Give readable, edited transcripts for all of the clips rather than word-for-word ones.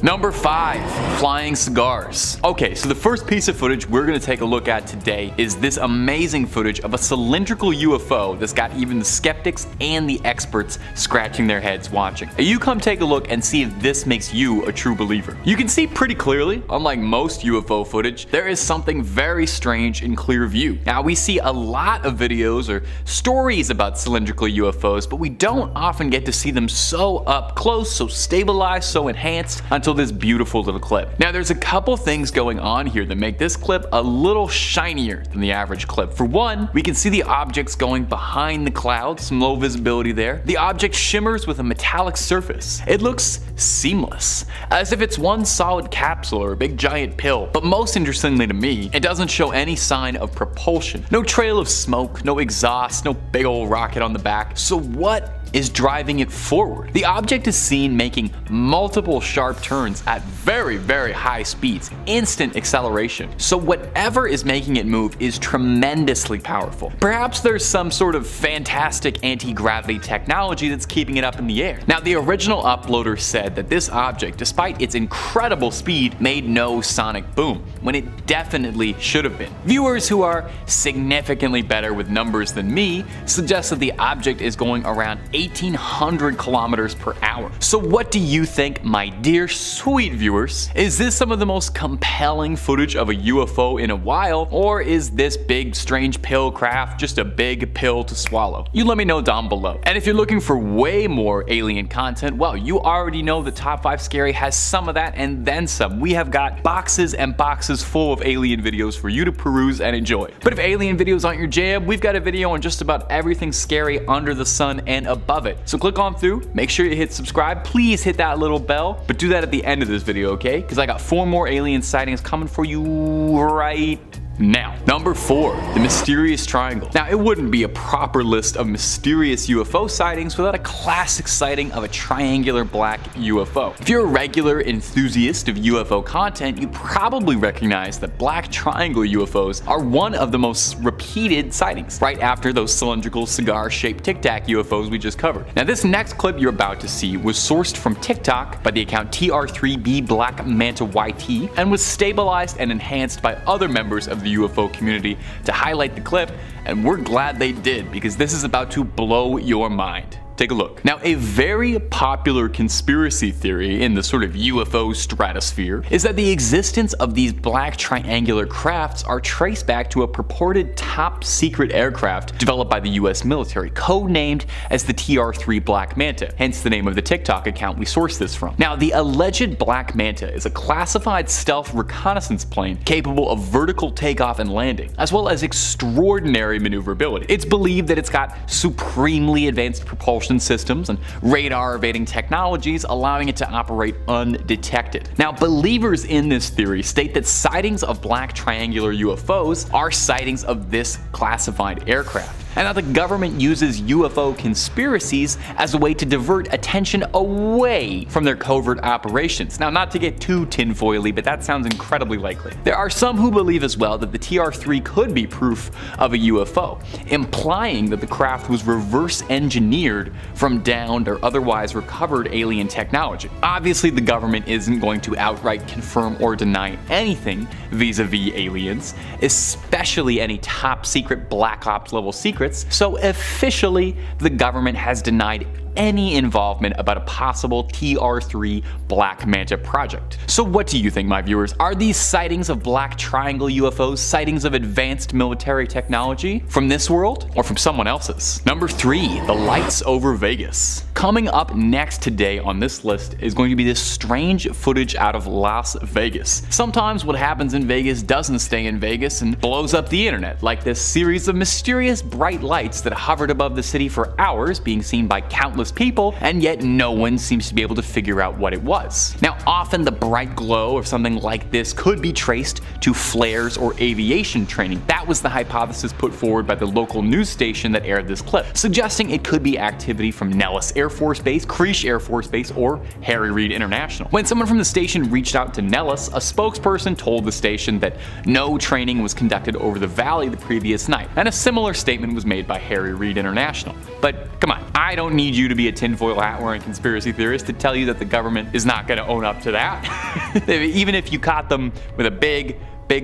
Number 5. Flying cigars. Okay, so the first piece of footage we're going to take a look at today is this amazing footage of a cylindrical UFO that's got even the skeptics and the experts scratching their heads watching. Now, you come take a look and see if this makes you a true believer. You can see pretty clearly, unlike most UFO footage, there is something very strange in clear view. Now, we see a lot of videos or stories about cylindrical UFOs, but we don't often get to see them so up close, so stabilized, so enhanced until this beautiful little clip. Now, there's a couple things going on here that make this clip a little shinier than the average clip. For one, we can see the objects going behind the clouds, some low visibility there. The object shimmers with a metallic surface. It looks seamless, as if it's one solid capsule or a big giant pill. But most interestingly to me, it doesn't show any sign of propulsion. No trail of smoke, no exhaust, no big old rocket on the back. So what is driving it forward? The object is seen making multiple sharp turns at very, very high speeds, instant acceleration. So whatever is making it move is tremendously powerful. Perhaps there's some sort of fantastic anti-gravity technology that's keeping it up in the air. Now, the original uploader said that this object, despite its incredible speed, made no sonic boom, when it definitely should have been. Viewers who are significantly better with numbers than me suggest that the object is going around 1,800 kilometers per hour. So what do you think, my dear sweet viewers? Is this some of the most compelling footage of a UFO in a while, or is this big strange pill craft just a big pill to swallow? You let me know down below. And if you're looking for way more alien content, well, you already know the Top 5 Scary has some of that and then some. We have got boxes and boxes full of alien videos for you to peruse and enjoy. But if alien videos aren't your jam, we've got a video on just about everything scary under the sun and above it. So click on through, make sure you hit subscribe, please hit that little bell, but do that at the end of this video, okay? Because I got 4 more alien sightings coming for you right now. Number 4, the mysterious triangle. Now, it wouldn't be a proper list of mysterious UFO sightings without a classic sighting of a triangular black UFO. If you're a regular enthusiast of UFO content, you probably recognize that black triangle UFOs are one of the most repeated sightings, right after those cylindrical cigar-shaped Tic Tac UFOs we just covered. Now, this next clip you're about to see was sourced from TikTok by the account TR3B Black Manta YT and was stabilized and enhanced by other members of the UFO community to highlight the clip, and we're glad they did, because this is about to blow your mind. Take a look. Now, a very popular conspiracy theory in the sort of UFO stratosphere is that the existence of these black triangular crafts are traced back to a purported top secret aircraft developed by the US military, codenamed as the TR-3 Black Manta, hence the name of the TikTok account we sourced this from. Now, the alleged Black Manta is a classified stealth reconnaissance plane capable of vertical takeoff and landing, as well as extraordinary maneuverability. It's believed that it's got supremely advanced propulsion systems and radar evading technologies, allowing it to operate undetected. Now, believers in this theory state that sightings of black triangular UFOs are sightings of this classified aircraft, and that the government uses UFO conspiracies as a way to divert attention away from their covert operations. Now, not to get too tinfoily, but that sounds incredibly likely. There are some who believe as well that the TR-3 could be proof of a UFO, implying that the craft was reverse engineered from downed or otherwise recovered alien technology. Obviously, the government isn't going to outright confirm or deny anything vis-a-vis aliens, especially any top secret black ops level secrets, so officially the government has denied any involvement about a possible TR-3 Black Manta project. So what do you think, my viewers? Are these sightings of black triangle UFOs sightings of advanced military technology from this world or from someone else's? Number 3, the lights over Vegas. Coming up next today on this list is going to be this strange footage out of Las Vegas. Sometimes what happens in Vegas doesn't stay in Vegas and blows up the internet, like this series of mysterious bright lights that hovered above the city for hours, being seen by countless people, and yet no one seems to be able to figure out what it was. Now, often the bright glow of something like this could be traced to flares or aviation training. That was the hypothesis put forward by the local news station that aired this clip, suggesting it could be activity from Nellis Air Force Base, Creech Air Force Base, or Harry Reid International. When someone from the station reached out to Nellis, a spokesperson told the station that no training was conducted over the valley the previous night, and a similar statement was made by Harry Reid International. But come on, I don't need you to to be a tinfoil hat wearing conspiracy theorist to tell you that the government is not going to own up to that. Even if you caught them with a big,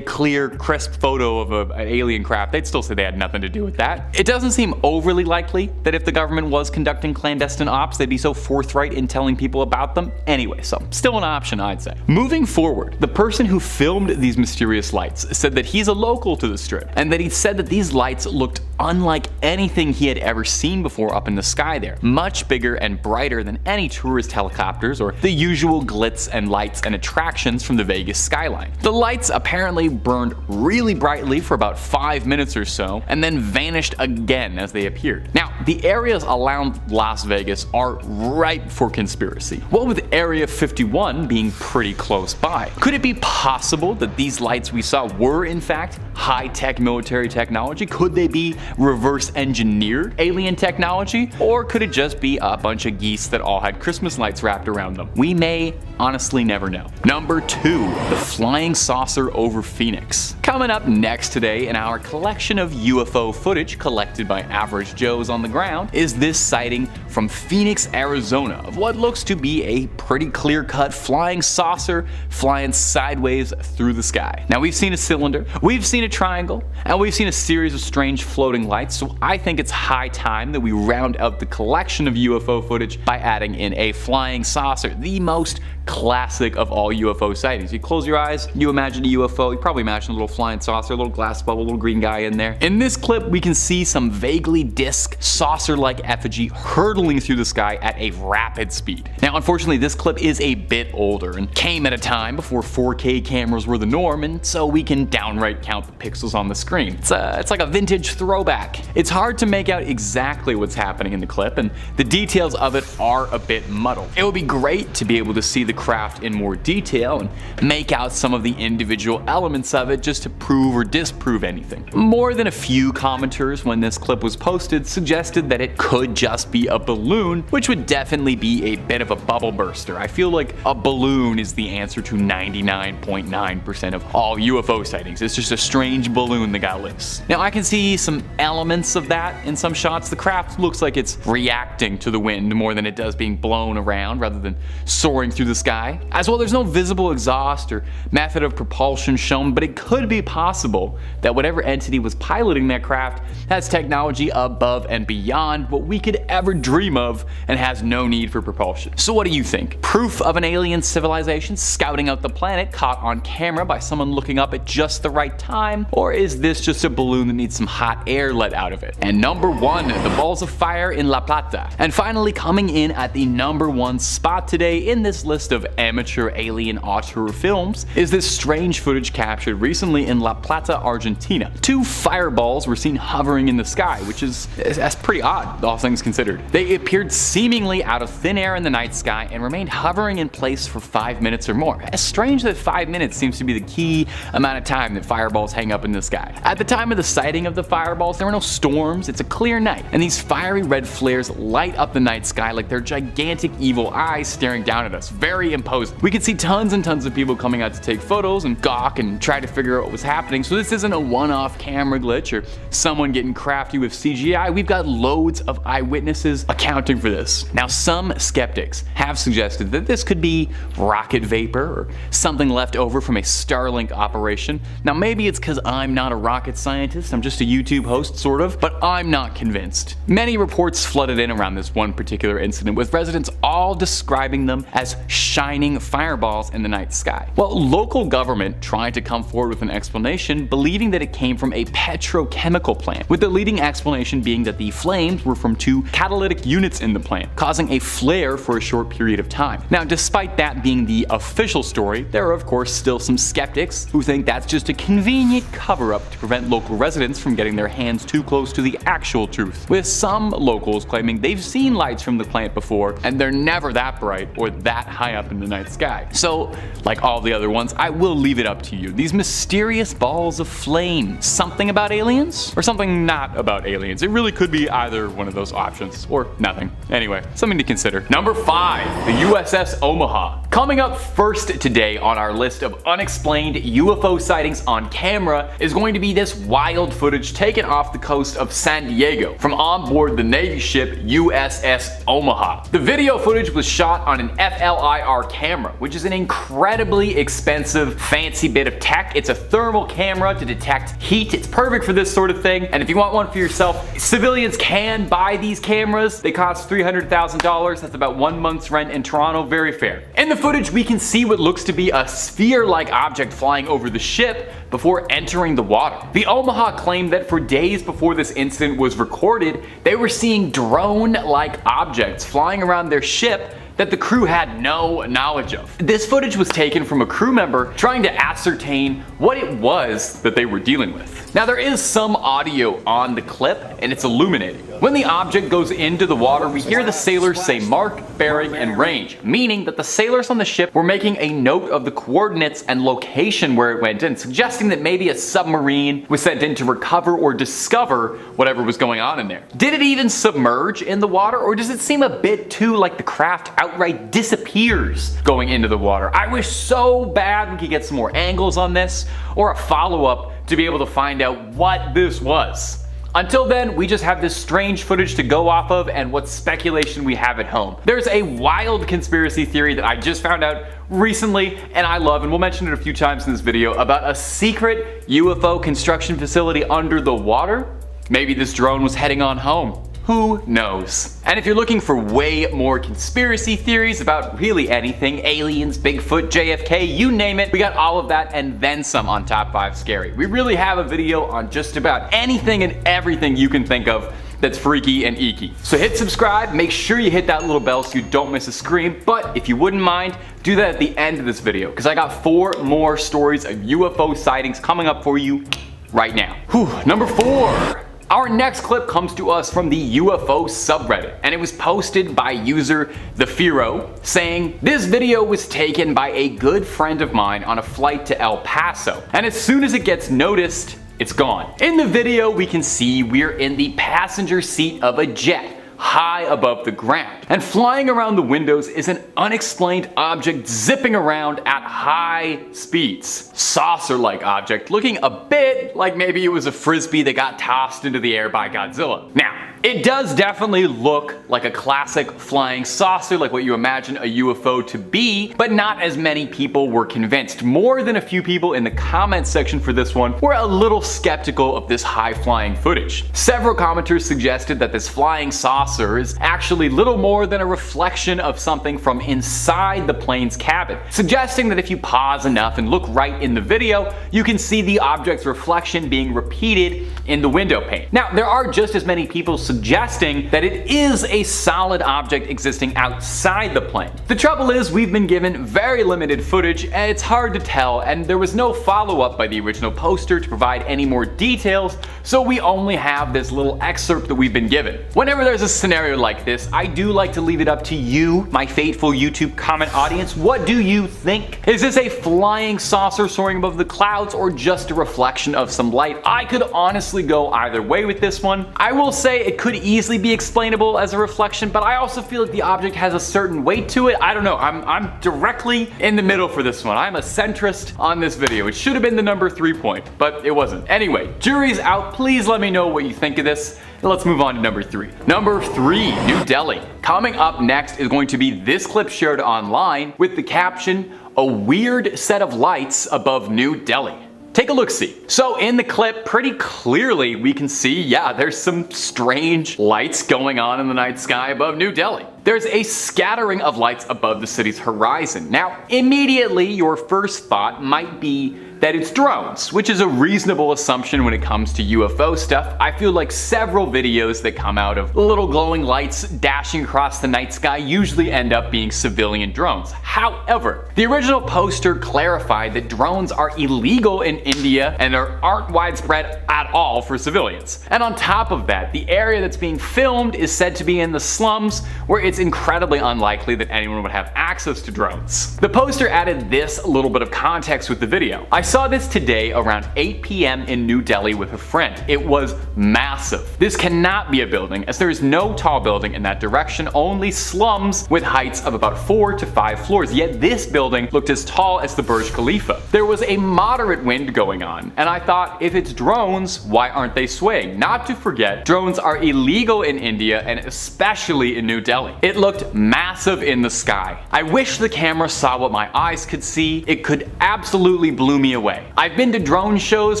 clear, crisp photo of an alien craft, they'd still say they had nothing to do with that. It doesn't seem overly likely that if the government was conducting clandestine ops, they'd be so forthright in telling people about them anyway, so still an option, I'd say. Moving forward, the person who filmed these mysterious lights said that he's a local to the strip, and that he said that these lights looked unlike anything he had ever seen before up in the sky there. Much bigger and brighter than any tourist helicopters or the usual glitz and lights and attractions from the Vegas skyline. The lights apparently burned really brightly for about 5 minutes or so, and then vanished again as they appeared. Now, the areas around Las Vegas are ripe for conspiracy. What with Area 51 being pretty close by? Could it be possible that these lights we saw were in fact high-tech military technology? Could they be reverse engineered alien technology? Or could it just be a bunch of geese that all had Christmas lights wrapped around them? We may honestly never know. Number 2, the flying saucer over Phoenix. Coming up next today in our collection of UFO footage collected by average Joes on the ground is this sighting from Phoenix, Arizona of what looks to be a pretty clear-cut flying saucer flying sideways through the sky. Now, we've seen a cylinder, we've seen a triangle, and we've seen a series of strange floating lights, so I think it's high time that we round out the collection of UFO footage by adding in a flying saucer, the most classic of all UFO sightings. You close your eyes, you imagine a UFO, you probably imagine a little flying saucer, a little glass bubble, a little green guy in there. In this clip, we can see some vaguely disc, saucer-like effigy hurtling through the sky at a rapid speed. Now, unfortunately, this clip is a bit older and came at a time before 4K cameras were the norm, and so we can downright count the pixels on the screen. It's like a vintage throwback. It's hard to make out exactly what's happening in the clip, and the details of it are a bit muddled. It would be great to be able to see the craft in more detail and make out some of the individual elements of it just to prove or disprove anything. More than a few commenters when this clip was posted suggested that it could just be a balloon, which would definitely be a bit of a bubble burster. I feel like a balloon is the answer to 99.9% of all UFO sightings. It's just a strange balloon that got loose. Now, I can see some elements of that in some shots. The craft looks like it's reacting to the wind more than it does being blown around rather than soaring through the sky. As well, there's no visible exhaust or method of propulsion shown, but it could be possible that whatever entity was piloting that craft has technology above and beyond what we could ever dream of and has no need for propulsion. So what do you think? Proof of an alien civilization scouting out the planet caught on camera by someone looking up at just the right time? Or is this just a balloon that needs some hot air let out of it? And number 1, the balls of fire in La Plata. And finally, coming in at the number 1 spot today in this list of amateur alien auteur films is this strange footage captured recently in La Plata, Argentina. 2 fireballs were seen hovering in the sky, which is that's pretty odd, all things considered. They appeared seemingly out of thin air in the night sky and remained hovering in place for 5 minutes or more. It's strange that 5 minutes seems to be the key amount of time that fireballs hang up in the sky. At the time of the sighting of the fireballs, there were no storms, it's a clear night, and these fiery red flares light up the night sky like they're gigantic evil eyes staring down at us. Very imposing. We could see tons and tons of people coming out to take photos and gawk and try to figure out what was happening, so this isn't a one-off camera glitch or someone getting crafty with CGI. We've got loads of eyewitnesses accounting for this. Now, some skeptics have suggested that this could be rocket vapor or something left over from a Starlink operation. Now, maybe it's because I'm not a rocket scientist, I'm just a YouTube host, sort of, but I'm not convinced. Many reports flooded in around this one particular incident, with residents all describing them as shining fireballs in the night sky. Well, local government tried to come forward with an explanation, believing that it came from a petrochemical plant, with the leading explanation being that the flames were from 2 catalytic units in the plant, causing a flare for a short period of time. Now, despite that being the official story, there are of course still some skeptics who think that's just a convenient cover-up to prevent local residents from getting their hands too close to the actual truth, with some locals claiming they've seen lights from the plant before and they're never that bright or that high up in the night sky. So, like all the other ones, I will leave it up to you. These mysterious balls of flame, something about aliens or something not about aliens? It really could be either one of those options or nothing. Anyway, something to consider. Number 5, the USS Omaha. Coming up first today on our list of unexplained UFO sightings on camera is going to be this wild footage taken off the coast of San Diego from on board the Navy ship USS Omaha. The video footage was shot on an FLIR camera, which is an incredibly expensive, fancy bit of tech. It's a thermal camera to detect heat. It's perfect for this sort of thing. And if you want one for yourself, civilians can buy these cameras. They cost $300,000. That's about 1 month's rent in Toronto. Very fair. In the footage, we can see what looks to be a sphere-like object flying over the ship before entering the water. The Omaha claimed that for days before this incident was recorded, they were seeing drone-like objects flying around their ship that the crew had no knowledge of. This footage was taken from a crew member trying to ascertain what it was that they were dealing with. Now there is some audio on the clip and it's illuminating. When the object goes into the water, we hear the sailors say mark, bearing, and range, meaning that the sailors on the ship were making a note of the coordinates and location where it went in, suggesting that maybe a submarine was sent in to recover or discover whatever was going on in there. Did it even submerge in the water, or does it seem a bit too like the craft outright disappears going into the water? I wish so bad we could get some more angles on this, or a follow-up to be able to find out what this was. Until then, we just have this strange footage to go off of and what speculation we have at home. There's a wild conspiracy theory that I just found out recently and I love, and we'll mention it a few times in this video, about a secret UFO construction facility under the water. Maybe this drone was heading on home. Who knows? And if you're looking for way more conspiracy theories about really anything, aliens, Bigfoot, JFK, you name it, we got all of that and then some on Top 5 Scary. We really have a video on just about anything and everything you can think of that's freaky and eeky. So hit subscribe, make sure you hit that little bell so you don't miss a scream, but if you wouldn't mind, do that at the end of this video, because I got 4 more stories of UFO sightings coming up for you right now. Whew, number 4. Our next clip comes to us from the UFO subreddit, and it was posted by user The Firo, saying, "This video was taken by a good friend of mine on a flight to El Paso, and as soon as it gets noticed, it's gone." In the video, we can see we're in the passenger seat of a jet, high above the ground. And flying around the windows is an unexplained object zipping around at high speeds. Saucer-like object, looking a bit like maybe it was a frisbee that got tossed into the air by Godzilla. Now, it does definitely look like a classic flying saucer, like what you imagine a UFO to be, but not as many people were convinced. More than a few people in the comments section for this one were a little skeptical of this high-flying footage. Several commenters suggested that this flying saucer is actually little more than a reflection of something from inside the plane's cabin, suggesting that if you pause enough and look right in the video, you can see the object's reflection being repeated in the window pane. Now, there are just as many people suggesting that it is a solid object existing outside the plane. The trouble is, we've been given very limited footage and it's hard to tell, and there was no follow-up by the original poster to provide any more details, so we only have this little excerpt that we've been given. Whenever there's a scenario like this, I do like to leave it up to you, my faithful YouTube comment audience. What do you think? Is this a flying saucer soaring above the clouds or just a reflection of some light? I could honestly go either way with this one. I will say it could easily be explainable as a reflection, but I also feel like the object has a certain weight to it. I don't know, I'm directly in the middle for this one. I'm a centrist on this video. It should have been the number 3 point, but it wasn't. Anyway, jury's out. Please let me know what you think of this. Let's move on to number 3. Number 3, New Delhi. Coming up next is going to be this clip shared online with the caption, "A weird set of lights above New Delhi." Take a look-see. So in the clip, pretty clearly we can see, yeah, there's some strange lights going on in the night sky above New Delhi. There's a scattering of lights above the city's horizon. Now, immediately your first thought might be that it's drones, which is a reasonable assumption when it comes to UFO stuff. I feel like several videos that come out of little glowing lights dashing across the night sky usually end up being civilian drones. However, the original poster clarified that drones are illegal in India and aren't widespread at all for civilians. And on top of that, the area that's being filmed is said to be in the slums, where it's incredibly unlikely that anyone would have access to drones. The poster added this little bit of context with the video. "I saw this today around 8 p.m. in New Delhi with a friend. It was massive. This cannot be a building, as there is no tall building in that direction, only slums with heights of about 4 to 5 floors, yet this building looked as tall as the Burj Khalifa. There was a moderate wind going on, and I thought, if it's drones, why aren't they swaying? Not to forget, drones are illegal in India and especially in New Delhi. It looked massive in the sky. I wish the camera saw what my eyes could see. It could absolutely blew me away. I've been to drone shows,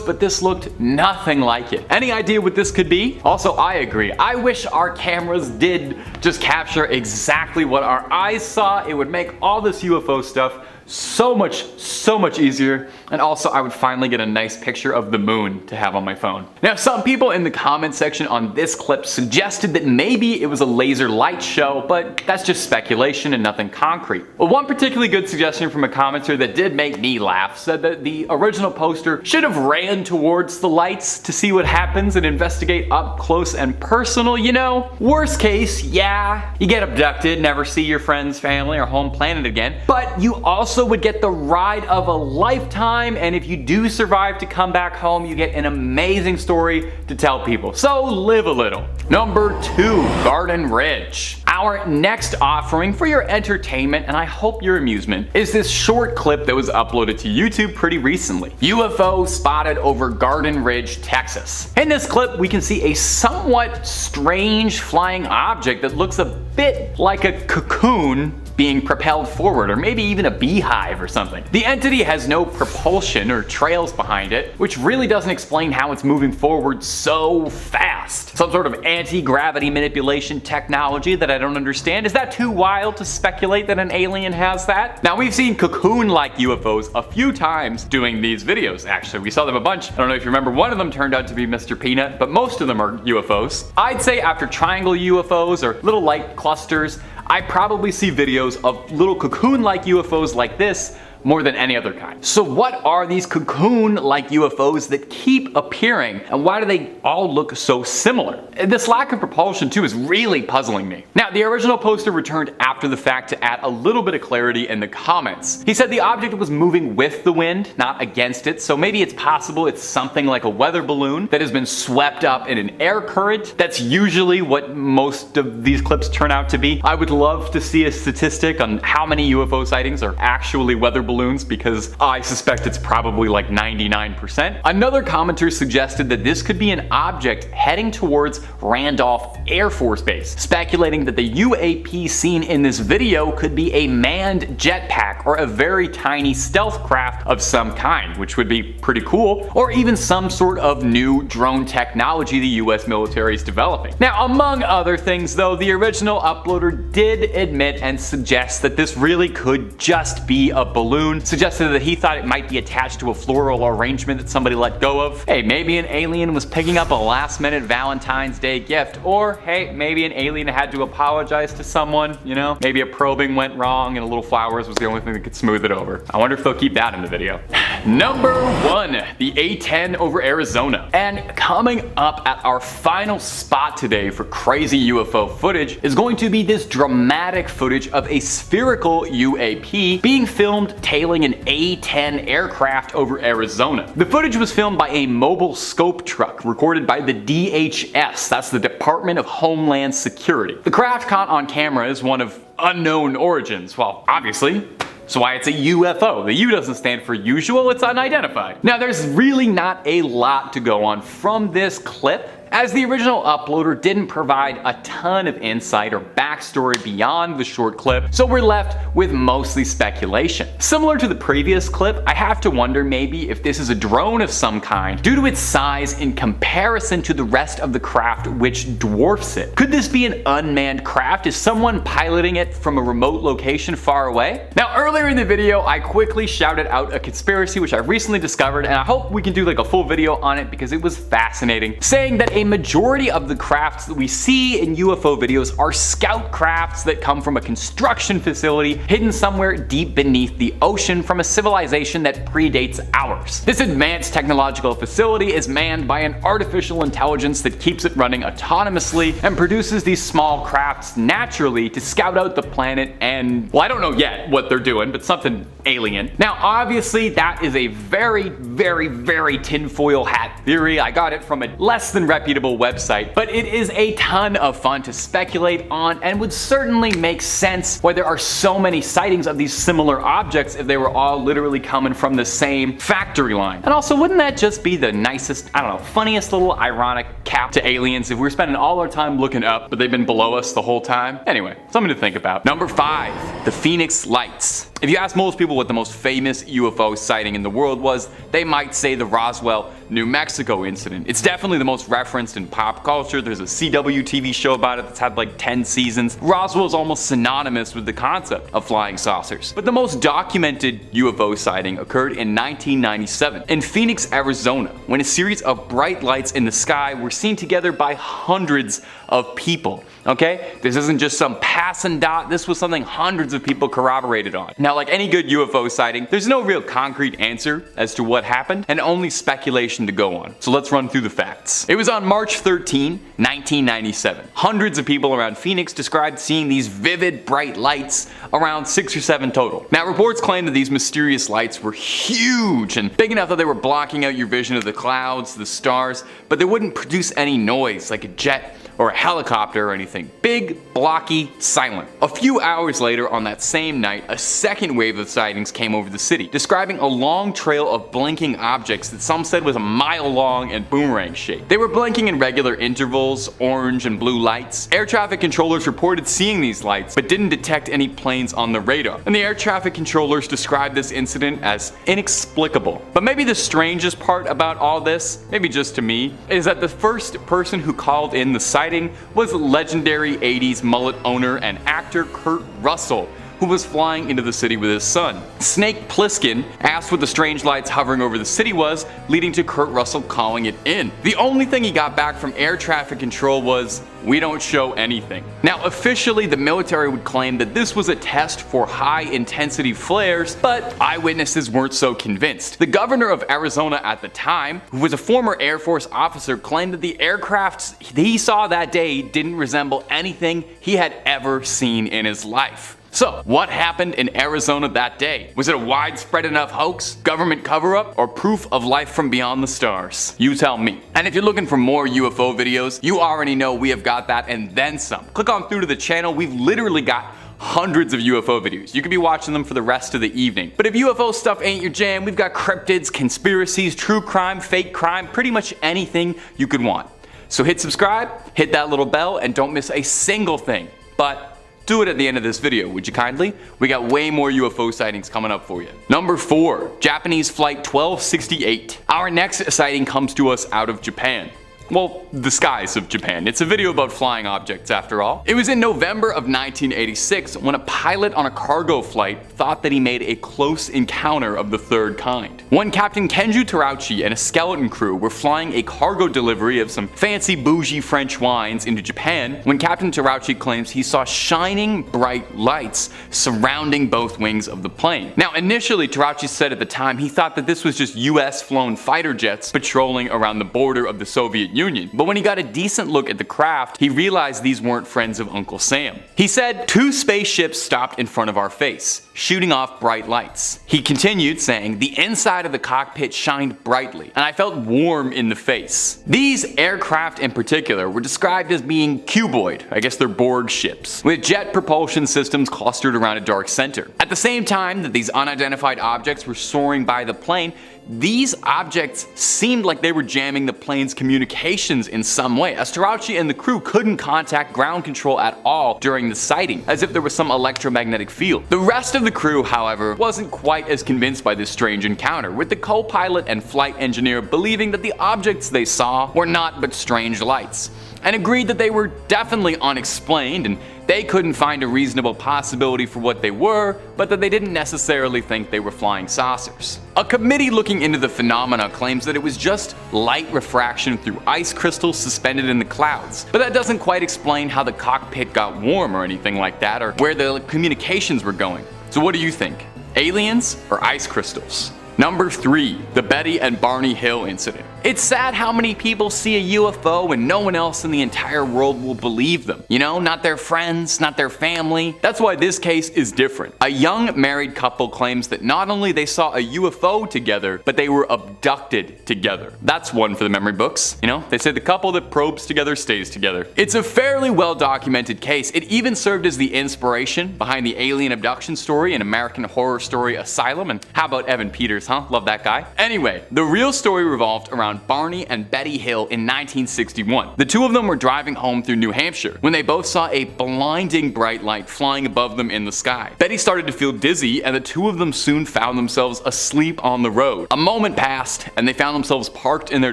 but this looked nothing like it. Any idea what this could be? Also, I agree. I wish our cameras did just capture exactly what our eyes saw. It would make all this UFO stuff so much easier, and also I would finally get a nice picture of the moon to have on my phone. Now, some people in the comment section on this clip suggested that maybe it was a laser light show, but that's just speculation and nothing concrete. Well, one particularly good suggestion from a commenter that did make me laugh said that the original poster should have ran towards the lights to see what happens and investigate up close and personal, you know? Worst case, yeah, you get abducted, never see your friends, family, or home planet again, but you also would get the ride of a lifetime, and if you do survive to come back home, you get an amazing story to tell people. So live a little. Number 2, Garden Ridge. Our next offering for your entertainment, and I hope your amusement, is this short clip that was uploaded to YouTube pretty recently. UFO spotted over Garden Ridge, Texas. In this clip, we can see a somewhat strange flying object that looks a bit like a cocoon being propelled forward, or maybe even a beehive or something. The entity has no propulsion or trails behind it, which really doesn't explain how it's moving forward so fast. Some sort of anti-gravity manipulation technology that I don't understand. Is that too wild to speculate that an alien has that? Now, we've seen cocoon-like UFOs a few times doing these videos, actually. We saw them a bunch. I don't know if you remember, one of them turned out to be Mr. Peanut, but most of them are UFOs. I'd say after triangle UFOs or little light clusters, I probably see videos of little cocoon-like UFOs like this more than any other kind. So what are these cocoon-like UFOs that keep appearing, and why do they all look so similar? This lack of propulsion too is really puzzling me. Now, the original poster returned after the fact to add a little bit of clarity in the comments. He said the object was moving with the wind, not against it, so maybe it's possible it's something like a weather balloon that has been swept up in an air current. That's usually what most of these clips turn out to be. I would love to see a statistic on how many UFO sightings are actually weather balloons, because I suspect it's probably like 99%. Another commenter suggested that this could be an object heading towards Randolph Air Force Base, speculating that the UAP seen in this video could be a manned jetpack or a very tiny stealth craft of some kind, which would be pretty cool, or even some sort of new drone technology the US military is developing. Now, among other things though, the original uploader did admit and suggest that this really could just be a balloon, suggested that he thought it might be attached to a floral arrangement that somebody let go of. Hey, maybe an alien was picking up a last-minute Valentine's Day gift, or hey, maybe an alien had to apologize to someone, you know? Maybe a probing went wrong and a little flowers was the only thing that could smooth it over. I wonder if they'll keep that in the video. Number 1, the A-10 over Arizona. And coming up at our final spot today for crazy UFO footage is going to be this dramatic footage of a spherical UAP being filmed tailing an A-10 aircraft over Arizona. The footage was filmed by a mobile scope truck recorded by the DHS, that's the Department of Homeland Security. The craft caught on camera is one of unknown origins, well, obviously. So why it's a UFO. The U doesn't stand for usual, it's unidentified. Now, there's really not a lot to go on from this clip, as the original uploader didn't provide a ton of insight or backstory beyond the short clip, so we're left with mostly speculation. Similar to the previous clip, I have to wonder maybe if this is a drone of some kind due to its size in comparison to the rest of the craft, which dwarfs it. Could this be an unmanned craft? Is someone piloting it from a remote location far away? Now, earlier in the video, I quickly shouted out a conspiracy which I recently discovered, and I hope we can do like a full video on it because it was fascinating, saying that a majority of the crafts that we see in UFO videos are scout crafts that come from a construction facility hidden somewhere deep beneath the ocean from a civilization that predates ours. This advanced technological facility is manned by an artificial intelligence that keeps it running autonomously and produces these small crafts naturally to scout out the planet and, well, I don't know yet what they're doing, but something alien. Now obviously that is a very tinfoil hat theory. I got it from a less than reputable website, but it is a ton of fun to speculate on and would certainly make sense why there are so many sightings of these similar objects if they were all literally coming from the same factory line. And also, wouldn't that just be the nicest, I don't know, funniest little ironic cap to aliens if we're spending all our time looking up but they've been below us the whole time? Anyway, something to think about. Number 5, the Phoenix Lights. If you ask most people what the most famous UFO sighting in the world was, they might say the Roswell, New Mexico incident. It's definitely the most referenced in pop culture. There's a CW TV show about it that's had like 10 seasons. Roswell is almost synonymous with the concept of flying saucers. But the most documented UFO sighting occurred in 1997 in Phoenix, Arizona, when a series of bright lights in the sky were seen together by hundreds of people. Okay? This isn't just some passing dot, this was something hundreds of people corroborated on. Now, like any good UFO sighting, there's no real concrete answer as to what happened, and only speculation to go on. So let's run through the facts. It was on March 13, 1997. Hundreds of people around Phoenix described seeing these vivid, bright lights, around 6 or 7 total. Now, reports claim that these mysterious lights were huge and big enough that they were blocking out your vision of the clouds, the stars, but they wouldn't produce any noise like a jet or a helicopter or anything. Big, blocky, silent. A few hours later on that same night, a second wave of sightings came over the city, describing a long trail of blinking objects that some said was a mile long and boomerang shaped. They were blinking in regular intervals, orange and blue lights. Air traffic controllers reported seeing these lights, but didn't detect any planes on the radar. And the air traffic controllers described this incident as inexplicable. But maybe the strangest part about all this, maybe just to me, is that the first person who called in the sighting was legendary 80s mullet owner and actor Kurt Russell, who was flying into the city with his son. Snake Plissken asked what the strange lights hovering over the city was, leading to Kurt Russell calling it in. The only thing he got back from air traffic control was, "We don't show anything." Now officially the military would claim that this was a test for high intensity flares, but eyewitnesses weren't so convinced. The governor of Arizona at the time, who was a former Air Force officer, claimed that the aircrafts he saw that day didn't resemble anything he had ever seen in his life. So, what happened in Arizona that day? Was it a widespread enough hoax, government cover-up, or proof of life from beyond the stars? You tell me. And if you're looking for more UFO videos, you already know we have got that and then some. Click on through to the channel, we've literally got hundreds of UFO videos. You could be watching them for the rest of the evening. But if UFO stuff ain't your jam, we've got cryptids, conspiracies, true crime, fake crime, pretty much anything you could want. So hit subscribe, hit that little bell, and don't miss a single thing. But do it at the end of this video, would you kindly? We got way more UFO sightings coming up for you. Number 4, Japanese Flight 1268. Our next sighting comes to us out of Japan. Well, the skies of Japan. It's a video about flying objects after all. It was in November of 1986 when a pilot on a cargo flight thought that he made a close encounter of the third kind. When Captain Kenju Terauchi and a skeleton crew were flying a cargo delivery of some fancy bougie French wines into Japan, when Captain Terauchi claims he saw shining bright lights surrounding both wings of the plane. Now initially Terauchi said at the time he thought that this was just US flown fighter jets patrolling around the border of the Soviet Union. But when he got a decent look at the craft, he realized these weren't friends of Uncle Sam. He said, "2 spaceships stopped in front of our face, shooting off bright lights." He continued saying, "The inside of the cockpit shined brightly, and I felt warm in the face." These aircraft in particular were described as being cuboid, I guess they're Borg ships, with jet propulsion systems clustered around a dark center. At the same time that these unidentified objects were soaring by the plane, these objects seemed like they were jamming the plane's communications in some way, as Terauchi and the crew couldn't contact ground control at all during the sighting, as if there was some electromagnetic field. The rest of the crew, however, wasn't quite as convinced by this strange encounter, with the co-pilot and flight engineer believing that the objects they saw were not but strange lights, and agreed that they were definitely unexplained and they couldn't find a reasonable possibility for what they were, but that they didn't necessarily think they were flying saucers. A committee looking into the phenomena claims that it was just light refraction through ice crystals suspended in the clouds, but that doesn't quite explain how the cockpit got warm or anything like that, or where the communications were going. So what do you think? Aliens or ice crystals? Number 3. The Betty and Barney Hill incident. It's sad how many people see a UFO and no one else in the entire world will believe them. You know, not their friends, not their family. That's why this case is different. A young married couple claims that not only they saw a UFO together, but they were abducted together. That's one for the memory books. You know, they say the couple that probes together stays together. It's a fairly well documented case. It even served as the inspiration behind the alien abduction story in American Horror Story Asylum. And how about Evan Peters, huh? Love that guy. Anyway, the real story revolved around Barney and Betty Hill in 1961. The two of them were driving home through New Hampshire when they both saw a blinding bright light flying above them in the sky. Betty started to feel dizzy, and the two of them soon found themselves asleep on the road. A moment passed, and they found themselves parked in their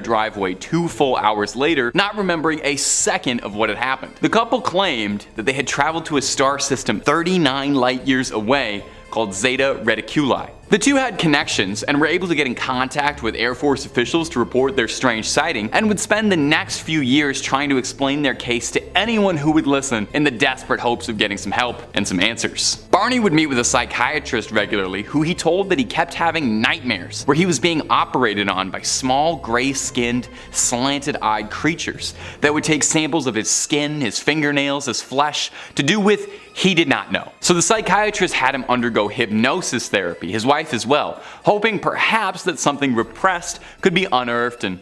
driveway 2 full hours later, not remembering a second of what had happened. The couple claimed that they had traveled to a star system 39 light years away called Zeta Reticuli. The two had connections and were able to get in contact with Air Force officials to report their strange sighting, and would spend the next few years trying to explain their case to anyone who would listen in the desperate hopes of getting some help and some answers. Barney would meet with a psychiatrist regularly who he told that he kept having nightmares where he was being operated on by small gray-skinned, slanted-eyed creatures that would take samples of his skin, his fingernails, his flesh to do with he did not know. So the psychiatrist had him undergo hypnosis therapy, his wife as well, hoping perhaps that something repressed could be unearthed, and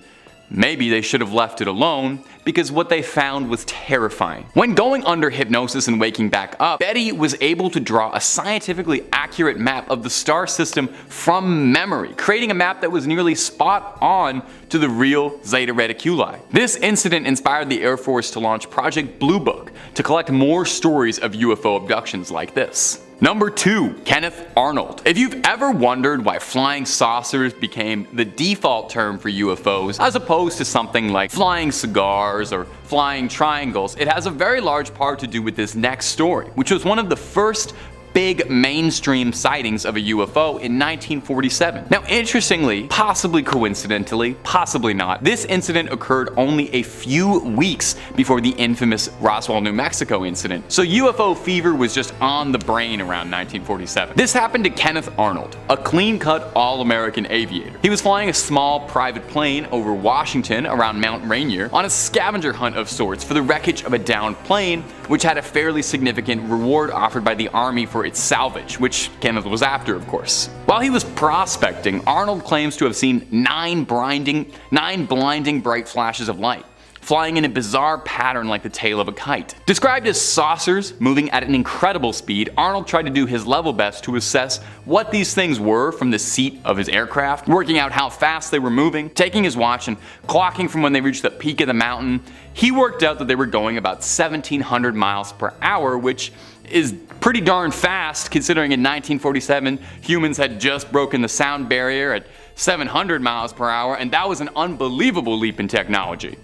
maybe they should have left it alone, because what they found was terrifying. When going under hypnosis and waking back up, Betty was able to draw a scientifically accurate map of the star system from memory, creating a map that was nearly spot on to the real Zeta Reticuli. This incident inspired the Air Force to launch Project Blue Book to collect more stories of UFO abductions like this. Number 2. Kenneth Arnold. If you've ever wondered why flying saucers became the default term for UFOs as opposed to something like flying cigars or flying triangles, it has a very large part to do with this next story, which was one of the first big mainstream sightings of a UFO in 1947. Now interestingly, possibly coincidentally, possibly not, this incident occurred only a few weeks before the infamous Roswell, New Mexico incident, so UFO fever was just on the brain around 1947. This happened to Kenneth Arnold, a clean-cut all-American aviator. He was flying a small private plane over Washington around Mount Rainier on a scavenger hunt of sorts for the wreckage of a downed plane, which had a fairly significant reward offered by the Army for its salvage, which Kenneth was after, of course. While he was prospecting, Arnold claims to have seen nine blinding bright flashes of light, flying in a bizarre pattern like the tail of a kite. Described as saucers moving at an incredible speed, Arnold tried to do his level best to assess what these things were from the seat of his aircraft, working out how fast they were moving, taking his watch and clocking from when they reached the peak of the mountain. He worked out that they were going about 1,700 miles per hour, which is pretty darn fast considering in 1947 humans had just broken the sound barrier at 700 miles per hour, and that was an unbelievable leap in technology.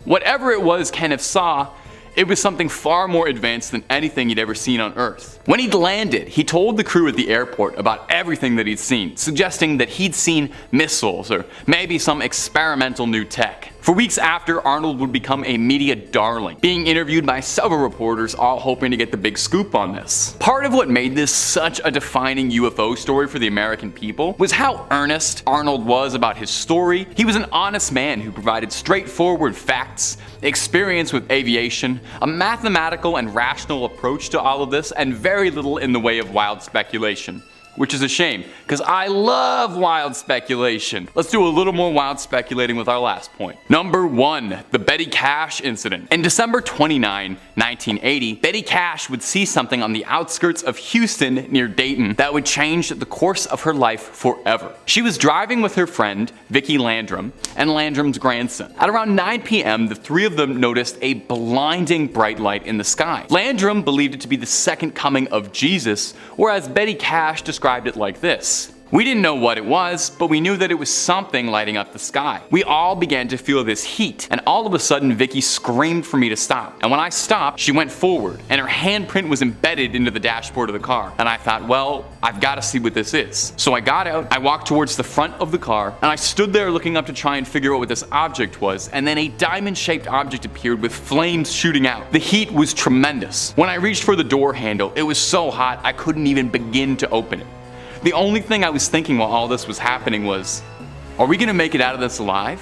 Whatever it was Kenneth saw, it was something far more advanced than anything he'd ever seen on Earth. When he'd landed, he told the crew at the airport about everything that he'd seen, suggesting that he'd seen missiles or maybe some experimental new tech. For weeks after, Arnold would become a media darling, being interviewed by several reporters, all hoping to get the big scoop on this. Part of what made this such a defining UFO story for the American people was how earnest Arnold was about his story. He was an honest man who provided straightforward facts, experience with aviation, a mathematical and rational approach to all of this, and very little in the way of wild speculation. Which is a shame, because I love wild speculation. Let's do a little more wild speculating with our last point. Number 1. The Betty Cash incident. In December 29, 1980, Betty Cash would see something on the outskirts of Houston near Dayton that would change the course of her life forever. She was driving with her friend, Vicki Landrum, and Landrum's grandson. At around 9 p.m., the three of them noticed a blinding bright light in the sky. Landrum believed it to be the second coming of Jesus, whereas Betty Cash described it like this: We didn't know what it was, but we knew that it was something lighting up the sky. We all began to feel this heat, and all of a sudden Vicky screamed for me to stop. And when I stopped, she went forward, and her handprint was embedded into the dashboard of the car. And I thought, well, I've got to see what this is. So I got out, I walked towards the front of the car, and I stood there looking up to try and figure out what this object was, and then a diamond-shaped object appeared with flames shooting out. The heat was tremendous. When I reached for the door handle, it was so hot I couldn't even begin to open it. The only thing I was thinking while all this was happening was, are we gonna make it out of this alive?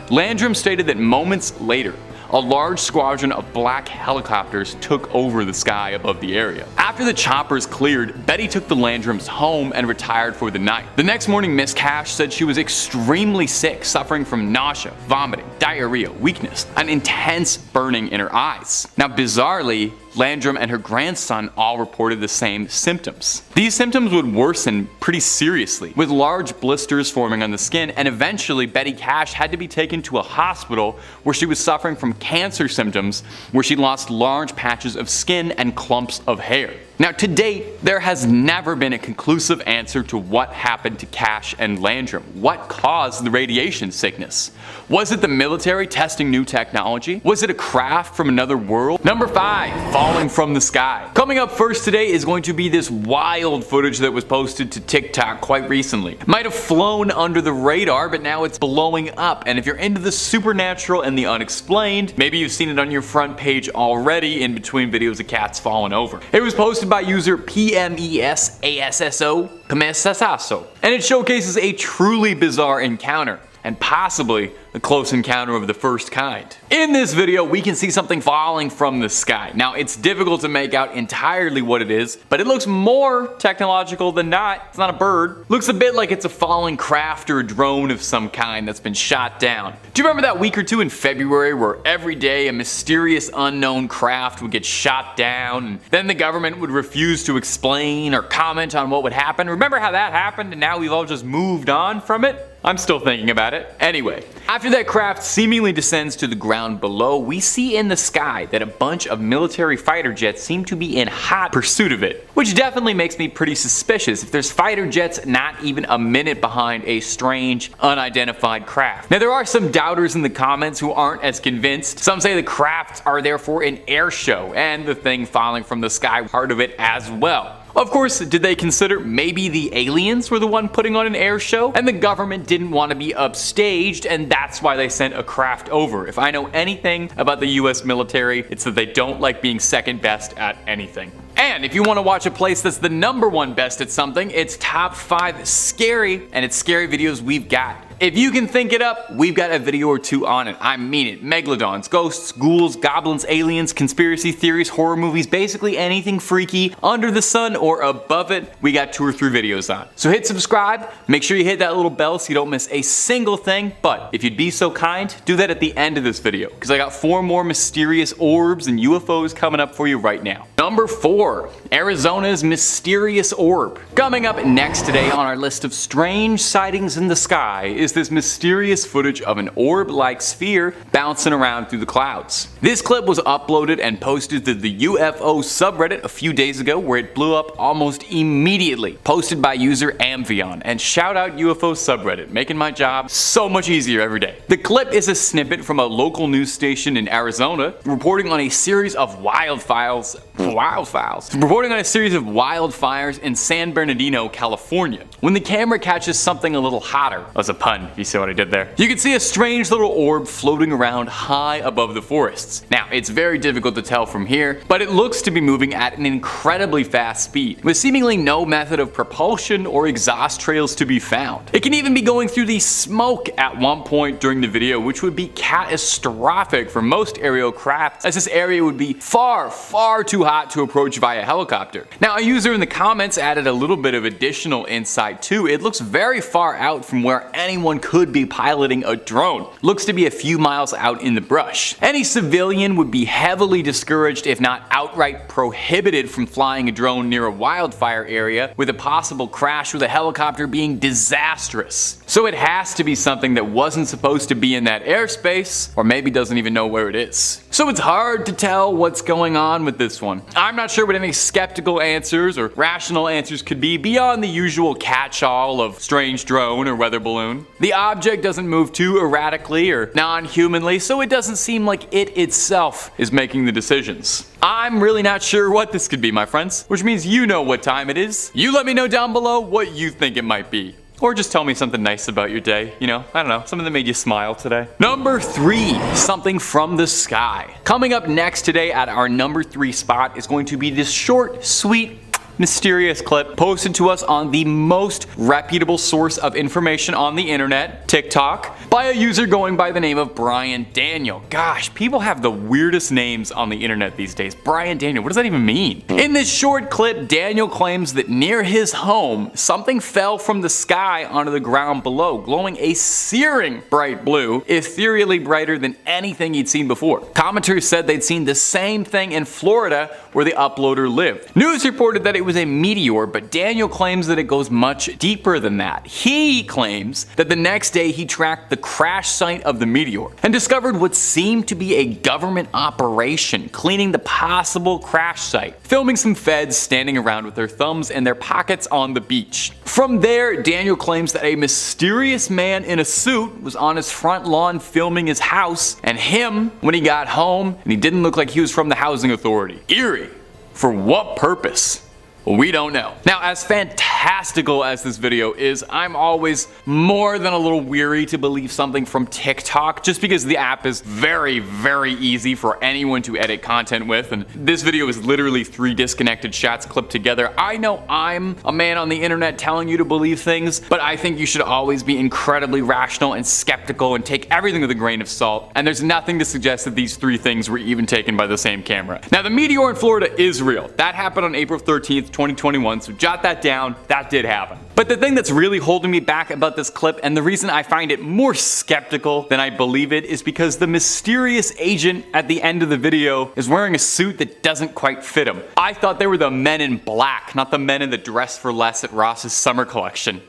Landrum stated that moments later, a large squadron of black helicopters took over the sky above the area. After the choppers cleared, Betty took the Landrums home and retired for the night. The next morning, Miss Cash said she was extremely sick, suffering from nausea, vomiting, diarrhea, weakness, an intense burning in her eyes. Now, bizarrely, Landrum and her grandson all reported the same symptoms. These symptoms would worsen pretty seriously, with large blisters forming on the skin, and eventually Betty Cash had to be taken to a hospital where she was suffering from cancer symptoms, where she lost large patches of skin and clumps of hair. Now, to date, there has never been a conclusive answer to what happened to Cash and Landrum. What caused the radiation sickness? Was it the military testing new technology? Was it a craft from another world? Number 5, falling from the sky. Coming up first today is going to be this wild footage that was posted to TikTok quite recently. It might have flown under the radar, but now it's blowing up. And if you're into the supernatural and the unexplained, maybe you've seen it on your front page already in between videos of cats falling over. It was posted by user PMESASSO, and it showcases a truly bizarre encounter, and possibly a close encounter of the first kind. In this video, we can see something falling from the sky. Now, it's difficult to make out entirely what it is, but it looks more technological than not. It's not a bird. Looks a bit like it's a falling craft or a drone of some kind that's been shot down. Do you remember that week or two in February where every day a mysterious unknown craft would get shot down, and then the government would refuse to explain or comment on what would happen? Remember how that happened and now we've all just moved on from it? I'm still thinking about it. Anyway, after that craft seemingly descends to the ground below, we see in the sky that a bunch of military fighter jets seem to be in hot pursuit of it, which definitely makes me pretty suspicious if there's fighter jets not even a minute behind a strange, unidentified craft. Now, there are some doubters in the comments who aren't as convinced. Some say the crafts are therefore an air show, and the thing falling from the sky part of it as well. Of course, did they consider maybe the aliens were the one putting on an air show and the government didn't want to be upstaged and that's why they sent a craft over? If I know anything about the US military, it's that they don't like being second best at anything. And if you want to watch a place that's the #1 best at something, it's top 5 scary, and it's scary videos we've got. If you can think it up, we've got a video or two on it. I mean it. Megalodons, ghosts, ghouls, goblins, aliens, conspiracy theories, horror movies, basically anything freaky under the sun or above it, we got 2 or 3 videos on. So hit subscribe, make sure you hit that little bell so you don't miss a single thing, but if you'd be so kind, do that at the end of this video, because I got 4 more mysterious orbs and UFOs coming up for you right now. Number 4, Arizona's mysterious orb. Coming up next today on our list of strange sightings in the sky is this mysterious footage of an orb-like sphere bouncing around through the clouds. This clip was uploaded and posted to the UFO subreddit a few days ago, where it blew up almost immediately. Posted by user Amphion, and shout out UFO subreddit, making my job so much easier every day. The clip is a snippet from a local news station in Arizona reporting on a series of wildfires in San Bernardino, California. When the camera catches something a little hotter, that's a pun if you see what I did there, you can see a strange little orb floating around high above the forests. Now, it's very difficult to tell from here, but it looks to be moving at an incredibly fast speed, with seemingly no method of propulsion or exhaust trails to be found. It can even be going through the smoke at one point during the video, which would be catastrophic for most aerial craft, as this area would be far, far too hot to approach via helicopter. Now, a user in the comments added a little bit of additional insight too. It looks very far out from where anyone could be piloting a drone. Looks to be a few miles out in the brush. Any civilian would be heavily discouraged, if not outright prohibited, from flying a drone near a wildfire area, with a possible crash with a helicopter being disastrous. So it has to be something that wasn't supposed to be in that airspace, or maybe doesn't even know where it is. So it's hard to tell what's going on with this one. I'm not sure what any skeptical answers or rational answers could be beyond the usual catch-all of strange drone or weather balloon. The object doesn't move too erratically or non-humanly, so it doesn't seem like it itself is making the decisions. I'm really not sure what this could be, my friends, which means you know what time it is. You let me know down below what you think it might be. Or just tell me something nice about your day, you know, I don't know, something that made you smile today. Number 3, something from the sky. Coming up next today at our number 3 spot is going to be this short, sweet, mysterious clip posted to us on the most reputable source of information on the internet, TikTok, by a user going by the name of Brian Daniel. Gosh, people have the weirdest names on the internet these days. Brian Daniel, what does that even mean? In this short clip, Daniel claims that near his home, something fell from the sky onto the ground below, glowing a searing bright blue, ethereally brighter than anything he'd seen before. Commenters said they'd seen the same thing in Florida where the uploader lived. News reported that it was a meteor, but Daniel claims that it goes much deeper than that. He claims that the next day he tracked the crash site of the meteor and discovered what seemed to be a government operation cleaning the possible crash site, filming some feds standing around with their thumbs in their pockets on the beach. From there, Daniel claims that a mysterious man in a suit was on his front lawn filming his house, and him when he got home, and he didn't look like he was from the housing authority. Eerie. For what purpose? We don't know. Now, as fantastical as this video is, I'm always more than a little weary to believe something from TikTok, just because the app is very, very easy for anyone to edit content with, and this video is literally 3 disconnected shots clipped together. I know I'm a man on the internet telling you to believe things, but I think you should always be incredibly rational and skeptical and take everything with a grain of salt, and there's nothing to suggest that these 3 things were even taken by the same camera. Now, the meteor in Florida is real. That happened on April 13th, 2021, so jot that down, that did happen. But the thing that's really holding me back about this clip, and the reason I find it more skeptical than I believe it, is because the mysterious agent at the end of the video is wearing a suit that doesn't quite fit him. I thought they were the men in black, not the men in the dress for less at Ross's summer collection.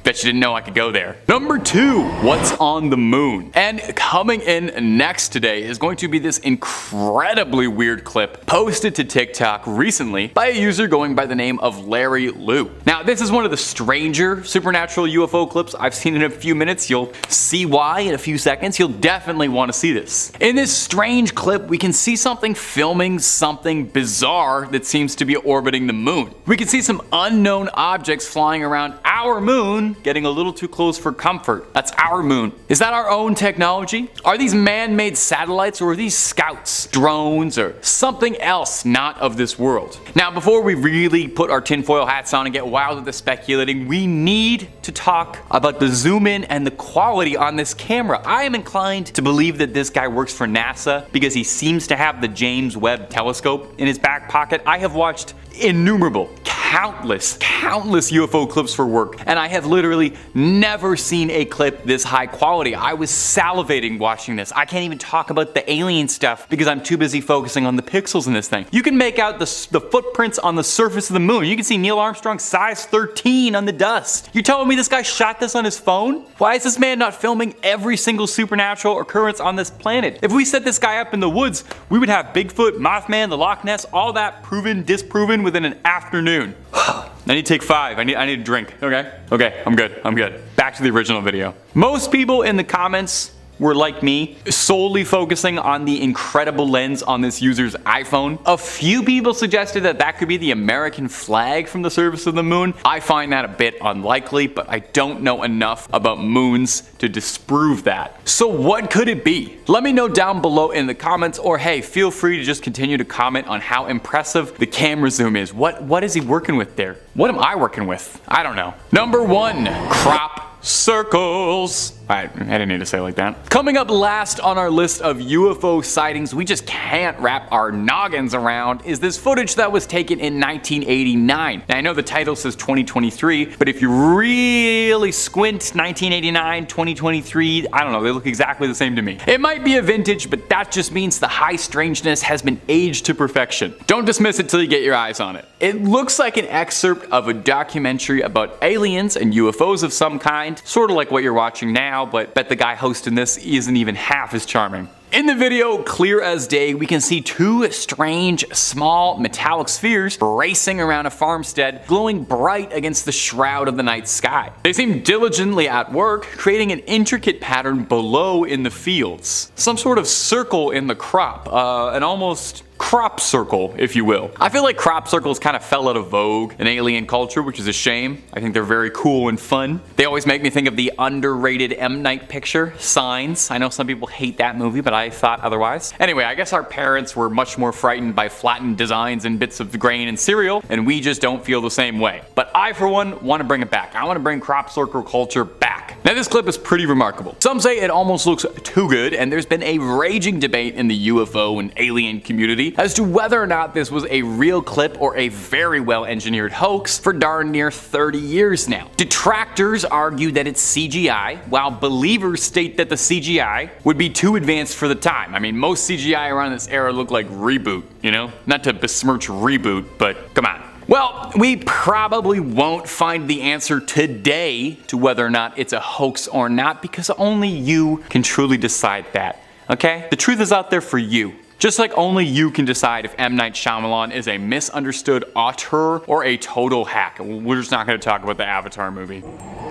Bet you didn't know I could go there. Number 2, what's on the moon? And coming in next today is going to be this incredibly weird clip posted to TikTok recently by a user going by the name of Larry Liu. Now, this is one of the stranger supernatural UFO clips I've seen in a few minutes. You'll see why in a few seconds. You'll definitely want to see this. In this strange clip, we can see something filming something bizarre that seems to be orbiting the moon. We can see some unknown objects flying around our moon, getting a little too close for comfort. That's our moon. Is that our own technology? Are these man-made satellites, or are these scouts, drones, or something else not of this world? Now, before we really put our tinfoil hats on and get wild with the speculating, we need to talk about the zoom in and the quality on this camera. I am inclined to believe that this guy works for NASA because he seems to have the James Webb telescope in his back pocket. I have watched innumerable, countless UFO clips for work, and I have literally never seen a clip this high quality. I was salivating watching this. I can't even talk about the alien stuff because I'm too busy focusing on the pixels in this thing. You can make out the footprints on the surface of the moon. You can see Neil Armstrong's size 13 on the dust. You're telling me this guy shot this on his phone? Why is this man not filming every single supernatural occurrence on this planet? If we set this guy up in the woods, we would have Bigfoot, Mothman, the Loch Ness, all that proven, disproven within an afternoon. I need to take 5. I need a drink. Okay, I'm good. Back to the original video. Most people in the comments were like me, solely focusing on the incredible lens on this user's iPhone. A few people suggested that that could be the American flag from the surface of the moon. I find that a bit unlikely, but I don't know enough about moons to disprove that. So what could it be? Let me know down below in the comments, or hey, feel free to just continue to comment on how impressive the camera zoom is. What is he working with there? What am I working with? I don't know. Number 1, crop circles. I didn't need to say it like that. Coming up last on our list of UFO sightings we just can't wrap our noggins around is this footage that was taken in 1989. Now, I know the title says 2023, but if you really squint, 1989, 2023, I don't know, they look exactly the same to me. It might be a vintage, but that just means the high strangeness has been aged to perfection. Don't dismiss it till you get your eyes on it. It looks like an excerpt of a documentary about aliens and UFOs of some kind, sort of like what you're watching now, but bet the guy hosting this isn't even half as charming. In the video, clear as day, we can see two strange, small, metallic spheres racing around a farmstead, glowing bright against the shroud of the night sky. They seem diligently at work, creating an intricate pattern below in the fields. Some sort of circle in the crop, an almost crop circle, if you will. I feel like crop circles kind of fell out of vogue in alien culture, which is a shame. I think they're very cool and fun. They always make me think of the underrated M. Night picture, Signs. I know some people hate that movie, but I thought otherwise. Anyway, I guess our parents were much more frightened by flattened designs and bits of grain and cereal, and we just don't feel the same way. But I, for one, want to bring it back. I want to bring crop circle culture back. Now, this clip is pretty remarkable. Some say it almost looks too good, and there's been a raging debate in the UFO and alien community as to whether or not this was a real clip or a very well engineered hoax for darn near 30 years now. Detractors argue that it's CGI, while believers state that the CGI would be too advanced for the time. I mean, most CGI around this era looked like Reboot, you know? Not to besmirch Reboot, but come on. Well, we probably won't find the answer today to whether or not it's a hoax or not, because only you can truly decide that, okay? The truth is out there for you. Just like only you can decide if M. Night Shyamalan is a misunderstood auteur or a total hack. We're just not going to talk about the Avatar movie.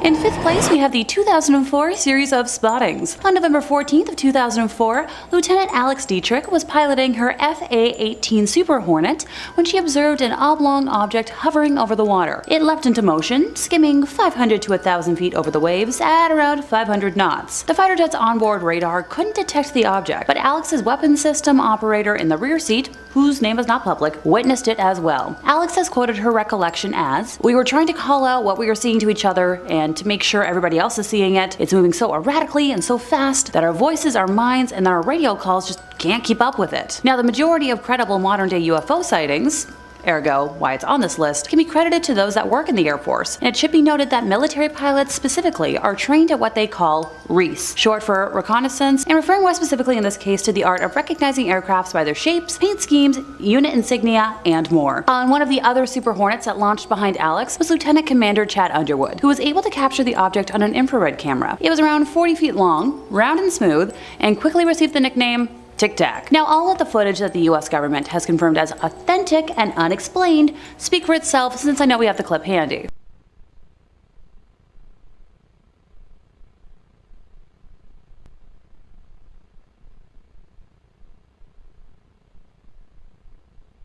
In 5th place, we have the 2004 series of Spottings. On November 14th of 2004, Lieutenant Alex Dietrich was piloting her FA-18 Super Hornet when she observed an oblong object hovering over the water. It leapt into motion, skimming 500 to 1,000 feet over the waves at around 500 knots. The fighter jet's onboard radar couldn't detect the object, but Alex's weapons system operator in the rear seat, whose name is not public, witnessed it as well. Alex has quoted her recollection as, "We were trying to call out what we were seeing to each other, and to make sure everybody else is seeing it. It's moving so erratically and so fast that our voices, our minds, and our radio calls just can't keep up with it." Now, the majority of credible modern-day UFO sightings, ergo why it's on this list, can be credited to those that work in the Air Force. And it should be noted that military pilots specifically are trained at what they call REAS, short for reconnaissance, and referring more specifically in this case to the art of recognizing aircrafts by their shapes, paint schemes, unit insignia, and more. On one of the other Super Hornets that launched behind Alex was Lieutenant Commander Chad Underwood, who was able to capture the object on an infrared camera. It was around 40 feet long, round and smooth, and quickly received the nickname Tic Tac. Now, all of the footage that the US government has confirmed as authentic and unexplained speak for itself, since I know we have the clip handy.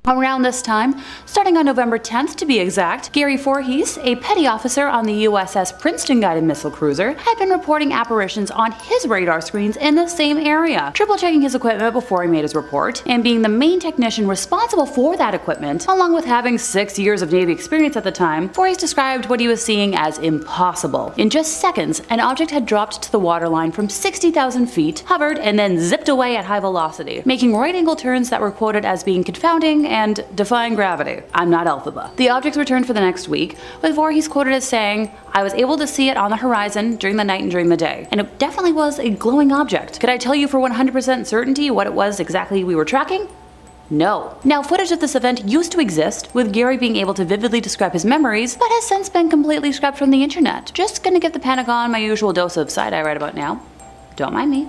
Around this time, starting on November 10th to be exact, Gary Voorhees, a petty officer on the USS Princeton guided missile cruiser, had been reporting apparitions on his radar screens in the same area, triple-checking his equipment before he made his report, and being the main technician responsible for that equipment, along with having 6 years of Navy experience at the time. Voorhees described what he was seeing as impossible. In just seconds, an object had dropped to the waterline from 60,000 feet, hovered, and then zipped away at high velocity, making right-angle turns that were quoted as being confounding and defying gravity. I'm not Elphaba. The objects returned for the next week, with Voorhees quoted as saying, "I was able to see it on the horizon during the night and during the day, and it definitely was a glowing object. Could I tell you for 100% certainty what it was exactly we were tracking? No." Now, footage of this event used to exist, with Gary being able to vividly describe his memories, but has since been completely scrubbed from the internet. Just gonna give the Pentagon my usual dose of side-eye right about now. Don't mind me.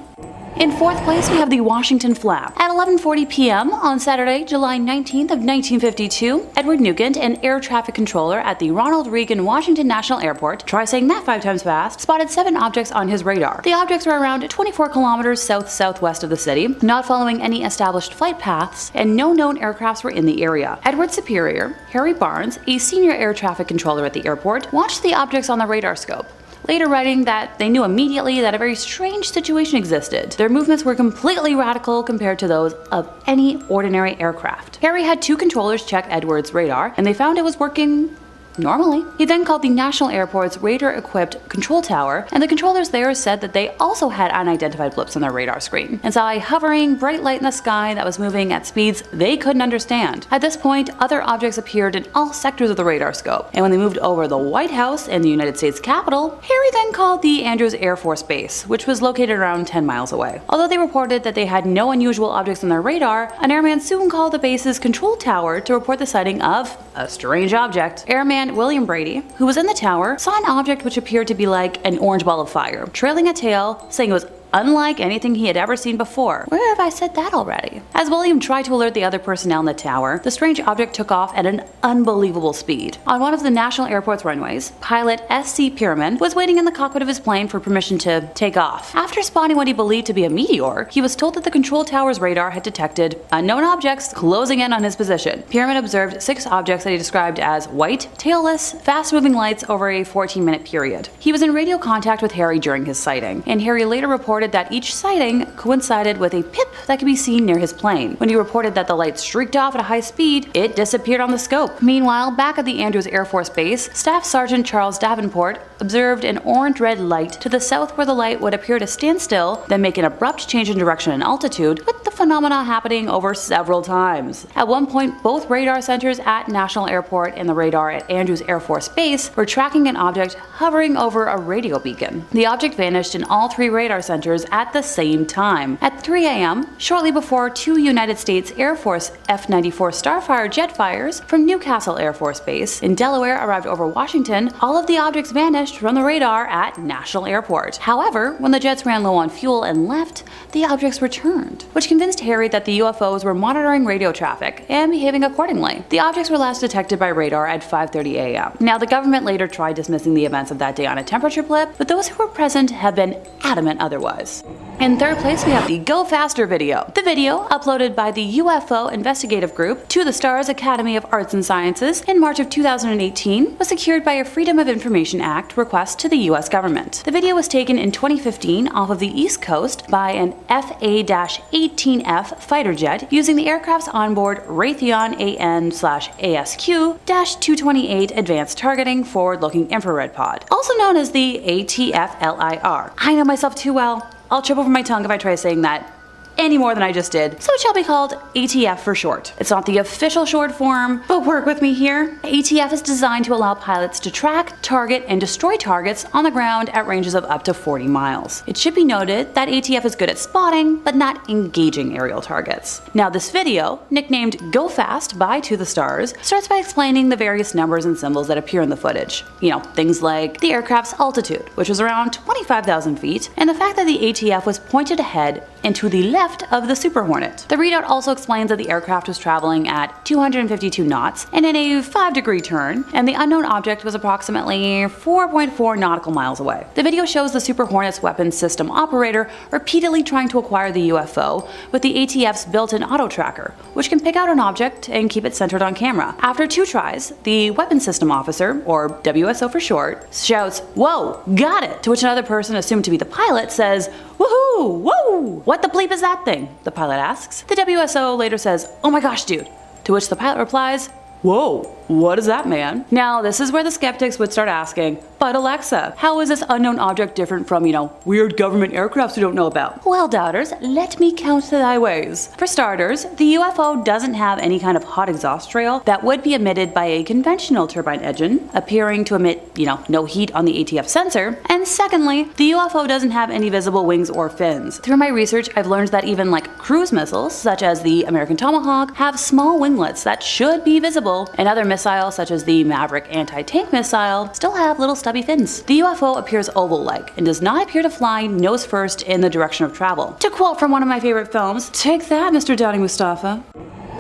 In 4th place, we have the Washington Flap. At 11:40 p.m. on Saturday, July 19th of 1952, Edward Nugent, an air traffic controller at the Ronald Reagan Washington National Airport, try saying that 5 times fast, spotted 7 objects on his radar. The objects were around 24 kilometers south-southwest of the city, not following any established flight paths, and no known aircrafts were in the area. Edward's superior, Harry Barnes, a senior air traffic controller at the airport, watched the objects on the radar scope, later writing that they knew immediately that a very strange situation existed. Their movements were completely radical compared to those of any ordinary aircraft. Harry had 2 controllers check Edward's radar, and they found it was working normally. He then called the National Airport's radar-equipped control tower, and the controllers there said that they also had unidentified blips on their radar screen, and saw a hovering, bright light in the sky that was moving at speeds they couldn't understand. At this point, other objects appeared in all sectors of the radar scope, and when they moved over the White House and the United States Capitol, Harry then called the Andrews Air Force Base, which was located around 10 miles away. Although they reported that they had no unusual objects on their radar, an airman soon called the base's control tower to report the sighting of a strange object. Airman William Brady, who was in the tower, saw an object which appeared to be like an orange ball of fire, trailing a tail, saying it was unlike anything he had ever seen before. Where have I said that already? As William tried to alert the other personnel in the tower, the strange object took off at an unbelievable speed. On one of the National Airport's runways, pilot S.C. Pierman was waiting in the cockpit of his plane for permission to take off. After spotting what he believed to be a meteor, he was told that the control tower's radar had detected unknown objects closing in on his position. Pierman observed 6 objects that he described as white, tailless, fast-moving lights over a 14-minute period. He was in radio contact with Harry during his sighting, and Harry later reported that each sighting coincided with a pip that could be seen near his plane. When he reported that the light streaked off at a high speed, it disappeared on the scope. Meanwhile, back at the Andrews Air Force Base, Staff Sergeant Charles Davenport observed an orange-red light to the south where the light would appear to stand still, then make an abrupt change in direction and altitude, with the phenomena happening over several times. At one point, both radar centers at National Airport and the radar at Andrews Air Force Base were tracking an object hovering over a radio beacon. The object vanished in all 3 radar centers at the same time. At 3 a.m., shortly before 2 United States Air Force F-94 Starfire jet fires from Newcastle Air Force Base in Delaware arrived over Washington, all of the objects vanished from the radar at National Airport. However, when the jets ran low on fuel and left, the objects returned, which convinced Harry that the UFOs were monitoring radio traffic and behaving accordingly. The objects were last detected by radar at 5:30 a.m. Now, the government later tried dismissing the events of that day on a temperature blip, but those who were present have been adamant otherwise. In third place, we have the Go Faster video. The video, uploaded by the UFO investigative group to the STARS Academy of Arts and Sciences in March of 2018, was secured by a Freedom of Information Act request to the US government. The video was taken in 2015 off of the East Coast by an FA-18F fighter jet using the aircraft's onboard Raytheon AN/ASQ-228 Advanced Targeting Forward-Looking Infrared Pod, also known as the ATF-LIR. I know myself too well. I'll trip over my tongue if I try saying that any more than I just did, so it shall be called ATF for short. It's not the official short form, but work with me here. ATF is designed to allow pilots to track, target, and destroy targets on the ground at ranges of up to 40 miles. It should be noted that ATF is good at spotting, but not engaging aerial targets. Now, this video, nicknamed Go Fast by To The Stars, starts by explaining the various numbers and symbols that appear in the footage. You know, things like the aircraft's altitude, which was around 25,000 feet, and the fact that the ATF was pointed ahead and to the left of the Super Hornet. The readout also explains that the aircraft was traveling at 252 knots and in a 5-degree turn, and the unknown object was approximately 4.4 nautical miles away. The video shows the Super Hornet's weapons system operator repeatedly trying to acquire the UFO with the ATF's built-in auto tracker, which can pick out an object and keep it centered on camera. After 2 tries, the weapons system officer, or WSO for short, shouts, "Whoa, got it!" To which another person assumed to be the pilot says, "Woohoo! Whoa! What the bleep is that thing?" the pilot asks. The WSO later says, "Oh my gosh, dude." To which the pilot replies, "Whoa, what is that, man?" Now, this is where the skeptics would start asking, "But Alexa, how is this unknown object different from, weird government aircrafts we don't know about?" Well, doubters, let me count thy ways. For starters, the UFO doesn't have any kind of hot exhaust trail that would be emitted by a conventional turbine engine, appearing to emit, no heat on the ATF sensor. And secondly, the UFO doesn't have any visible wings or fins. Through my research, I've learned that even cruise missiles, such as the American Tomahawk, have small winglets that should be visible, and other missiles, such as the Maverick anti-tank missile, still have little stubby fins. The UFO appears oval-like and does not appear to fly nose first in the direction of travel. To quote from one of my favorite films, "Take that, Mr. Downey Mustafa."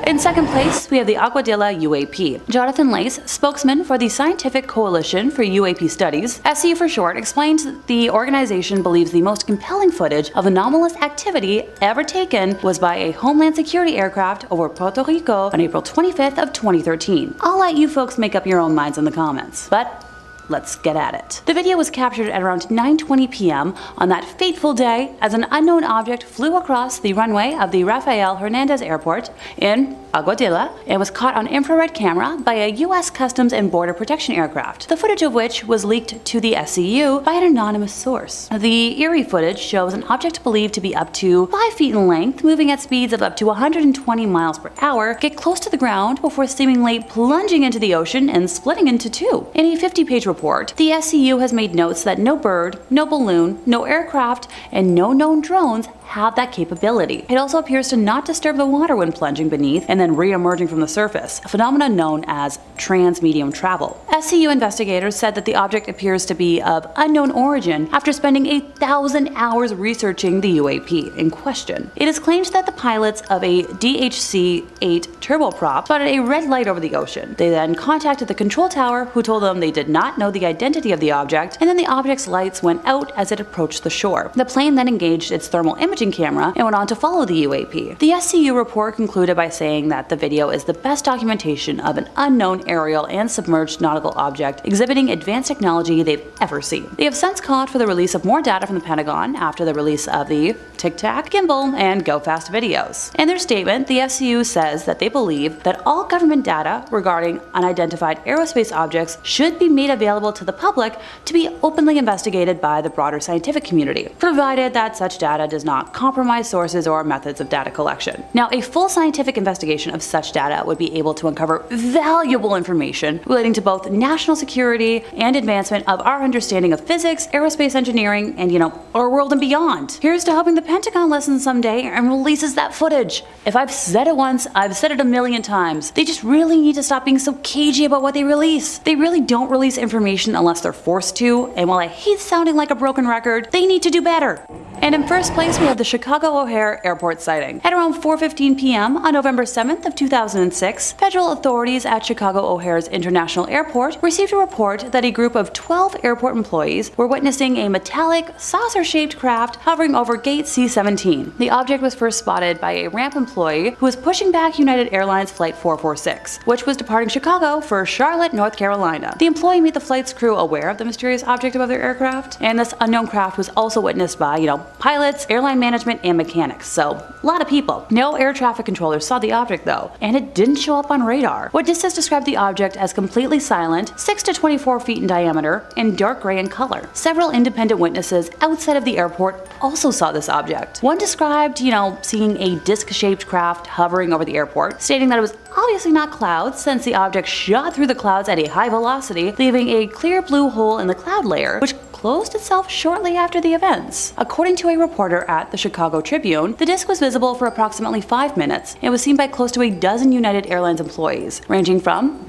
In second place, we have the Aguadilla UAP. Jonathan Lace, spokesman for the Scientific Coalition for UAP Studies, SCU for short, explains that the organization believes the most compelling footage of anomalous activity ever taken was by a Homeland Security aircraft over Puerto Rico on April 25th of 2013. I'll let you folks make up your own minds in the comments, but let's get at it. The video was captured at around 9:20 p.m. on that fateful day as an unknown object flew across the runway of the Rafael Hernandez Airport in Aguadilla and was caught on infrared camera by a U.S. Customs and Border Protection aircraft, the footage of which was leaked to the SCU by an anonymous source. The eerie footage shows an object believed to be up to 5 feet in length, moving at speeds of up to 120 miles per hour, get close to the ground before seemingly plunging into the ocean and splitting into 2. In a 50-page report, the SCU has made notes that no bird, no balloon, no aircraft, and no known drones have that capability. It also appears to not disturb the water when plunging beneath and then re-emerging from the surface, a phenomenon known as trans-medium travel. SCU investigators said that the object appears to be of unknown origin after spending 1,000 hours researching the UAP in question. It is claimed that the pilots of a DHC-8 turboprop spotted a red light over the ocean. They then contacted the control tower, who told them they did not know the identity of the object, and then the object's lights went out as it approached the shore. The plane then engaged its thermal imaging camera and went on to follow the UAP. The SCU report concluded by saying that the video is the best documentation of an unknown aerial and submerged nautical object exhibiting advanced technology they've ever seen. They have since called for the release of more data from the Pentagon after the release of the Tic Tac, Gimbal, and Go Fast videos. In their statement, the SCU says that they believe that all government data regarding unidentified aerospace objects should be made available to the public to be openly investigated by the broader scientific community, provided that such data does not compromise sources or methods of data collection. Now, a full scientific investigation of such data would be able to uncover valuable information relating to both national security and advancement of our understanding of physics, aerospace engineering, and, our world and beyond. Here's to hoping the Pentagon listens someday and releases that footage. If I've said it once, I've said it a million times. They just really need to stop being so cagey about what they release. They really don't release information unless they're forced to, and while I hate sounding like a broken record, they need to do better. And in first place, we have the Chicago O'Hare Airport sighting. At around 4:15 p.m. on November 7th of 2006, federal authorities at Chicago O'Hare's International Airport received a report that a group of 12 airport employees were witnessing a metallic, saucer-shaped craft hovering over gate C-17. The object was first spotted by a ramp employee who was pushing back United Airlines Flight 446, which was departing Chicago for Charlotte, North Carolina. The employee made the flight's crew aware of the mysterious object above their aircraft, and this unknown craft was also witnessed by, pilots, airline management, and mechanics, so a lot of people. No air traffic controllers saw the object though, and it didn't show up on radar. Witnesses described the object as completely silent, 6 to 24 feet in diameter, and dark gray in color. Several independent witnesses outside of the airport also saw this object. One described, seeing a disc-shaped craft hovering over the airport, stating that it was obviously not clouds since the object shot through the clouds at a high velocity, leaving a clear blue hole in the cloud layer, which closed itself shortly after the events. According to a reporter at the Chicago Tribune, the disc was visible for approximately 5 minutes and was seen by close to a dozen United Airlines employees, ranging from,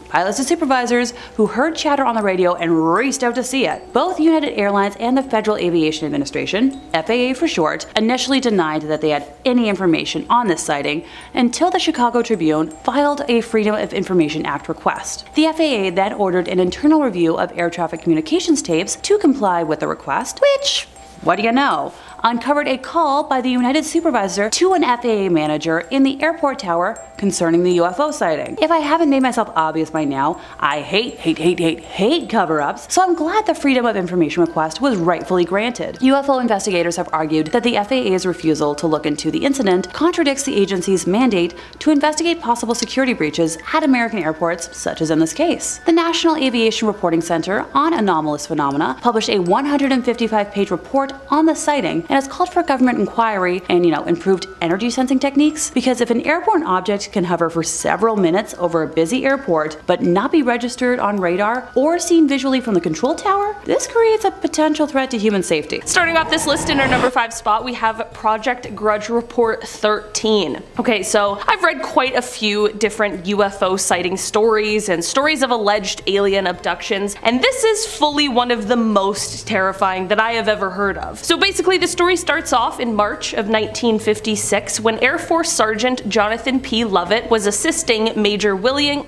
pilots and supervisors who heard chatter on the radio and raced out to see it. Both United Airlines and the Federal Aviation Administration, FAA for short, initially denied that they had any information on this sighting until the Chicago Tribune filed a Freedom of Information Act request. The FAA then ordered an internal review of air traffic communications tapes to comply with the request, which, what do you know, uncovered a call by the United supervisor to an FAA manager in the airport tower concerning the UFO sighting. If I haven't made myself obvious by now, I hate cover-ups, so I'm glad the Freedom of Information request was rightfully granted. UFO investigators have argued that the FAA's refusal to look into the incident contradicts the agency's mandate to investigate possible security breaches at American airports, such as in this case. The National Aviation Reporting Center on Anomalous Phenomena published a 155-page report on the sighting and has called for government inquiry and, improved energy sensing techniques, because if an airborne object can hover for several minutes over a busy airport but not be registered on radar or seen visually from the control tower, this creates a potential threat to human safety. Starting off this list in our number 5 spot, we have Project Grudge Report 13. Okay, so I've read quite a few different UFO sighting stories and stories of alleged alien abductions, and this is fully one of the most terrifying that I have ever heard of. So basically, the story starts off in March of 1956 when Air Force Sergeant Jonathan P. Lovett was assisting Major William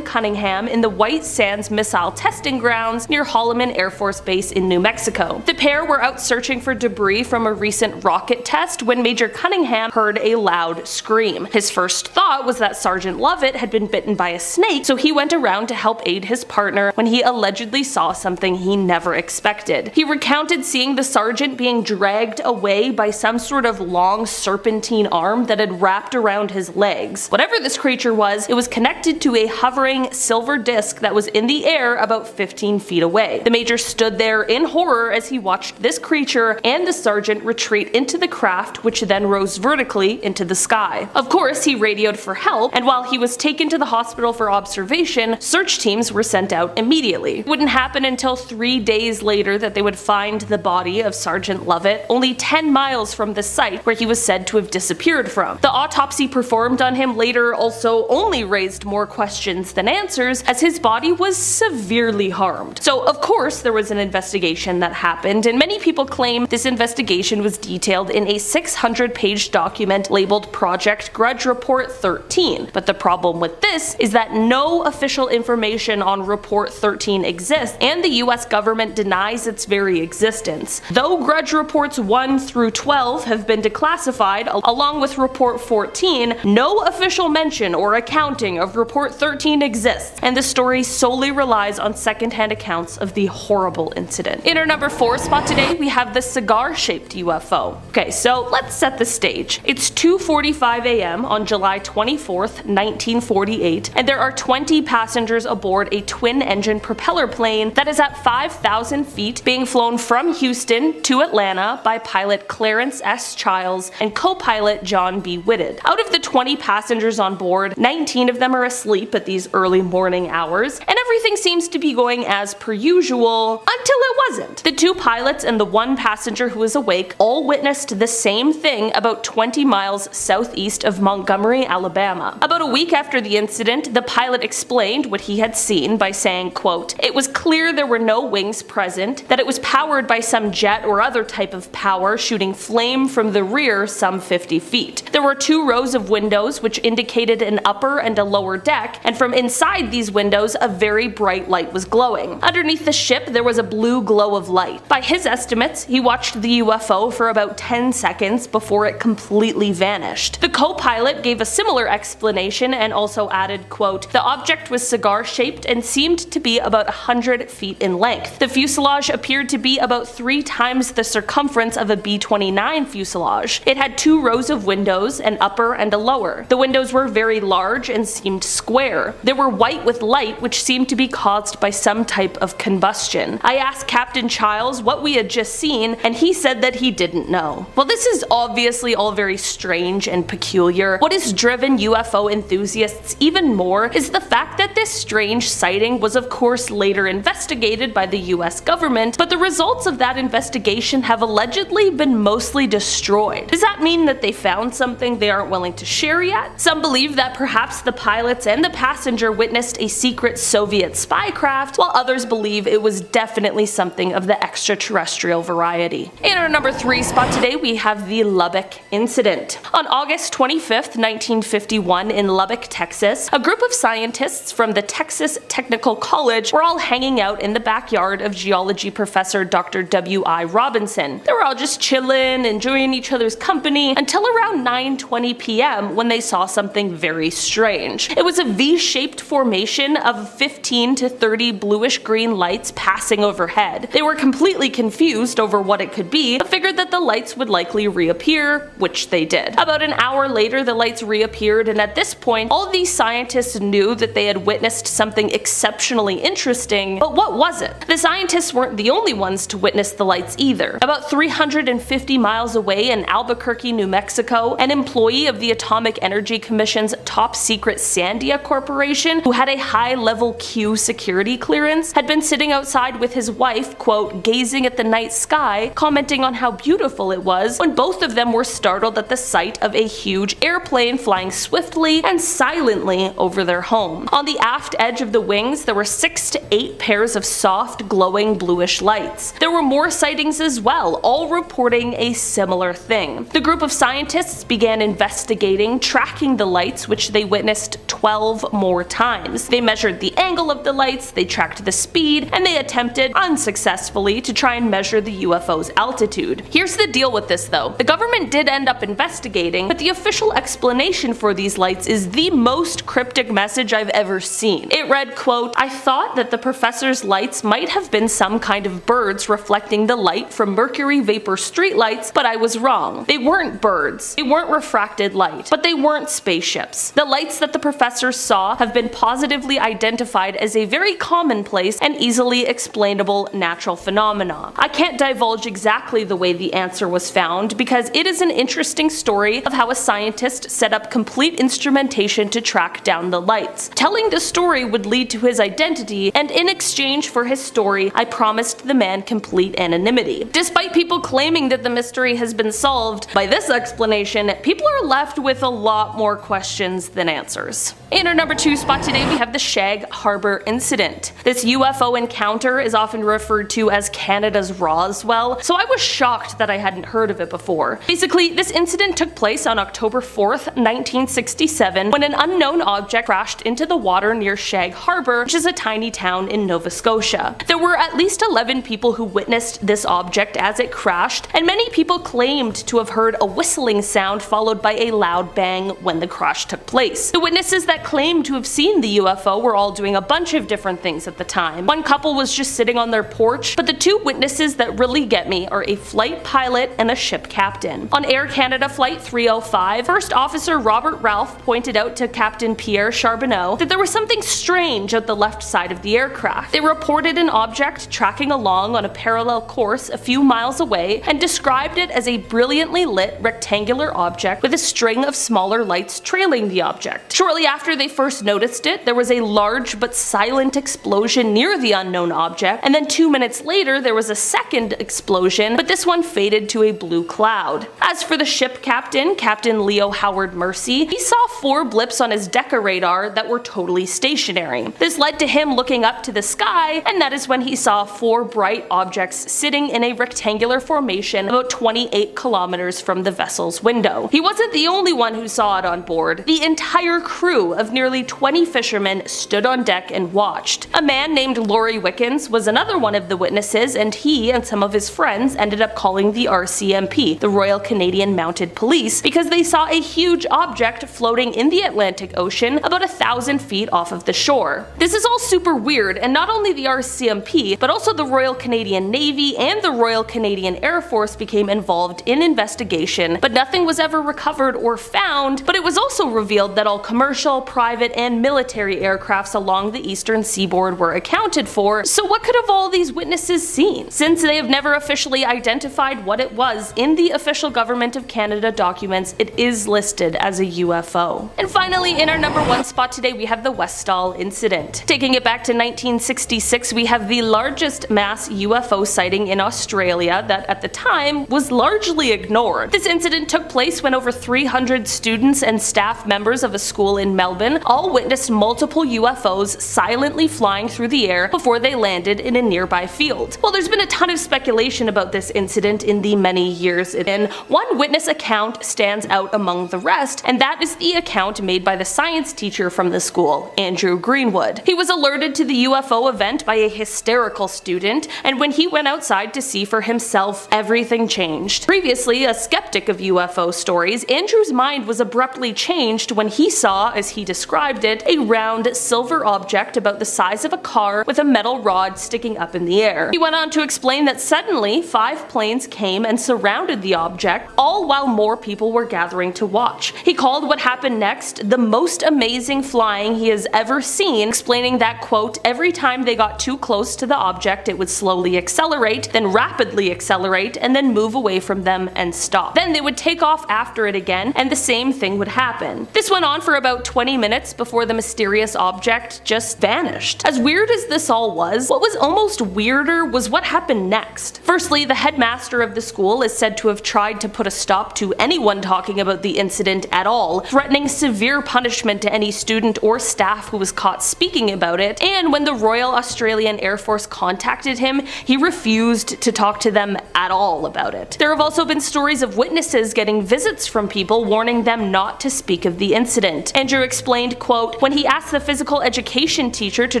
Cunningham in the White Sands Missile Testing Grounds near Holloman Air Force Base in New Mexico. The pair were out searching for debris from a recent rocket test when Major Cunningham heard a loud scream. His first thought was that Sergeant Lovett had been bitten by a snake, so he went around to help aid his partner when he allegedly saw something he never expected. He recounted seeing the sergeant being dragged away by some sort of long serpentine arm that had wrapped around his legs. Whatever this creature was, it was connected to a hovering silver disc that was in the air about 15 feet away. The major stood there in horror as he watched this creature and the sergeant retreat into the craft, which then rose vertically into the sky. Of course, he radioed for help, and while he was taken to the hospital for observation, search teams were sent out immediately. It wouldn't happen until 3 days days later that they would find the body of Sergeant Lovett only 10 miles from the site where he was said to have disappeared from. The autopsy performed on him later also only raised more questions than answers, as his body was severely harmed. So of course there was an investigation that happened, and many people claim this investigation was detailed in a 600-page document labeled Project Grudge Report 13. But the problem with this is that no official information on Report 13 exists, and the US government denies its very existence. Though Grudge Reports 1 through 12 have been declassified, along with Report 14, no official mention or accounting of Report 13 exists, and the story solely relies on secondhand accounts of the horrible incident. In our number 4 spot today, we have the cigar-shaped UFO. Okay, so let's set the stage. It's 2:45 a.m. on July 24th, 1948, and there are 20 passengers aboard a twin-engine propeller plane that is at 5,000 feet, being flown from Houston to Atlanta by pilot Clarence S. Childs and co-pilot John B. Whitted. Out of the 20 passengers on board, 19 of them are asleep at these early morning hours, and everything seems to be going as per usual until it wasn't. The 2 pilots and the 1 passenger who was awake all witnessed the same thing about 20 miles southeast of Montgomery, Alabama. About a week after the incident, the pilot explained what he had seen by saying, quote, "It was clear there were no wings present, that it was powered by some jet or other type of power shooting flame from the rear some 50 feet. There were 2 rows of windows which indicated an upper and a lower deck, and from inside these windows a very bright light was glowing. Underneath the ship there was a blue glow of light. By his estimates, he watched the UFO for about 10 seconds before it completely vanished." The co-pilot gave a similar explanation and also added, quote, "The object was cigar-shaped and seemed to be about 100 feet in length. The fuselage appeared to be about 3 times the circumference of a B-29 fuselage. It had 2 rows of windows, an upper and a lower. The windows were very large and seemed square. They were white with light, which seemed to be caused by some type of combustion. I asked Captain Childs what we had just seen, and he said that he didn't know." Well, this is obviously all very strange and peculiar. What has driven UFO enthusiasts even more is the fact that this strange sighting was of course later investigated by the US government, but the results of that investigation have allegedly been mostly destroyed. Does that mean that they found something they aren't willing to share yet? Some believe that perhaps the pilots and the passenger witnessed a secret Soviet spy craft, while others believe it was definitely something of the extraterrestrial variety. In our number 3 spot today, we have the Lubbock incident. On August 25th, 1951 in Lubbock, Texas, a group of scientists from the Texas Technical College were all hanging out in the backyard of geology professor Dr. W.I. Robinson. They were all just chilling, enjoying each other's company, until around 9:20 p.m. when they saw something very strange. It was a V-shaped formation of 15 to 30 bluish-green lights passing overhead. They were completely confused over what it could be, but figured that the lights would likely reappear, which they did. About an hour later, the lights reappeared, and at this point, all of these scientists knew that they had witnessed something exceptionally interesting, but what was it? The scientists weren't the only ones to witness the lights either. About 350 miles away in Albuquerque, New Mexico, an employee of the Atomic Energy Commission's top secret Sandia Corporation, who had a high-level Q security clearance, had been sitting outside with his wife, quote, gazing at the night sky, commenting on how beautiful it was, when both of them were startled at the sight of a huge airplane flying swiftly and silently over their home. On the aft edge of the wings, there were 6 to 8 pairs of soft, glowing bluish lights. There were more sightings as well, all reporting a similar thing. The group of scientists began investigating, tracking the lights, which they witnessed 12 more times. They measured the angle of the lights, they tracked the speed, and they attempted, unsuccessfully, to try and measure the UFO's altitude. Here's the deal with this though. The government did end up investigating, but the official explanation for these lights is the most cryptic message I've ever seen. It read, quote, "I thought that the professor's lights might have been some kind of birds reflecting the light from mercury vapor streetlights, but I was wrong. They weren't birds. They weren't refracted light. But they weren't spaceships. The lights that the professor saw have been positively identified as a very commonplace and easily explainable natural phenomena. I can't divulge exactly the way the answer was found because it is an interesting story of how a scientist set up complete instrumentation to track down the lights. Telling the story would lead to his identity, and in exchange for his story, I promised the man complete anonymity. Despite people claiming that the mystery has been solved, by this explanation, people are left with a lot more questions than answers. In our number 2 spot today, we have the Shag Harbor incident. This UFO encounter is often referred to as Canada's Roswell, so I was shocked that I hadn't heard of it before. Basically, this incident took place on October 4th, 1967, when an unknown object crashed into the water near Shag Harbor, which is a tiny town in Nova Scotia. There were at least 11 people who witnessed this object as it crashed, and many people claimed to have heard a whistling sound followed by a loud bang when the crash took place. The witnesses that claimed to have seen the UFO were all doing a bunch of different things at the time. One couple was just sitting on their porch, but the 2 witnesses that really get me are a flight pilot and a ship captain. On Air Canada Flight 305, First Officer Robert Ralph pointed out to Captain Pierre Charbonneau that there was something strange at the left side of the aircraft. They reported an object tracking along on a parallel course a few miles away and described it as a brilliantly lit rectangular object with a string of smaller lights trailing the object. Shortly after they first noticed it, there was a large but silent explosion near the unknown object, and then 2 minutes later there was a second explosion, but this one faded to a blue cloud. As for the ship captain, Captain Leo Howard Mercy, he saw 4 blips on his Decca radar that were totally stationary. This led to him looking up to the sky, and that is when he saw 4 bright objects sitting in a rectangular formation about 28 kilometers from the vessel's window. He wasn't the only one who saw it on board. The entire crew of nearly 20 fishermen stood on deck and watched. A man named Laurie Wickens was another one of the witnesses, and he and some of his friends ended up calling the RCMP, the Royal Canadian Mounted Police, because they saw a huge object floating in the Atlantic Ocean about 1,000 feet off of the shore. This is all super weird, and not only the RCMP, but also the Royal Canadian Navy and the Royal Canadian Air Force became involved in investigation, but nothing was ever recovered or found. But it was also revealed that all commercial, private, and military aircrafts along the eastern seaboard were accounted for, so what could have all these witnesses seen? Since they have never officially identified what it was in the official Government of Canada documents, it is listed as a UFO. And finally, in our number 1 spot today, we have the Westall incident. Taking it back to 1966, we have the largest mass UFO sighting in Australia that at the time was largely ignored. This incident took place when over 300 students and staff members of a school in Melbourne all witnessed multiple UFOs silently flying through the air before they landed in a nearby field. Well, there's been a ton of speculation about this incident in the many years, and one witness account stands out among the rest, and that is the account made by the science teacher from the school, Andrew Greenwood. He was alerted to the UFO event by a hysterical student, and when he went outside to see for himself, everything changed. Previously a skeptic of UFO stories, Andrew's mind was abruptly changed when he saw, as he described it, a round silver object about the size of a car with a metal rod sticking up in the air. He went on to explain that suddenly 5 planes came and surrounded the object, all while more people were gathering to watch. He called what happened next the most amazing flying he has ever seen, explaining that, quote, every time they got too close to the object it would slowly accelerate, then rapidly accelerate, and then move away from them and stop. Then they would take off after it again, and the same thing would happen. This went on for about 20 minutes before the mysterious object just vanished. As weird as this all was, what was almost weirder was what happened next. Firstly, the headmaster of the school is said to have tried to put a stop to anyone talking about the incident at all, threatening severe punishment to any student or staff who was caught speaking about it, and when the Royal Australian Air Force contacted him, he refused to talk to them at all about it. There have also been stories of witnesses getting visits from people warning them not to speak of the incident. Andrew explained, quote, when he asked the physical education teacher to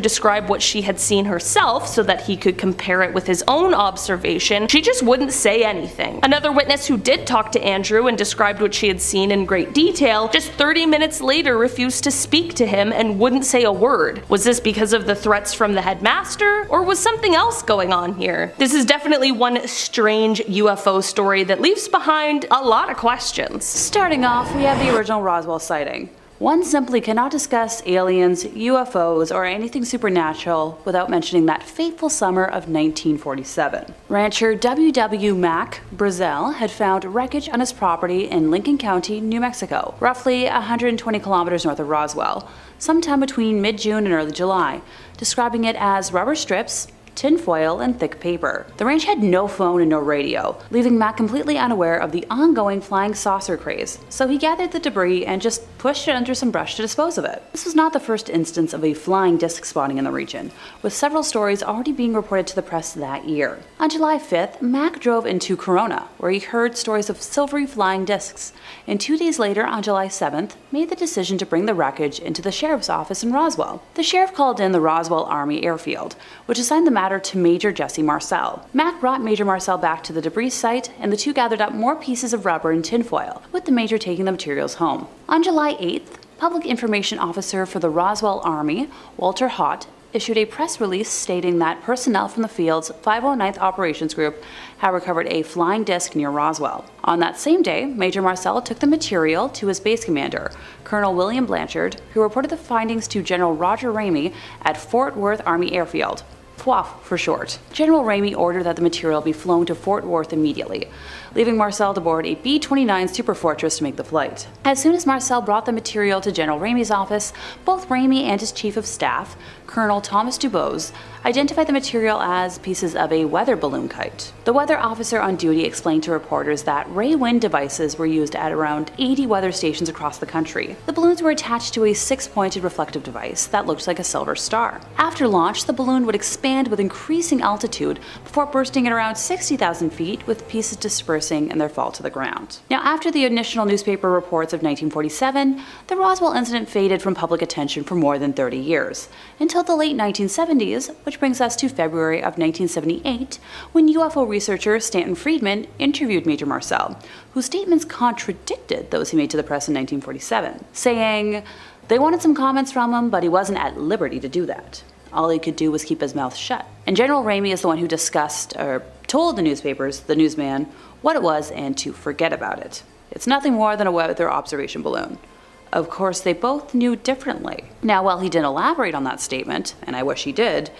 describe what she had seen herself so that he could compare it with his own observation, she just wouldn't say anything. Another witness who did talk to Andrew and described what she had seen in great detail, just 30 minutes later refused to speak to him and wouldn't say a word. Was this because of the threats from the headmaster, or was something else going on here? This is definitely one strange UFO story that leaves behind a lot of questions. Starting off, we have the original Roswell sighting. One simply cannot discuss aliens, UFOs, or anything supernatural without mentioning that fateful summer of 1947. Rancher W.W. Mack Brazel had found wreckage on his property in Lincoln County, New Mexico, roughly 120 kilometers north of Roswell, sometime between mid-June and early July, describing it as rubber strips, tinfoil, and thick paper. The ranch had no phone and no radio, leaving Mac completely unaware of the ongoing flying saucer craze, so he gathered the debris and just pushed it under some brush to dispose of it. This was not the first instance of a flying disc spotting in the region, with several stories already being reported to the press that year. On July 5th, Mac drove into Corona, where he heard stories of silvery flying discs, and 2 days later, on July 7th, made the decision to bring the wreckage into the sheriff's office in Roswell. The sheriff called in the Roswell Army Airfield, which assigned the matter to Major Jesse Marcel. Mac brought Major Marcel back to the debris site, and the two gathered up more pieces of rubber and tinfoil, with the Major taking the materials home. On July 8th, Public Information Officer for the Roswell Army, Walter Hott, issued a press release stating that personnel from the field's 509th Operations Group had recovered a flying disc near Roswell. On that same day, Major Marcel took the material to his base commander, Colonel William Blanchard, who reported the findings to General Roger Ramey at Fort Worth Army Airfield. FWAF for short. General Ramey ordered that the material be flown to Fort Worth immediately, leaving Marcel to board a B-29 Superfortress to make the flight. As soon as Marcel brought the material to General Ramey's office, both Ramey and his chief of staff, Colonel Thomas Dubose, identified the material as pieces of a weather balloon kite. The weather officer on duty explained to reporters that ray wind devices were used at around 80 weather stations across the country. The balloons were attached to a 6-pointed reflective device that looked like a silver star. After launch, the balloon would expand with increasing altitude before bursting at around 60,000 feet, with pieces dispersing in their fall to the ground. Now, after the initial newspaper reports of 1947, the Roswell incident faded from public attention for more than 30 years, until the late 1970s, which brings us to February of 1978, when UFO researcher Stanton Friedman interviewed Major Marcel, whose statements contradicted those he made to the press in 1947, saying they wanted some comments from him, but he wasn't at liberty to do that. All he could do was keep his mouth shut. And General Ramey is the one who told the newspapers, the newsman, what it was and to forget about it. It's nothing more than a weather observation balloon. Of course, they both knew differently. Now, while he didn't elaborate on that statement, and I wish he did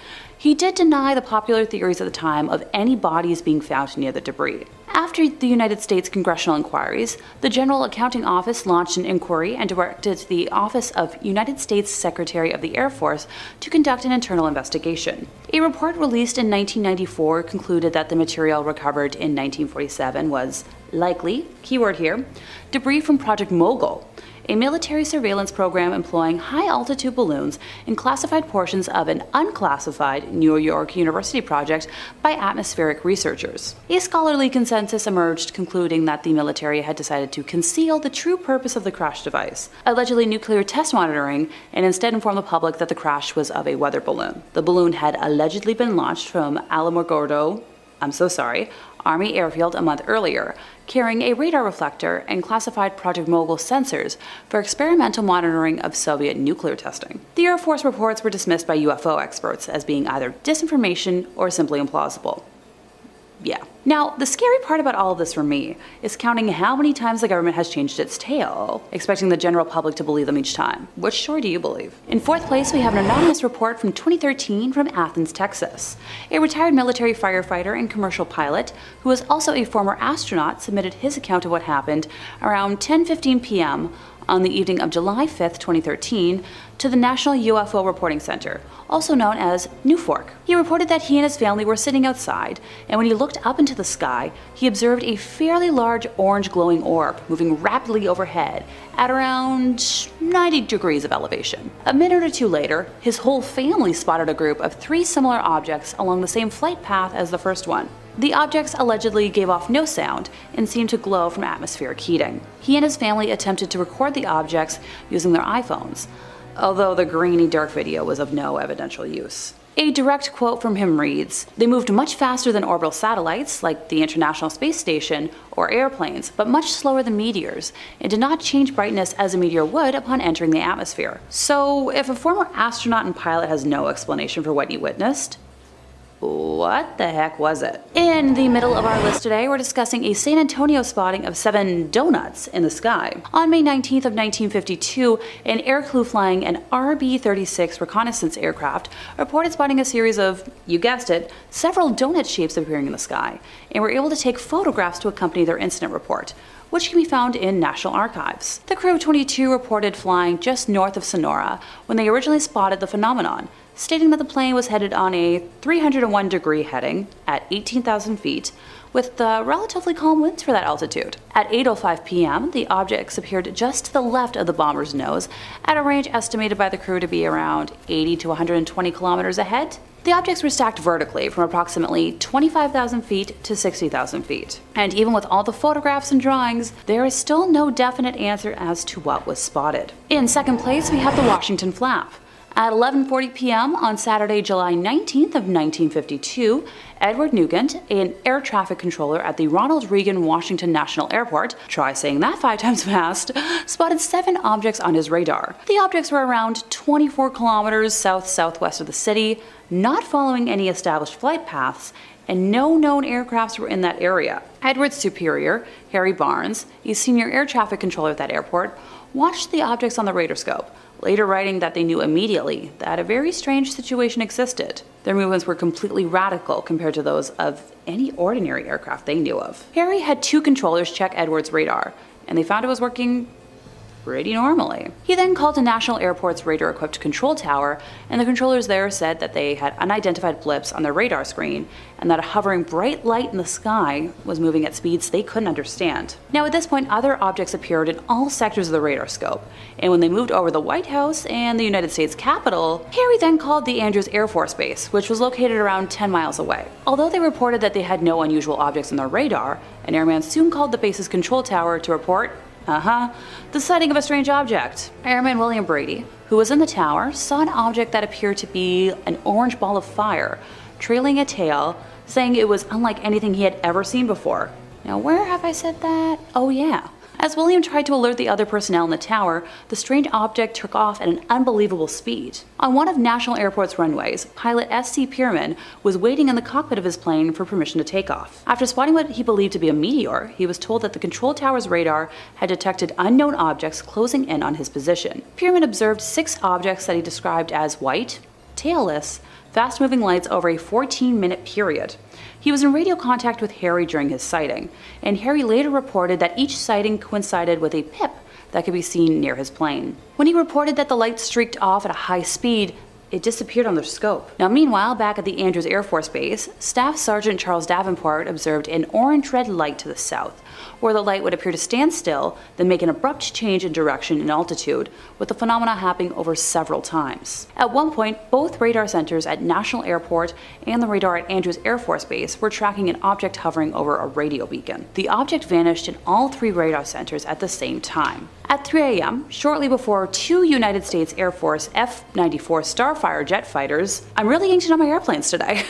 deny the popular theories at the time of any bodies being found near the debris. After the United States congressional inquiries, the General Accounting Office launched an inquiry and directed the Office of United States Secretary of the Air Force to conduct an internal investigation. A report released in 1994 concluded that the material recovered in 1947 was likely, keyword here, debris from Project Mogul, a military surveillance program employing high-altitude balloons in classified portions of an unclassified New York University project by atmospheric researchers. A scholarly consensus emerged concluding that the military had decided to conceal the true purpose of the crash device, allegedly nuclear test monitoring, and instead inform the public that the crash was of a weather balloon. The balloon had allegedly been launched from Alamogordo, Army Airfield a month earlier, carrying a radar reflector and classified Project Mogul sensors for experimental monitoring of Soviet nuclear testing. The Air Force reports were dismissed by UFO experts as being either disinformation or simply implausible. Yeah. Now, the scary part about all of this for me is counting how many times the government has changed its tale, expecting the general public to believe them each time. Which story do you believe? In fourth place, we have an anonymous report from 2013 from Athens, Texas. A retired military firefighter and commercial pilot, who was also a former astronaut, submitted his account of what happened around 10:15 p.m. on the evening of July 5th, 2013, to the National UFO Reporting Center, also known as NUFORC. He reported that he and his family were sitting outside, and when he looked up into the sky, he observed a fairly large orange glowing orb moving rapidly overhead at around 90 degrees of elevation. A minute or two later, his whole family spotted a group of 3 similar objects along the same flight path as the first one. The objects allegedly gave off no sound and seemed to glow from atmospheric heating. He and his family attempted to record the objects using their iPhones, although the grainy dark video was of no evidential use. A direct quote from him reads, "They moved much faster than orbital satellites, like the International Space Station, or airplanes, but much slower than meteors, and did not change brightness as a meteor would upon entering the atmosphere." So, if a former astronaut and pilot has no explanation for what he witnessed, what the heck was it? In the middle of our list today, we're discussing a San Antonio spotting of 7 donuts in the sky. On May 19th of 1952, an air crew flying an RB-36 reconnaissance aircraft reported spotting a series of, you guessed it, several donut shapes appearing in the sky, and were able to take photographs to accompany their incident report, which can be found in National Archives. The crew of 22 reported flying just north of Sonora when they originally spotted the phenomenon, stating that the plane was headed on a 301-degree heading at 18,000 feet, with relatively calm winds for that altitude. At 8:05 p.m., the objects appeared just to the left of the bomber's nose, at a range estimated by the crew to be around 80 to 120 kilometers ahead. The objects were stacked vertically from approximately 25,000 feet to 60,000 feet. And even with all the photographs and drawings, there is still no definite answer as to what was spotted. In second place, we have the Washington Flap. At 11:40 p.m. on Saturday, July 19th of 1952, Edward Nugent, an air traffic controller at the Ronald Reagan Washington National Airport, try saying that 5 times fast, spotted 7 objects on his radar. The objects were around 24 kilometers south-southwest of the city, not following any established flight paths, and no known aircrafts were in that area. Edward's superior, Harry Barnes, a senior air traffic controller at that airport, watched the objects on the radarscope, later writing that they knew immediately that a very strange situation existed. Their movements were completely radical compared to those of any ordinary aircraft they knew of. Harry had 2 controllers check Edward's radar, and they found it was working pretty normally. He then called the National Airport's radar-equipped control tower, and the controllers there said that they had unidentified blips on their radar screen, and that a hovering bright light in the sky was moving at speeds they couldn't understand. Now at this point, other objects appeared in all sectors of the radar scope, and when they moved over the White House and the United States Capitol, Harry then called the Andrews Air Force Base, which was located around 10 miles away. Although they reported that they had no unusual objects on their radar, an airman soon called the base's control tower to report the sighting of a strange object. Airman William Brady, who was in the tower, saw an object that appeared to be an orange ball of fire, trailing a tail, saying it was unlike anything he had ever seen before. Now, where have I said that? Oh yeah. As William tried to alert the other personnel in the tower, the strange object took off at an unbelievable speed. On one of National Airport's runways, pilot S.C. Pierman was waiting in the cockpit of his plane for permission to take off. After spotting what he believed to be a meteor, he was told that the control tower's radar had detected unknown objects closing in on his position. Pierman observed 6 objects that he described as white, tailless, fast-moving lights over a 14-minute period. He was in radio contact with Harry during his sighting, and Harry later reported that each sighting coincided with a pip that could be seen near his plane. When he reported that the light streaked off at a high speed, it disappeared on their scope. Now meanwhile, back at the Andrews Air Force Base, Staff Sergeant Charles Davenport observed an orange-red light to the south, where the light would appear to stand still, then make an abrupt change in direction and altitude, with the phenomena happening over several times. At one point, both radar centers at National Airport and the radar at Andrews Air Force Base were tracking an object hovering over a radio beacon. The object vanished in all 3 radar centers at the same time. At 3 a.m., shortly before 2 United States Air Force F-94 Starfire jet fighters, I'm really getting to know my airplanes today,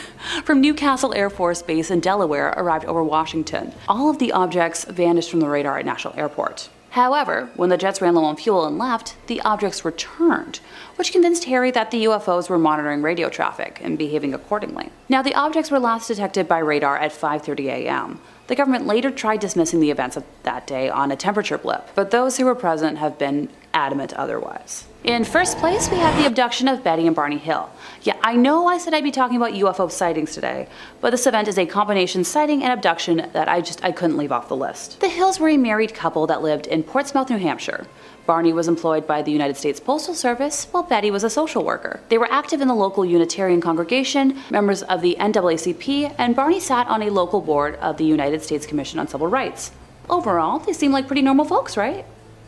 from Newcastle Air Force Base in Delaware arrived over Washington. All of the objects vanished from the radar at National Airport. However, when the jets ran low on fuel and left, the objects returned, which convinced Harry that the UFOs were monitoring radio traffic and behaving accordingly. Now, the objects were last detected by radar at 5:30 a.m. The government later tried dismissing the events of that day on a temperature blip, but those who were present have been adamant otherwise. In first place, we have the abduction of Betty and Barney Hill. Yeah, I know I said I'd be talking about UFO sightings today, but this event is a combination sighting and abduction that I couldn't leave off the list. The Hills were a married couple that lived in Portsmouth, New Hampshire. Barney was employed by the United States Postal Service, while Betty was a social worker. They were active in the local Unitarian congregation, members of the NAACP, and Barney sat on a local board of the United States Commission on Civil Rights. Overall, they seem like pretty normal folks, right?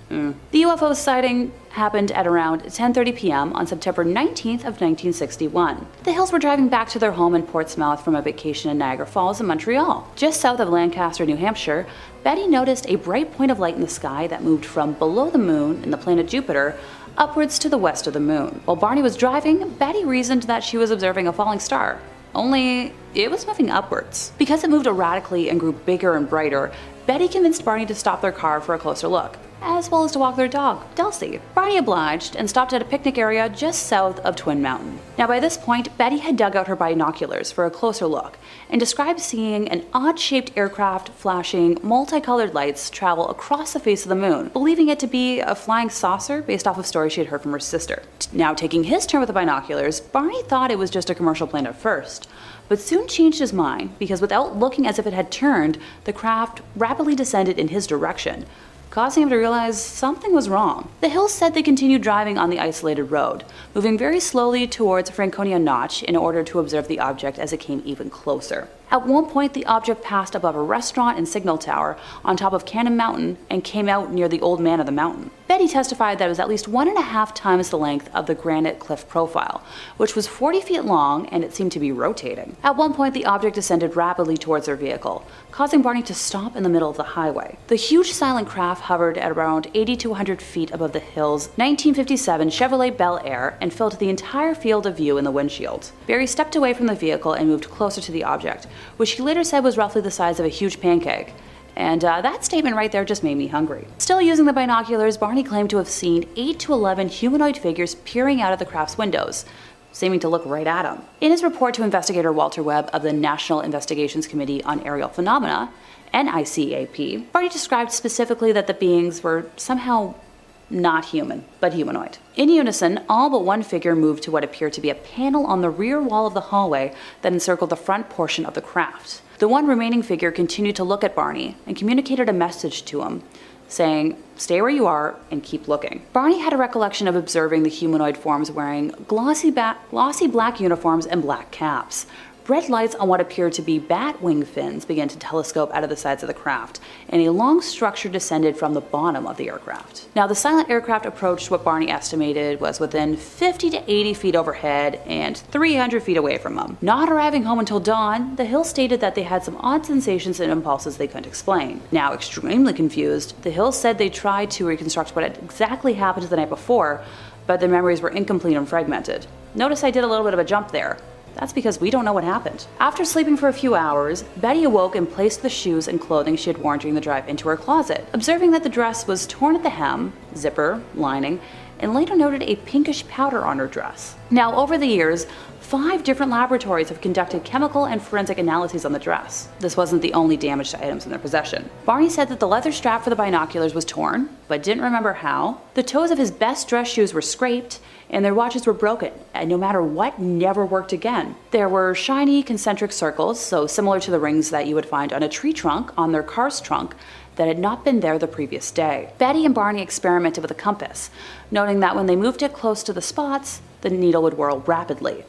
The UFO sighting happened at around 10:30 p.m. on September 19th of 1961. The Hills were driving back to their home in Portsmouth from a vacation in Niagara Falls in Montreal. Just south of Lancaster, New Hampshire, Betty noticed a bright point of light in the sky that moved from below the moon in the planet Jupiter upwards to the west of the moon. While Barney was driving, Betty reasoned that she was observing a falling star. Only, it was moving upwards. Because it moved erratically and grew bigger and brighter, Betty convinced Barney to stop their car for a closer look, as well as to walk their dog, Dulcie. Barney obliged and stopped at a picnic area just south of Twin Mountain. Now by this point, Betty had dug out her binoculars for a closer look and described seeing an odd-shaped aircraft flashing multicolored lights travel across the face of the moon, believing it to be a flying saucer based off of stories she had heard from her sister. Now taking his turn with the binoculars, Barney thought it was just a commercial plane at first, but soon changed his mind because without looking as if it had turned, the craft rapidly descended in his direction, causing him to realize something was wrong. The Hills said they continued driving on the isolated road, moving very slowly towards Franconia Notch in order to observe the object as it came even closer. At one point, the object passed above a restaurant and signal tower on top of Cannon Mountain and came out near the Old Man of the Mountain. Betty testified that it was at least 1.5 times the length of the granite cliff profile, which was 40 feet long, and it seemed to be rotating. At one point, the object descended rapidly towards their vehicle, causing Barney to stop in the middle of the highway. The huge silent craft hovered at around 80 to 100 feet above the Hills' 1957 Chevrolet Bel Air and filled the entire field of view in the windshield. Barry stepped away from the vehicle and moved closer to the object, which he later said was roughly the size of a huge pancake. And that statement right there just made me hungry. Still using the binoculars, Barney claimed to have seen 8 to 11 humanoid figures peering out of the craft's windows, seeming to look right at him. In his report to investigator Walter Webb of the National Investigations Committee on Aerial Phenomena, NICAP, Barney described specifically that the beings were somehow not human, but humanoid. In unison, all but one figure moved to what appeared to be a panel on the rear wall of the hallway that encircled the front portion of the craft. The one remaining figure continued to look at Barney and communicated a message to him, saying, "Stay where you are and keep looking." Barney had a recollection of observing the humanoid forms wearing glossy black uniforms and black caps. Red lights on what appeared to be bat wing fins began to telescope out of the sides of the craft, and a long structure descended from the bottom of the aircraft. Now, the silent aircraft approached what Barney estimated was within 50 to 80 feet overhead and 300 feet away from him. Not arriving home until dawn, the Hills stated that they had some odd sensations and impulses they couldn't explain. Now, extremely confused, the Hills said they tried to reconstruct what had exactly happened the night before, but their memories were incomplete and fragmented. Notice I did a little bit of a jump there. That's because we don't know what happened. After sleeping for a few hours, Betty awoke and placed the shoes and clothing she had worn during the drive into her closet, observing that the dress was torn at the hem, zipper, lining, and later noted a pinkish powder on her dress. Now, over the years, 5 different laboratories have conducted chemical and forensic analyses on the dress. This wasn't the only damaged items in their possession. Barney said that the leather strap for the binoculars was torn, but didn't remember how. The toes of his best dress shoes were scraped, and their watches were broken, and no matter what, never worked again. There were shiny concentric circles, so similar to the rings that you would find on a tree trunk on their car's trunk, that had not been there the previous day. Betty and Barney experimented with a compass, noting that when they moved it close to the spots, the needle would whirl rapidly.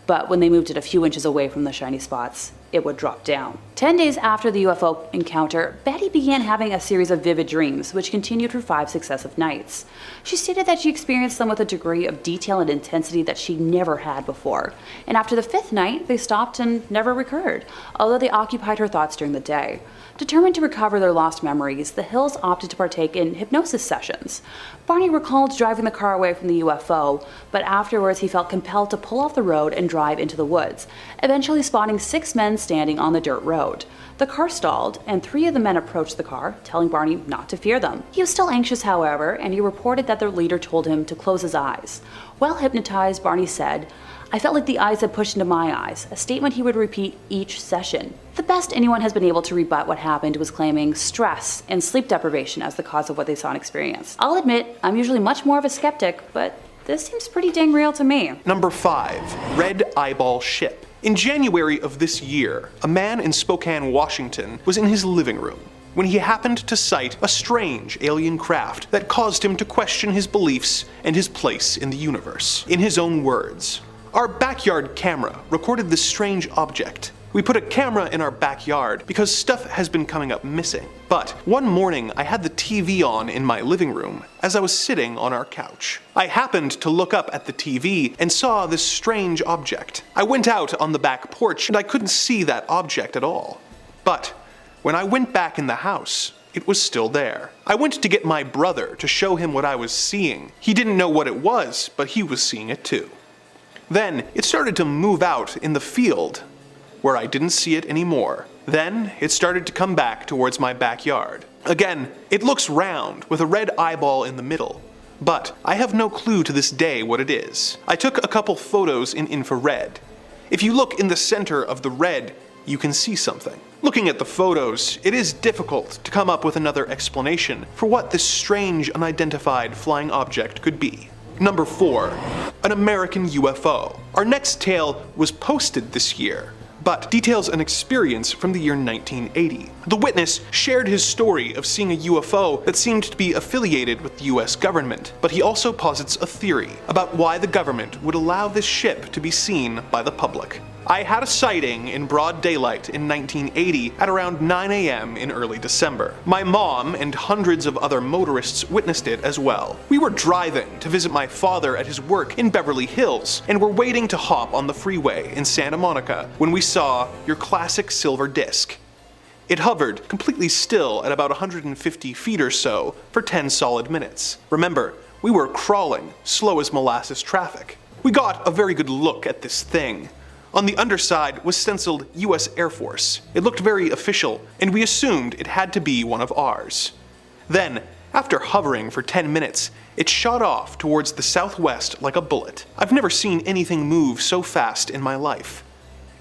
But when they moved it a few inches away from the shiny spots, it would drop down. 10 days after the UFO encounter, Betty began having a series of vivid dreams, which continued for 5 successive nights. She stated that she experienced them with a degree of detail and intensity that she never had before, and after the 5th night, they stopped and never recurred, although they occupied her thoughts during the day. Determined to recover their lost memories, the Hills opted to partake in hypnosis sessions. Barney recalled driving the car away from the UFO, but afterwards he felt compelled to pull off the road and drive into the woods, eventually spotting 6 men standing on the dirt road. The car stalled, and 3 of the men approached the car, telling Barney not to fear them. He was still anxious, however, and he reported that their leader told him to close his eyes. While hypnotized, Barney said, "I felt like the eyes had pushed into my eyes," a statement he would repeat each session. The best anyone has been able to rebut what happened was claiming stress and sleep deprivation as the cause of what they saw and experienced. I'll admit, I'm usually much more of a skeptic, but this seems pretty dang real to me. Number 5. Red Eyeball Ship. In January of this year, a man in Spokane, Washington was in his living room when he happened to sight a strange alien craft that caused him to question his beliefs and his place in the universe. In his own words, "Our backyard camera recorded this strange object. We put a camera in our backyard because stuff has been coming up missing. But one morning I had the TV on in my living room as I was sitting on our couch. I happened to look up at the TV and saw this strange object. I went out on the back porch and I couldn't see that object at all. But when I went back in the house, it was still there. I went to get my brother to show him what I was seeing. He didn't know what it was, but he was seeing it too. Then it started to move out in the field, where I didn't see it anymore. Then it started to come back towards my backyard. Again, it looks round with a red eyeball in the middle, but I have no clue to this day what it is. I took a couple photos in infrared. If you look in the center of the red, you can see something. Looking at the photos, it is difficult to come up with another explanation for what this strange unidentified flying object could be. Number 4. An American UFO. Our next tale was posted this year, but details an experience from the year 1980. The witness shared his story of seeing a UFO that seemed to be affiliated with the US government, but he also posits a theory about why the government would allow this ship to be seen by the public. I had a sighting in broad daylight in 1980 at around 9 a.m. in early December. My mom and hundreds of other motorists witnessed it as well. We were driving to visit my father at his work in Beverly Hills and were waiting to hop on the freeway in Santa Monica when we saw your classic silver disc. It hovered completely still at about 150 feet or so for 10 solid minutes. Remember, we were crawling, slow as molasses traffic. We got a very good look at this thing. On the underside was stenciled US Air Force. It looked very official, and we assumed it had to be one of ours. Then, after hovering for 10 minutes, it shot off towards the southwest like a bullet. I've never seen anything move so fast in my life.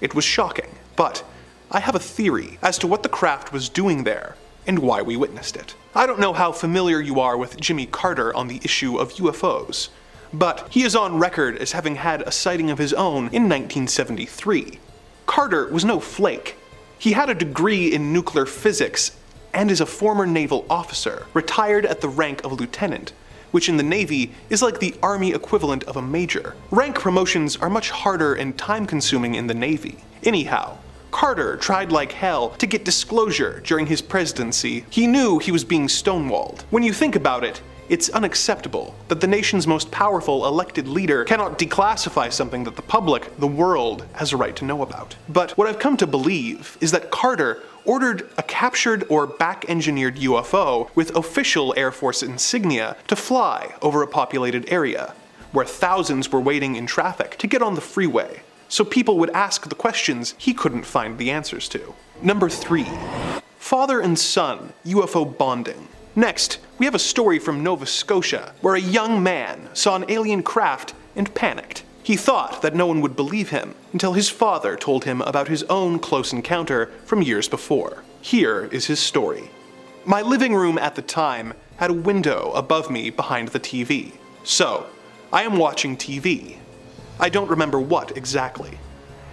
It was shocking, but I have a theory as to what the craft was doing there and why we witnessed it. I don't know how familiar you are with Jimmy Carter on the issue of UFOs, but he is on record as having had a sighting of his own in 1973. Carter was no flake. He had a degree in nuclear physics and is a former naval officer, retired at the rank of lieutenant, which in the Navy is like the Army equivalent of a major. Rank promotions are much harder and time-consuming in the Navy. Anyhow, Carter tried like hell to get disclosure during his presidency. He knew he was being stonewalled. When you think about it, it's unacceptable that the nation's most powerful elected leader cannot declassify something that the public, the world, has a right to know about. But what I've come to believe is that Carter ordered a captured or back-engineered UFO with official Air Force insignia to fly over a populated area, where thousands were waiting in traffic to get on the freeway, so people would ask the questions he couldn't find the answers to. Number 3. Father and son UFO bonding. Next, we have a story from Nova Scotia, where a young man saw an alien craft and panicked. He thought that no one would believe him until his father told him about his own close encounter from years before. Here is his story. My living room at the time had a window above me behind the TV. So, I am watching TV. I don't remember what exactly.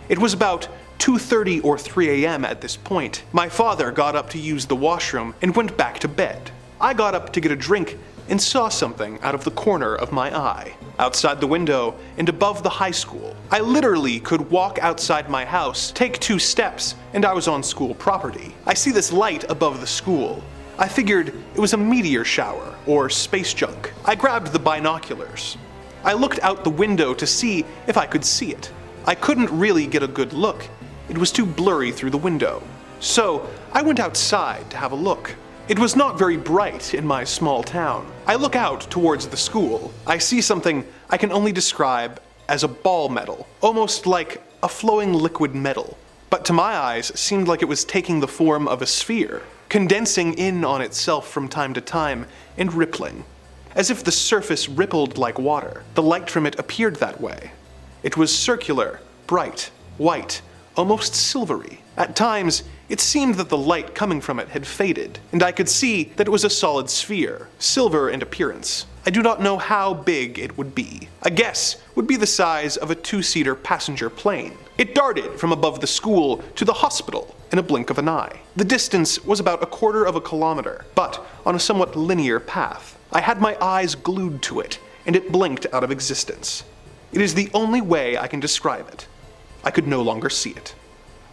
It was about 2:30 or 3 a.m. at this point. My father got up to use the washroom and went back to bed. I got up to get a drink and saw something out of the corner of my eye, outside the window and above the high school. I literally could walk outside my house, take 2 steps, and I was on school property. I see this light above the school. I figured it was a meteor shower or space junk. I grabbed the binoculars. I looked out the window to see if I could see it. I couldn't really get a good look. It was too blurry through the window. So I went outside to have a look. It was not very bright in my small town. I look out towards the school. I see something I can only describe as a ball metal, almost like a flowing liquid metal, but to my eyes seemed like it was taking the form of a sphere, condensing in on itself from time to time and rippling, as if the surface rippled like water. The light from it appeared that way. It was circular, bright, white, almost silvery. At times, it seemed that the light coming from it had faded, and I could see that it was a solid sphere, silver in appearance. I do not know how big it would be. A guess would be the size of a 2-seater passenger plane. It darted from above the school to the hospital in a blink of an eye. The distance was about 1/4 of a kilometer, but on a somewhat linear path. I had my eyes glued to it, and it blinked out of existence. It is the only way I can describe it. I could no longer see it.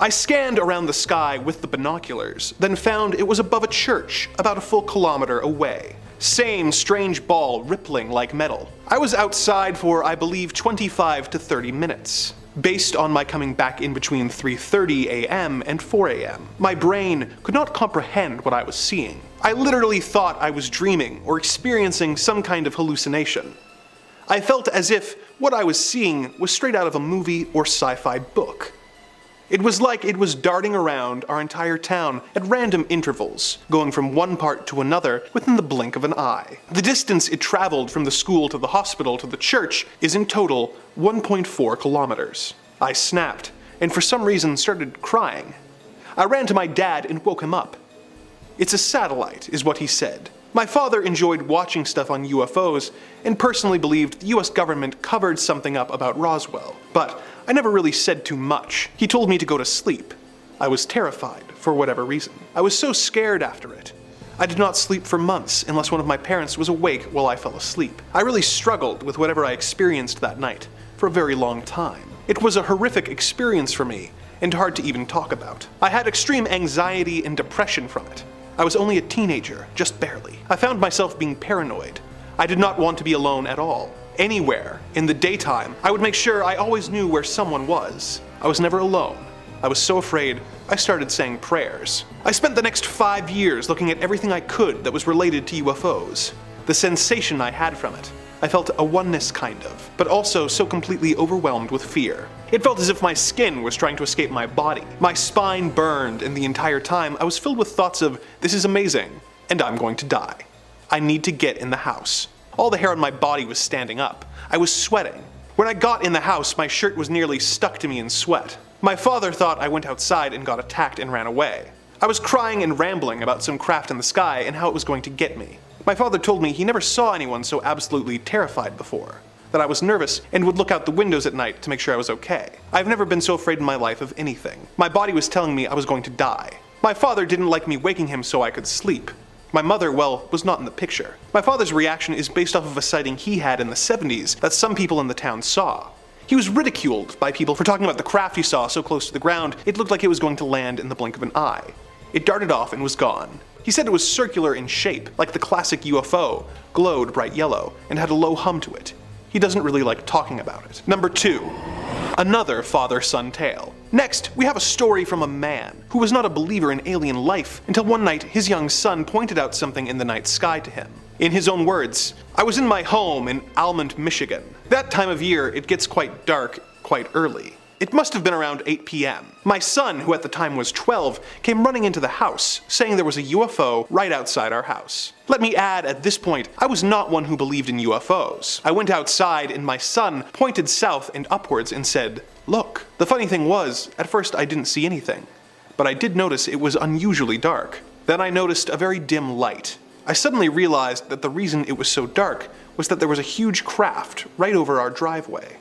I scanned around the sky with the binoculars, then found it was above a church about a full kilometer away. Same strange ball rippling like metal. I was outside for, I believe, 25 to 30 minutes. Based on my coming back in between 3:30 a.m. and 4 a.m., my brain could not comprehend what I was seeing. I literally thought I was dreaming or experiencing some kind of hallucination. I felt as if what I was seeing was straight out of a movie or sci-fi book. It was like it was darting around our entire town at random intervals, going from one part to another within the blink of an eye. The distance it traveled from the school to the hospital to the church is in total 1.4 kilometers. I snapped, and for some reason started crying. I ran to my dad and woke him up. "It's a satellite," is what he said. My father enjoyed watching stuff on UFOs and personally believed the US government covered something up about Roswell, but I never really said too much. He told me to go to sleep. I was terrified, for whatever reason. I was so scared after it. I did not sleep for months unless one of my parents was awake while I fell asleep. I really struggled with whatever I experienced that night for a very long time. It was a horrific experience for me, and hard to even talk about. I had extreme anxiety and depression from it. I was only a teenager, just barely. I found myself being paranoid. I did not want to be alone at all. Anywhere, in the daytime, I would make sure I always knew where someone was. I was never alone. I was so afraid, I started saying prayers. I spent the next 5 years looking at everything I could that was related to UFOs. The sensation I had from it. I felt a oneness kind of, but also so completely overwhelmed with fear. It felt as if my skin was trying to escape my body. My spine burned, and the entire time I was filled with thoughts of, this is amazing, and I'm going to die. I need to get in the house. All the hair on my body was standing up. I was sweating. When I got in the house, my shirt was nearly stuck to me in sweat. My father thought I went outside and got attacked and ran away. I was crying and rambling about some craft in the sky and how it was going to get me. My father told me he never saw anyone so absolutely terrified before, that I was nervous and would look out the windows at night to make sure I was okay. I've never been so afraid in my life of anything. My body was telling me I was going to die. My father didn't like me waking him so I could sleep. My mother, well, was not in the picture. My father's reaction is based off of a sighting he had in the 70s that some people in the town saw. He was ridiculed by people for talking about the craft he saw so close to the ground it looked like it was going to land in the blink of an eye. It darted off and was gone. He said it was circular in shape, like the classic UFO, glowed bright yellow, and had a low hum to it. He doesn't really like talking about it. Number 2. Another father-son tale. Next, we have a story from a man who was not a believer in alien life until one night his young son pointed out something in the night sky to him. In his own words, "I was in my home in Almond, Michigan. That time of year, it gets quite dark quite early. It must have been around 8 p.m. My son, who at the time was 12, came running into the house, saying there was a UFO right outside our house. Let me add, at this point, I was not one who believed in UFOs. I went outside and my son pointed south and upwards and said, 'Look.' The funny thing was, at first I didn't see anything, but I did notice it was unusually dark. Then I noticed a very dim light. I suddenly realized that the reason it was so dark was that there was a huge craft right over our driveway.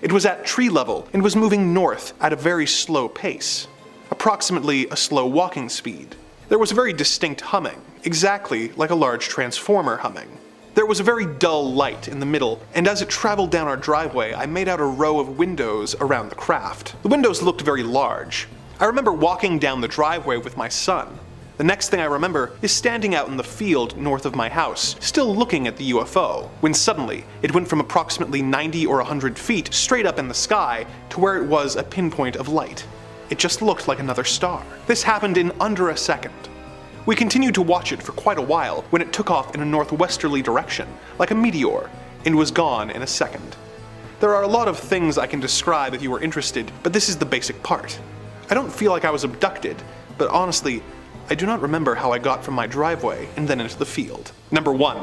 It was at tree level and was moving north at a very slow pace, approximately a slow walking speed. There was a very distinct humming, exactly like a large transformer humming. There was a very dull light in the middle, and as it traveled down our driveway, I made out a row of windows around the craft. The windows looked very large. I remember walking down the driveway with my son. The next thing I remember is standing out in the field north of my house, still looking at the UFO, when suddenly it went from approximately 90 or 100 feet straight up in the sky to where it was a pinpoint of light. It just looked like another star. This happened in under a second. We continued to watch it for quite a while when it took off in a northwesterly direction, like a meteor, and was gone in a second. There are a lot of things I can describe if you are interested, but this is the basic part. I don't feel like I was abducted, but honestly, I do not remember how I got from my driveway and then into the field. Number 1.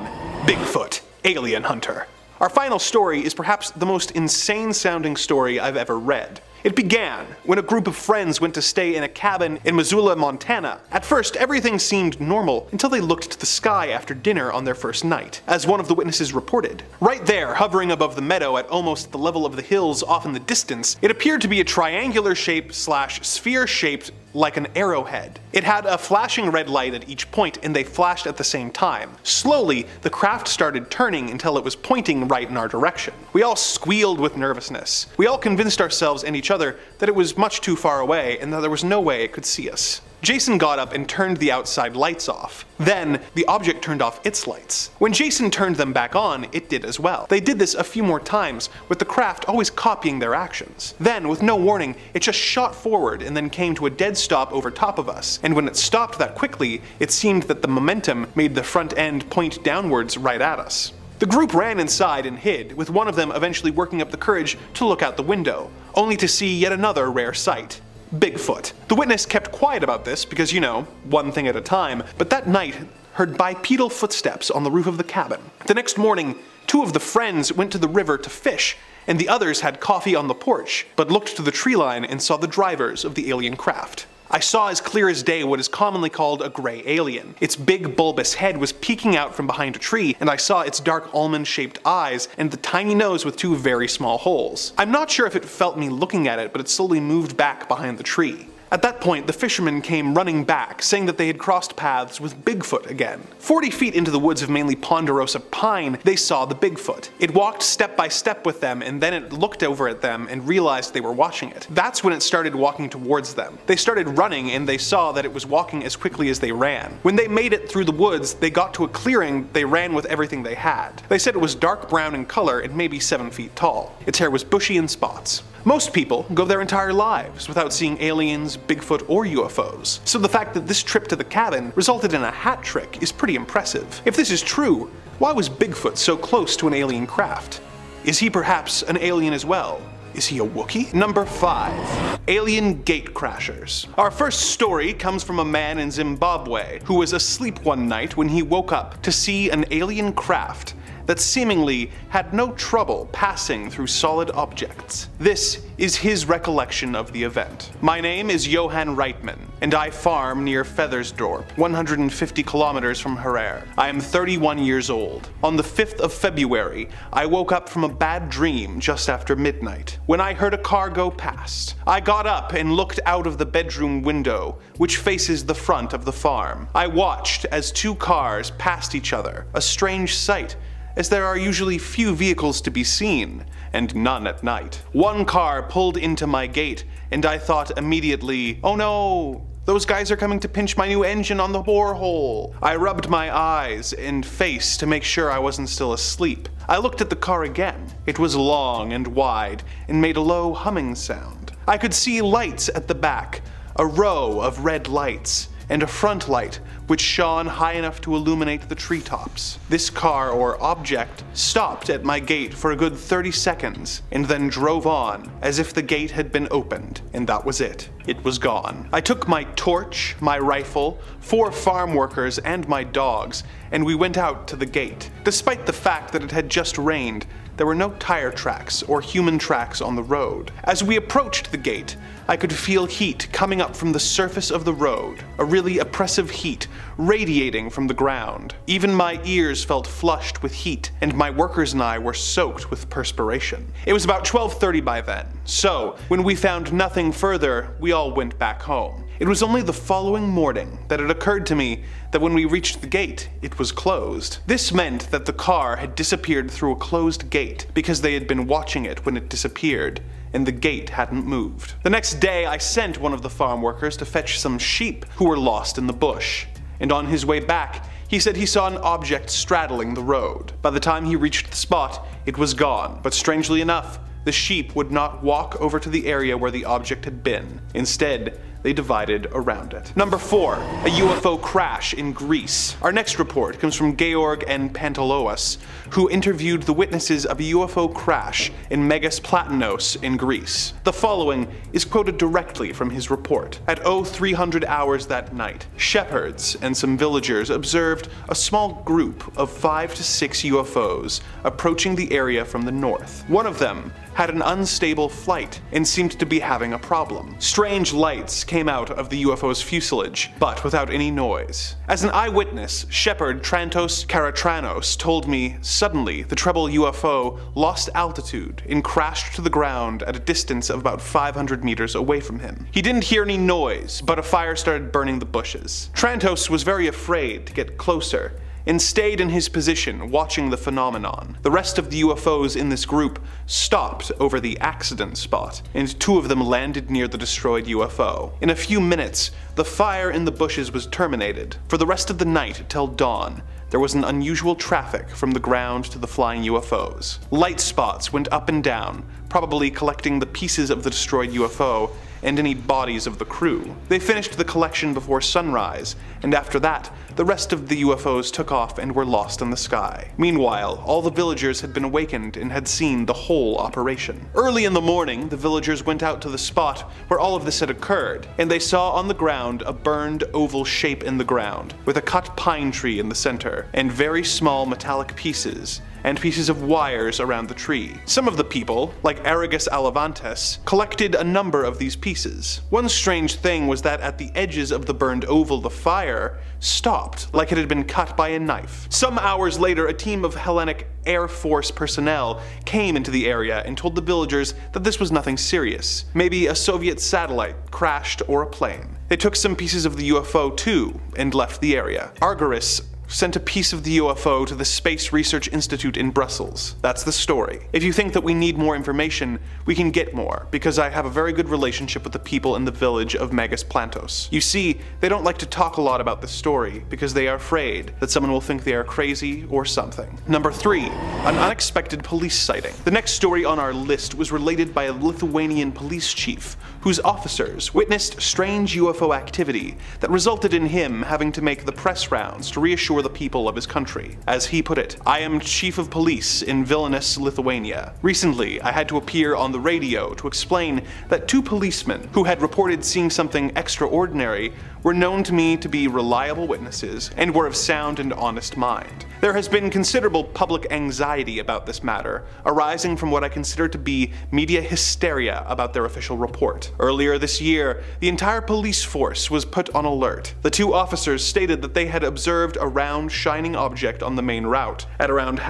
Bigfoot, Alien Hunter. Our final story is perhaps the most insane sounding story I've ever read. It began when a group of friends went to stay in a cabin in Missoula, Montana. At first, everything seemed normal until they looked to the sky after dinner on their first night, as one of the witnesses reported. Right there, hovering above the meadow at almost the level of the hills off in the distance, it appeared to be a triangular shape / sphere shaped like an arrowhead. It had a flashing red light at each point and they flashed at the same time. Slowly, the craft started turning until it was pointing right in our direction. We all squealed with nervousness. We all convinced ourselves and each other that it was much too far away and that there was no way it could see us. Jason got up and turned the outside lights off. Then, the object turned off its lights. When Jason turned them back on, it did as well. They did this a few more times, with the craft always copying their actions. Then, with no warning, it just shot forward and then came to a dead stop over top of us. And when it stopped that quickly, it seemed that the momentum made the front end point downwards right at us. The group ran inside and hid, with one of them eventually working up the courage to look out the window, only to see yet another rare sight. Bigfoot. The witness kept quiet about this because, you know, one thing at a time, but that night heard bipedal footsteps on the roof of the cabin. The next morning, 2 of the friends went to the river to fish, and the others had coffee on the porch, but looked to the tree line and saw the drivers of the alien craft. I saw as clear as day what is commonly called a gray alien. Its big bulbous head was peeking out from behind a tree, and I saw its dark almond-shaped eyes and the tiny nose with two very small holes. I'm not sure if it felt me looking at it, but it slowly moved back behind the tree. At that point, the fishermen came running back, saying that they had crossed paths with Bigfoot again. 40 feet into the woods of mainly ponderosa pine, they saw the Bigfoot. It walked step by step with them, and then it looked over at them and realized they were watching it. That's when it started walking towards them. They started running, and they saw that it was walking as quickly as they ran. When they made it through the woods, they got to a clearing. They ran with everything they had. They said it was dark brown in color and maybe 7 feet tall. Its hair was bushy in spots. Most people go their entire lives without seeing aliens, Bigfoot, or UFOs, so the fact that this trip to the cabin resulted in a hat trick is pretty impressive. If this is true, why was Bigfoot so close to an alien craft? Is he perhaps an alien as well? Is he a Wookiee? Number 5. Alien Gate Crashers. Our first story comes from a man in Zimbabwe who was asleep one night when he woke up to see an alien craft that seemingly had no trouble passing through solid objects. This is his recollection of the event. My name is Johan Reitman, and I farm near Feathersdorp, 150 kilometers from Harar. I am 31 years old. On the 5th of February, I woke up from a bad dream just after midnight, when I heard a car go past. I got up and looked out of the bedroom window, which faces the front of the farm. I watched as two cars passed each other, a strange sight, as there are usually few vehicles to be seen, and none at night. One car pulled into my gate, and I thought immediately, oh no, those guys are coming to pinch my new engine on the borehole. I rubbed my eyes and face to make sure I wasn't still asleep. I looked at the car again. It was long and wide, and made a low humming sound. I could see lights at the back, a row of red lights, and a front light which shone high enough to illuminate the treetops. This car or object stopped at my gate for a good 30 seconds and then drove on as if the gate had been opened, and that was it. It was gone. I took my torch, my rifle, 4 farm workers, and my dogs, and we went out to the gate. Despite the fact that it had just rained, there were no tire tracks or human tracks on the road. As we approached the gate, I could feel heat coming up from the surface of the road, a really oppressive heat radiating from the ground. Even my ears felt flushed with heat, and my workers and I were soaked with perspiration. It was about 12:30 by then, so when we found nothing further, we all went back home. It was only the following morning that it occurred to me that when we reached the gate, it was closed. This meant that the car had disappeared through a closed gate because they had been watching it when it disappeared, and the gate hadn't moved. The next day, I sent one of the farm workers to fetch some sheep who were lost in the bush, and on his way back, he said he saw an object straddling the road. By the time he reached the spot, it was gone, but strangely enough, the sheep would not walk over to the area where the object had been. Instead, they divided around it. Number 4. A UFO crash in Greece. Our next report comes from Georg and Panteloas, who interviewed the witnesses of a UFO crash in Megas Platanos in Greece. The following is quoted directly from his report. At 0300 hours that night, shepherds and some villagers observed a small group of 5 to 6 UFOs approaching the area from the north. One of them had an unstable flight and seemed to be having a problem. Strange lights came out of the UFO's fuselage, but without any noise. As an eyewitness, Shepherd Trantos Karatranos told me suddenly the treble UFO lost altitude and crashed to the ground at a distance of about 500 meters away from him. He didn't hear any noise, but a fire started burning the bushes. Trantos was very afraid to get closer and stayed in his position watching the phenomenon. The rest of the UFOs in this group stopped over the accident spot, and 2 of them landed near the destroyed UFO. In a few minutes, the fire in the bushes was terminated. For the rest of the night till dawn, there was an unusual traffic from the ground to the flying UFOs. Light spots went up and down, probably collecting the pieces of the destroyed UFO and any bodies of the crew. They finished the collection before sunrise, and after that, the rest of the UFOs took off and were lost in the sky. Meanwhile, all the villagers had been awakened and had seen the whole operation. Early in the morning, the villagers went out to the spot where all of this had occurred, and they saw on the ground a burned oval shape in the ground, with a cut pine tree in the center, and very small metallic pieces, and pieces of wires around the tree. Some of the people, like Aragus Alavantes, collected a number of these pieces. One strange thing was that at the edges of the burned oval the fire stopped, like it had been cut by a knife. Some hours later, a team of Hellenic Air Force personnel came into the area and told the villagers that this was nothing serious. Maybe a Soviet satellite crashed or a plane. They took some pieces of the UFO too and left the area. Argyris sent a piece of the UFO to the Space Research Institute in Brussels. That's the story. If you think that we need more information, we can get more, because I have a very good relationship with the people in the village of Megas Plantos. You see, they don't like to talk a lot about the story, because they are afraid that someone will think they are crazy or something. Number 3. An unexpected police sighting. The next story on our list was related by a Lithuanian police chief, whose officers witnessed strange UFO activity that resulted in him having to make the press rounds to reassure the people of his country. As he put it, "I am chief of police in Vilnius, Lithuania. Recently, I had to appear on the radio to explain that 2 policemen who had reported seeing something extraordinary were known to me to be reliable witnesses and were of sound and honest mind. There has been considerable public anxiety about this matter, arising from what I consider to be media hysteria about their official report. Earlier this year, the entire police force was put on alert. The 2 officers stated that they had observed a round, shining object on the main route at around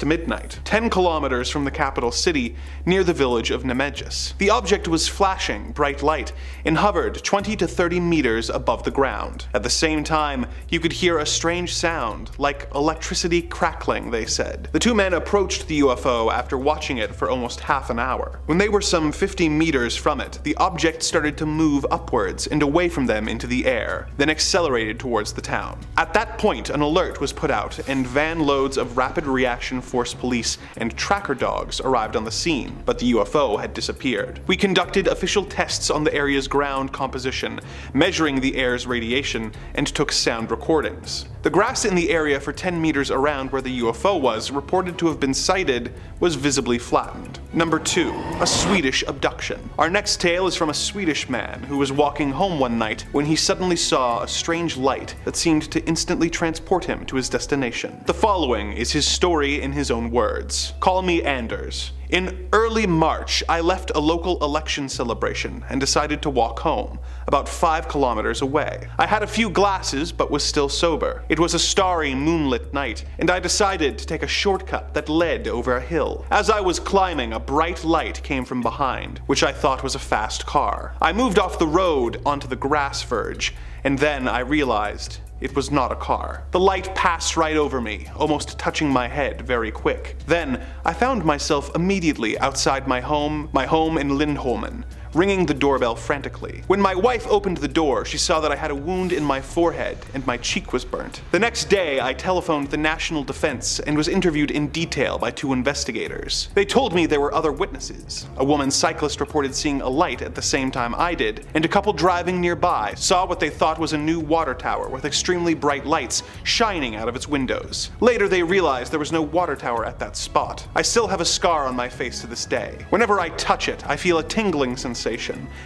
midnight, 10 kilometers from the capital city, near the village of Nemegis. The object was flashing bright light and hovered 20 to 30 meters above the ground. At the same time, you could hear a strange sound, like electricity crackling, they said. The 2 men approached the UFO after watching it for almost half an hour. When they were some 50 meters from it, the object started to move upwards and away from them into the air, then accelerated towards the town. At that point, an alert was put out, and van loads of Rapid Reaction Force police and tracker dogs arrived on the scene, but the UFO had disappeared. We conducted official tests on the area's ground composition, measuring the air's radiation, and took sound recordings. The grass in the area for 10 meters around where the UFO was reported to have been sighted was visibly flattened. Number 2. A Swedish abduction. Our next tale is from a Swedish man who was walking home one night when he suddenly saw a strange light that seemed to instantly transport him to his destination. The following is his story in his own words. Call me Anders. In early March, I left a local election celebration and decided to walk home, about 5 kilometers away. I had a few glasses but was still sober. It was a starry, moonlit night, and I decided to take a shortcut that led over a hill. As I was climbing, a bright light came from behind, which I thought was a fast car. I moved off the road onto the grass verge, and then I realized it was not a car. The light passed right over me, almost touching my head very quick. Then, I found myself immediately outside my home in Lindholmen, ringing the doorbell frantically. When my wife opened the door, she saw that I had a wound in my forehead and my cheek was burnt. The next day, I telephoned the National Defense and was interviewed in detail by 2 investigators. They told me there were other witnesses. A woman cyclist reported seeing a light at the same time I did, and a couple driving nearby saw what they thought was a new water tower with extremely bright lights shining out of its windows. Later, they realized there was no water tower at that spot. I still have a scar on my face to this day. Whenever I touch it, I feel a tingling sensation,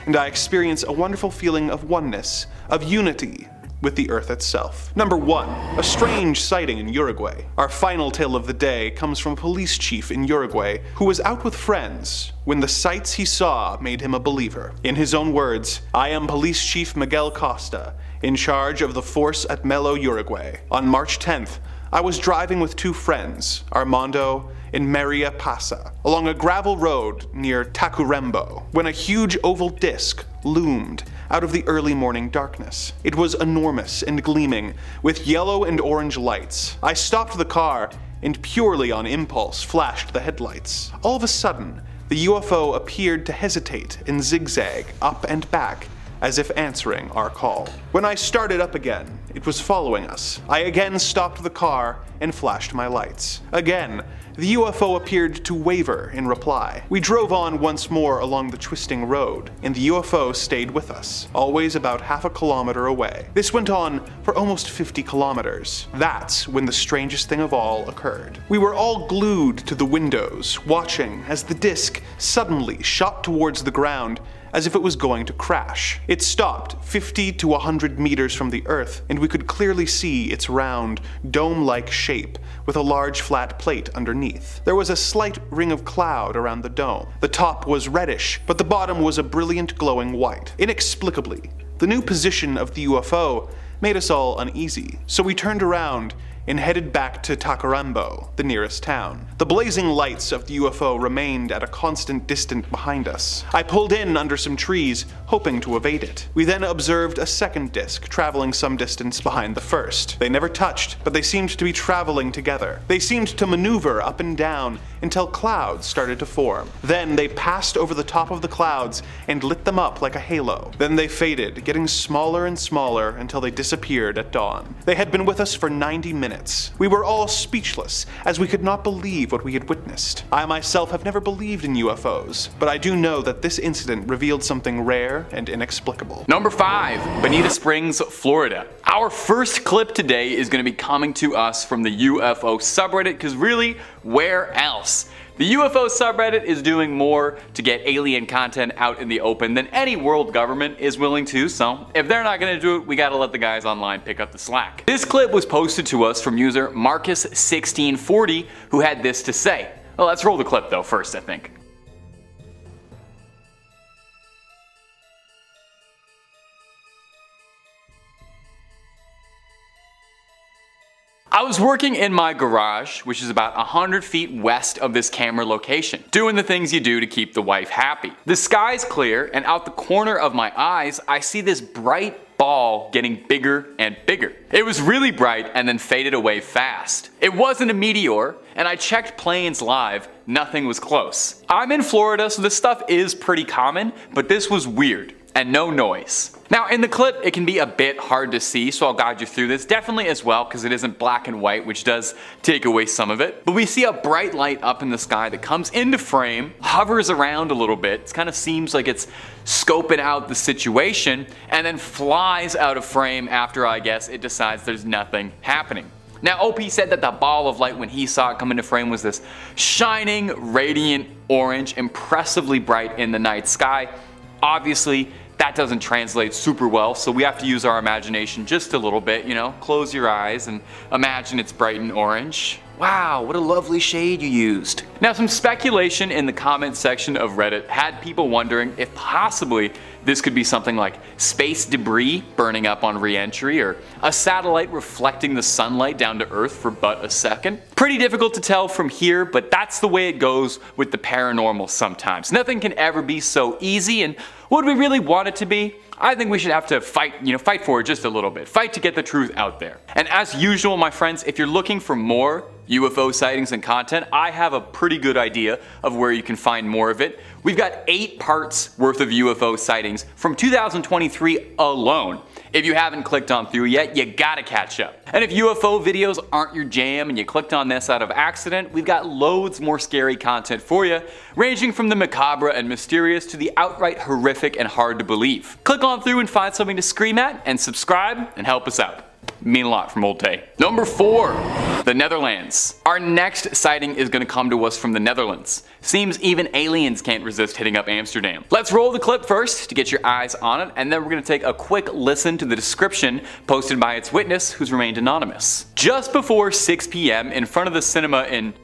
and I experience a wonderful feeling of oneness, of unity with the earth itself. Number 1. A strange sighting in Uruguay. Our final tale of the day comes from a police chief in Uruguay who was out with friends when the sights he saw made him a believer. In his own words, "I am Police Chief Miguel Costa, in charge of the force at Melo, Uruguay. On March 10th, I was driving with 2 friends, Armando and Maria Pasa, along a gravel road near Tacuarembó, when a huge oval disc loomed out of the early morning darkness. It was enormous and gleaming, with yellow and orange lights. I stopped the car and purely on impulse flashed the headlights. All of a sudden, the UFO appeared to hesitate and zigzag up and back, as if answering our call. When I started up again, it was following us. I again stopped the car and flashed my lights. Again, the UFO appeared to waver in reply. We drove on once more along the twisting road, and the UFO stayed with us, always about half a kilometer away. This went on for almost 50 kilometers. That's when the strangest thing of all occurred. We were all glued to the windows, watching as the disc suddenly shot towards the ground as if it was going to crash. It stopped 50 to 100 meters from the Earth, and we could clearly see its round, dome-like shape with a large flat plate underneath. There was a slight ring of cloud around the dome. The top was reddish, but the bottom was a brilliant glowing white. Inexplicably, the new position of the UFO made us all uneasy, so we turned around and headed back to Tacuarembó, the nearest town. The blazing lights of the UFO remained at a constant distance behind us. I pulled in under some trees, hoping to evade it. We then observed a second disc traveling some distance behind the first. They never touched, but they seemed to be traveling together. They seemed to maneuver up and down until clouds started to form. Then they passed over the top of the clouds and lit them up like a halo. Then they faded, getting smaller and smaller until they disappeared at dawn. They had been with us for 90 minutes. We were all speechless, as we could not believe what we had witnessed. I myself have never believed in UFOs, but I do know that this incident revealed something rare and inexplicable. Number 5, Bonita Springs, Florida. Our first clip today is going to be coming to us from the UFO subreddit, because really, where else? The UFO subreddit is doing more to get alien content out in the open than any world government is willing to, so if they're not gonna do it, we gotta let the guys online pick up the slack. This clip was posted to us from user Marcus1640, who had this to say. Well, let's roll the clip though first, I think. I was working in my garage, which is about 100 feet west of this camera location, doing the things you do to keep the wife happy. The sky's clear, and out the corner of my eyes, I see this bright ball getting bigger and bigger. It was really bright and then faded away fast. It wasn't a meteor, and I checked planes live, nothing was close. I'm in Florida, so this stuff is pretty common, but this was weird. And no noise. Now in the clip it can be a bit hard to see, so I'll guide you through this, definitely as well because it isn't black and white, which does take away some of it. But we see a bright light up in the sky that comes into frame, hovers around a little bit, it kind of seems like it's scoping out the situation, and then flies out of frame after, I guess, it decides there's nothing happening. Now OP said that the ball of light when he saw it come into frame was this shining, radiant orange, impressively bright in the night sky. Obviously, that doesn't translate super well, so we have to use our imagination just a little bit, you know, close your eyes and imagine it's bright and orange. Wow, what a lovely shade you used. Now some speculation in the comment section of Reddit had people wondering if possibly this could be something like space debris burning up on re-entry, or a satellite reflecting the sunlight down to Earth for but a second. Pretty difficult to tell from here, but that's the way it goes with the paranormal sometimes. Nothing can ever be so easy, and would we really want it to be? I think we should have to fight for it just a little bit. Fight to get the truth out there. And as usual, my friends, if you're looking for more UFO sightings and content, I have a pretty good idea of where you can find more of it. We've got 8 parts worth of UFO sightings from 2023 alone. If you haven't clicked on through yet, you gotta catch up. And if UFO videos aren't your jam and you clicked on this out of accident, we've got loads more scary content for you, ranging from the macabre and mysterious to the outright horrific and hard to believe. Click on through and find something to scream at, and subscribe and help us out. Mean a lot from Old Tay. Number 4, the Netherlands. Our next sighting is going to come to us from the Netherlands. Seems even aliens can't resist hitting up Amsterdam. Let's roll the clip first to get your eyes on it, and then we're going to take a quick listen to the description posted by its witness, who's remained anonymous. Just before 6 p.m. in front of the cinema in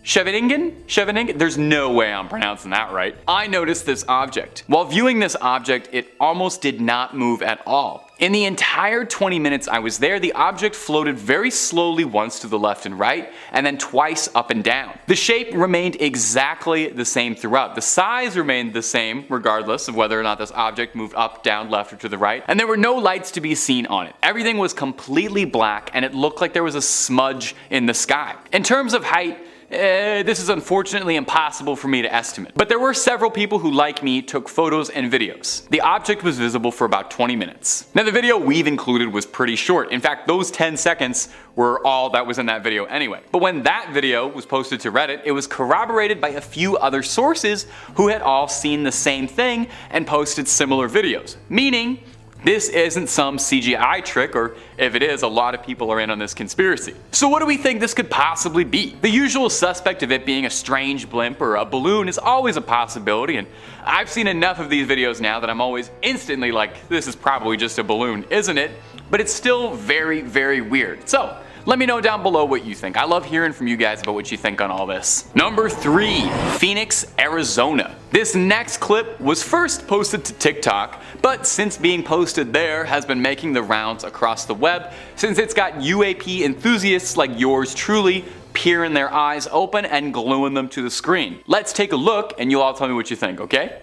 Scheveningen? There's no way I'm pronouncing that right. I noticed this object. While viewing this object, it almost did not move at all. In the entire 20 minutes I was there, the object floated very slowly once to the left and right, and then twice up and down. The shape remained exactly the same throughout. The size remained the same regardless of whether or not this object moved up, down, left, or to the right, and there were no lights to be seen on it. Everything was completely black, and it looked like there was a smudge in the sky. In terms of height, this is unfortunately impossible for me to estimate. But there were several people who, like me, took photos and videos. The object was visible for about 20 minutes. Now the video we've included was pretty short. In fact, those 10 seconds were all that was in that video anyway. But when that video was posted to Reddit, it was corroborated by a few other sources who had all seen the same thing and posted similar videos. Meaning, This isn't some CGI trick, or if it is, a lot of people are in on this conspiracy. So what do we think this could possibly be? The usual suspect of it being a strange blimp or a balloon is always a possibility, and I've seen enough of these videos now that I'm always instantly like, this is probably just a balloon, isn't it? But it's still very, very weird. So let me know down below what you think. I love hearing from you guys about what you think on all this. Number 3, Phoenix, Arizona. This next clip was first posted to TikTok, but since being posted there has been making the rounds across the web since it's got UAP enthusiasts like yours truly peering their eyes open and gluing them to the screen. Let's take a look and you all tell me what you think, okay?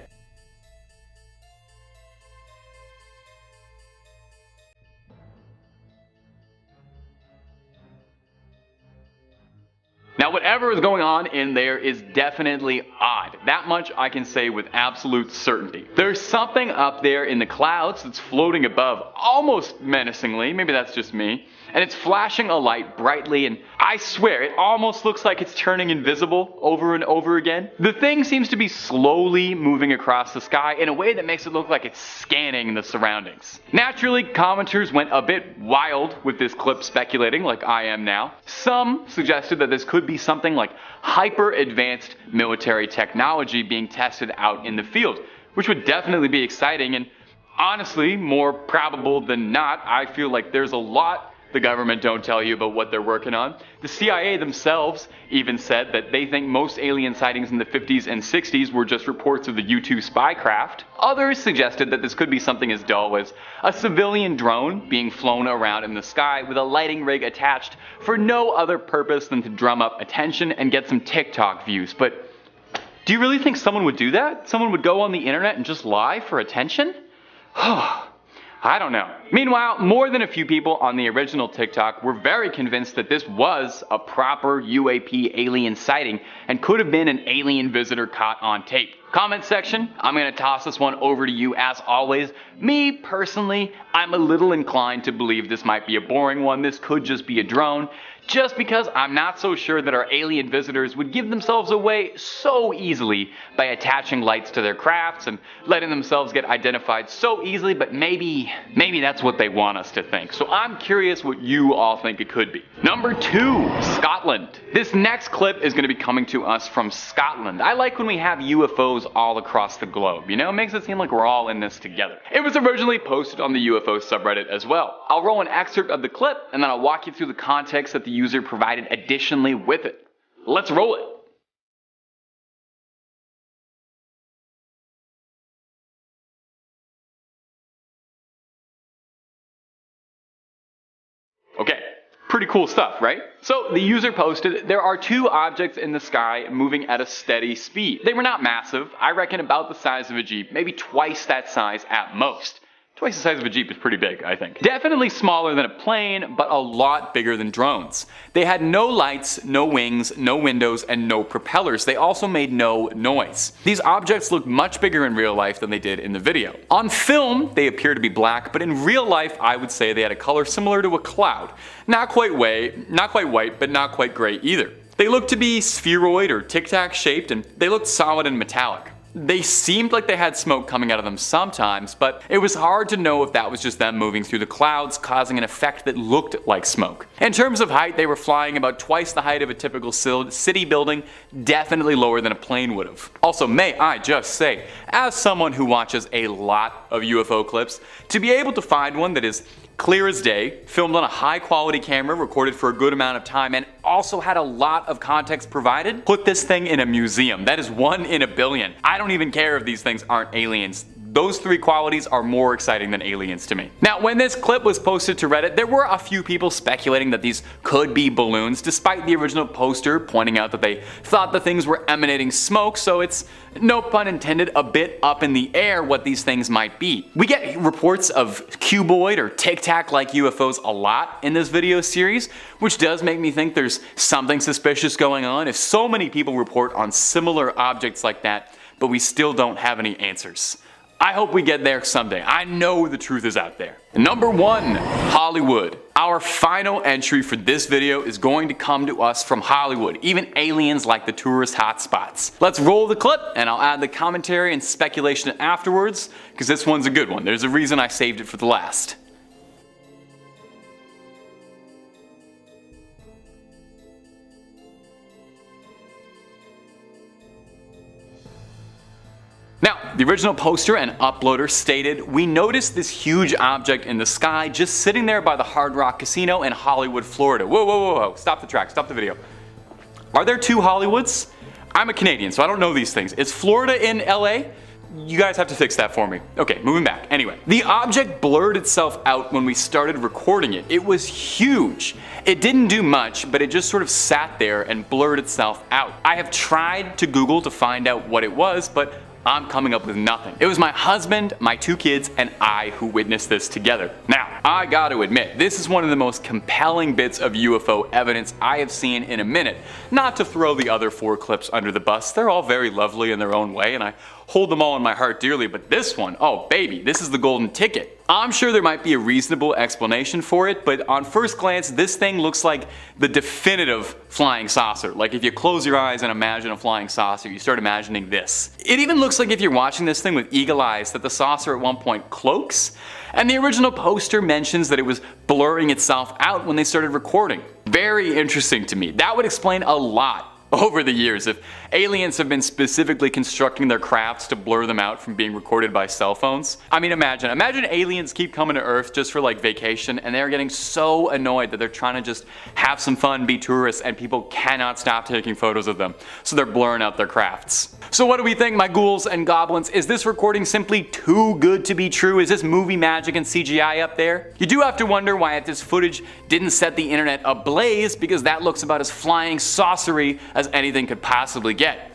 Now whatever is going on in there is definitely odd. That much I can say with absolute certainty. There's something up there in the clouds that's floating above almost menacingly, maybe that's just me, and it's flashing a light brightly, and I swear it almost looks like it's turning invisible over and over again. The thing seems to be slowly moving across the sky in a way that makes it look like it's scanning the surroundings. Naturally, commenters went a bit wild with this clip, speculating like I am now. Some suggested that this could be something like hyper advanced military technology being tested out in the field, which would definitely be exciting, and honestly, more probable than not, I feel like there's a lot the government don't tell you about what they're working on. The CIA themselves even said that they think most alien sightings in the 50s and 60s were just reports of the U-2 spy craft. Others suggested that this could be something as dull as a civilian drone being flown around in the sky with a lighting rig attached for no other purpose than to drum up attention and get some TikTok views. But do you really think someone would do that? Someone would go on the internet and just lie for attention? I don't know. Meanwhile, more than a few people on the original TikTok were very convinced that this was a proper UAP alien sighting and could have been an alien visitor caught on tape. Comment section, I'm going to toss this one over to you as always. Me, personally, I'm a little inclined to believe this might be a boring one. This could just be a drone. Just because I'm not so sure that our alien visitors would give themselves away so easily by attaching lights to their crafts and letting themselves get identified so easily, but maybe that's what they want us to think. So I'm curious what you all think it could be. Number 2, Scotland. This next clip is going to be coming to us from Scotland. I like when we have UFOs all across the globe, you know? It makes it seem like we're all in this together. It was originally posted on the UFO subreddit as well. I'll roll an excerpt of the clip and then I'll walk you through the context that the user provided additionally with it. Let's roll it. Okay, pretty cool stuff, right? So the user posted, there are 2 objects in the sky moving at a steady speed. They were not massive, I reckon about the size of a Jeep, maybe twice that size at most. Twice the size of a Jeep is pretty big, I think. Definitely smaller than a plane, but a lot bigger than drones. They had no lights, no wings, no windows, and no propellers. They also made no noise. These objects looked much bigger in real life than they did in the video. On film, they appear to be black, but in real life, I would say they had a color similar to a cloud. Not quite white, but not quite gray either. They looked to be spheroid or tic-tac shaped, and they looked solid and metallic. They seemed like they had smoke coming out of them sometimes, but it was hard to know if that was just them moving through the clouds, causing an effect that looked like smoke. In terms of height, they were flying about twice the height of a typical city building, definitely lower than a plane would have. Also, may I just say, as someone who watches a lot of UFO clips, to be able to find one that is clear as day, filmed on a high quality camera, recorded for a good amount of time, and also had a lot of context provided, put this thing in a museum. That is 1 in a billion. I don't even care if these things aren't aliens. Those 3 qualities are more exciting than aliens to me. Now, when this clip was posted to Reddit, there were a few people speculating that these could be balloons, despite the original poster pointing out that they thought the things were emanating smoke, so it's, no pun intended, a bit up in the air what these things might be. We get reports of cuboid or tic-tac-like UFOs a lot in this video series, which does make me think there's something suspicious going on if so many people report on similar objects like that, but we still don't have any answers. I hope we get there someday. I know the truth is out there. Number 1, Hollywood. Our final entry for this video is going to come to us from Hollywood. Even aliens like the tourist hotspots. Let's roll the clip and I'll add the commentary and speculation afterwards, because this one's a good one. There's a reason I saved it for the last. Now, the original poster and uploader stated, "We noticed this huge object in the sky just sitting there by the Hard Rock Casino in Hollywood, Florida." Whoa, whoa, whoa, whoa, stop the track, stop the video. Are there 2 Hollywoods? I'm a Canadian, so I don't know these things. Is Florida in LA? You guys have to fix that for me. Okay, moving back. Anyway, the object blurred itself out when we started recording it. It was huge. It didn't do much, but it just sort of sat there and blurred itself out. I have tried to Google to find out what it was, but I'm coming up with nothing. It was my husband, my 2 kids, and I who witnessed this together. Now, I gotta admit, this is one of the most compelling bits of UFO evidence I have seen in a minute. Not to throw the other 4 clips under the bus, they're all very lovely in their own way, and I hold them all in my heart dearly, but this one, oh baby, this is the golden ticket. I'm sure there might be a reasonable explanation for it, but on first glance, this thing looks like the definitive flying saucer. Like if you close your eyes and imagine a flying saucer, you start imagining this. It even looks like if you're watching this thing with eagle eyes that the saucer at one point cloaks, and the original poster mentions that it was blurring itself out when they started recording. Very interesting to me. That would explain a lot over the years if aliens have been specifically constructing their crafts to blur them out from being recorded by cell phones. I mean, imagine aliens keep coming to Earth just for like vacation, and they're getting so annoyed that they're trying to just have some fun, be tourists, and people cannot stop taking photos of them, so they're blurring out their crafts. So what do we think, my ghouls and goblins? Is this recording simply too good to be true? Is this movie magic and CGI up there? You do have to wonder why if this footage didn't set the internet ablaze, because that looks about as flying saucery as anything could possibly get.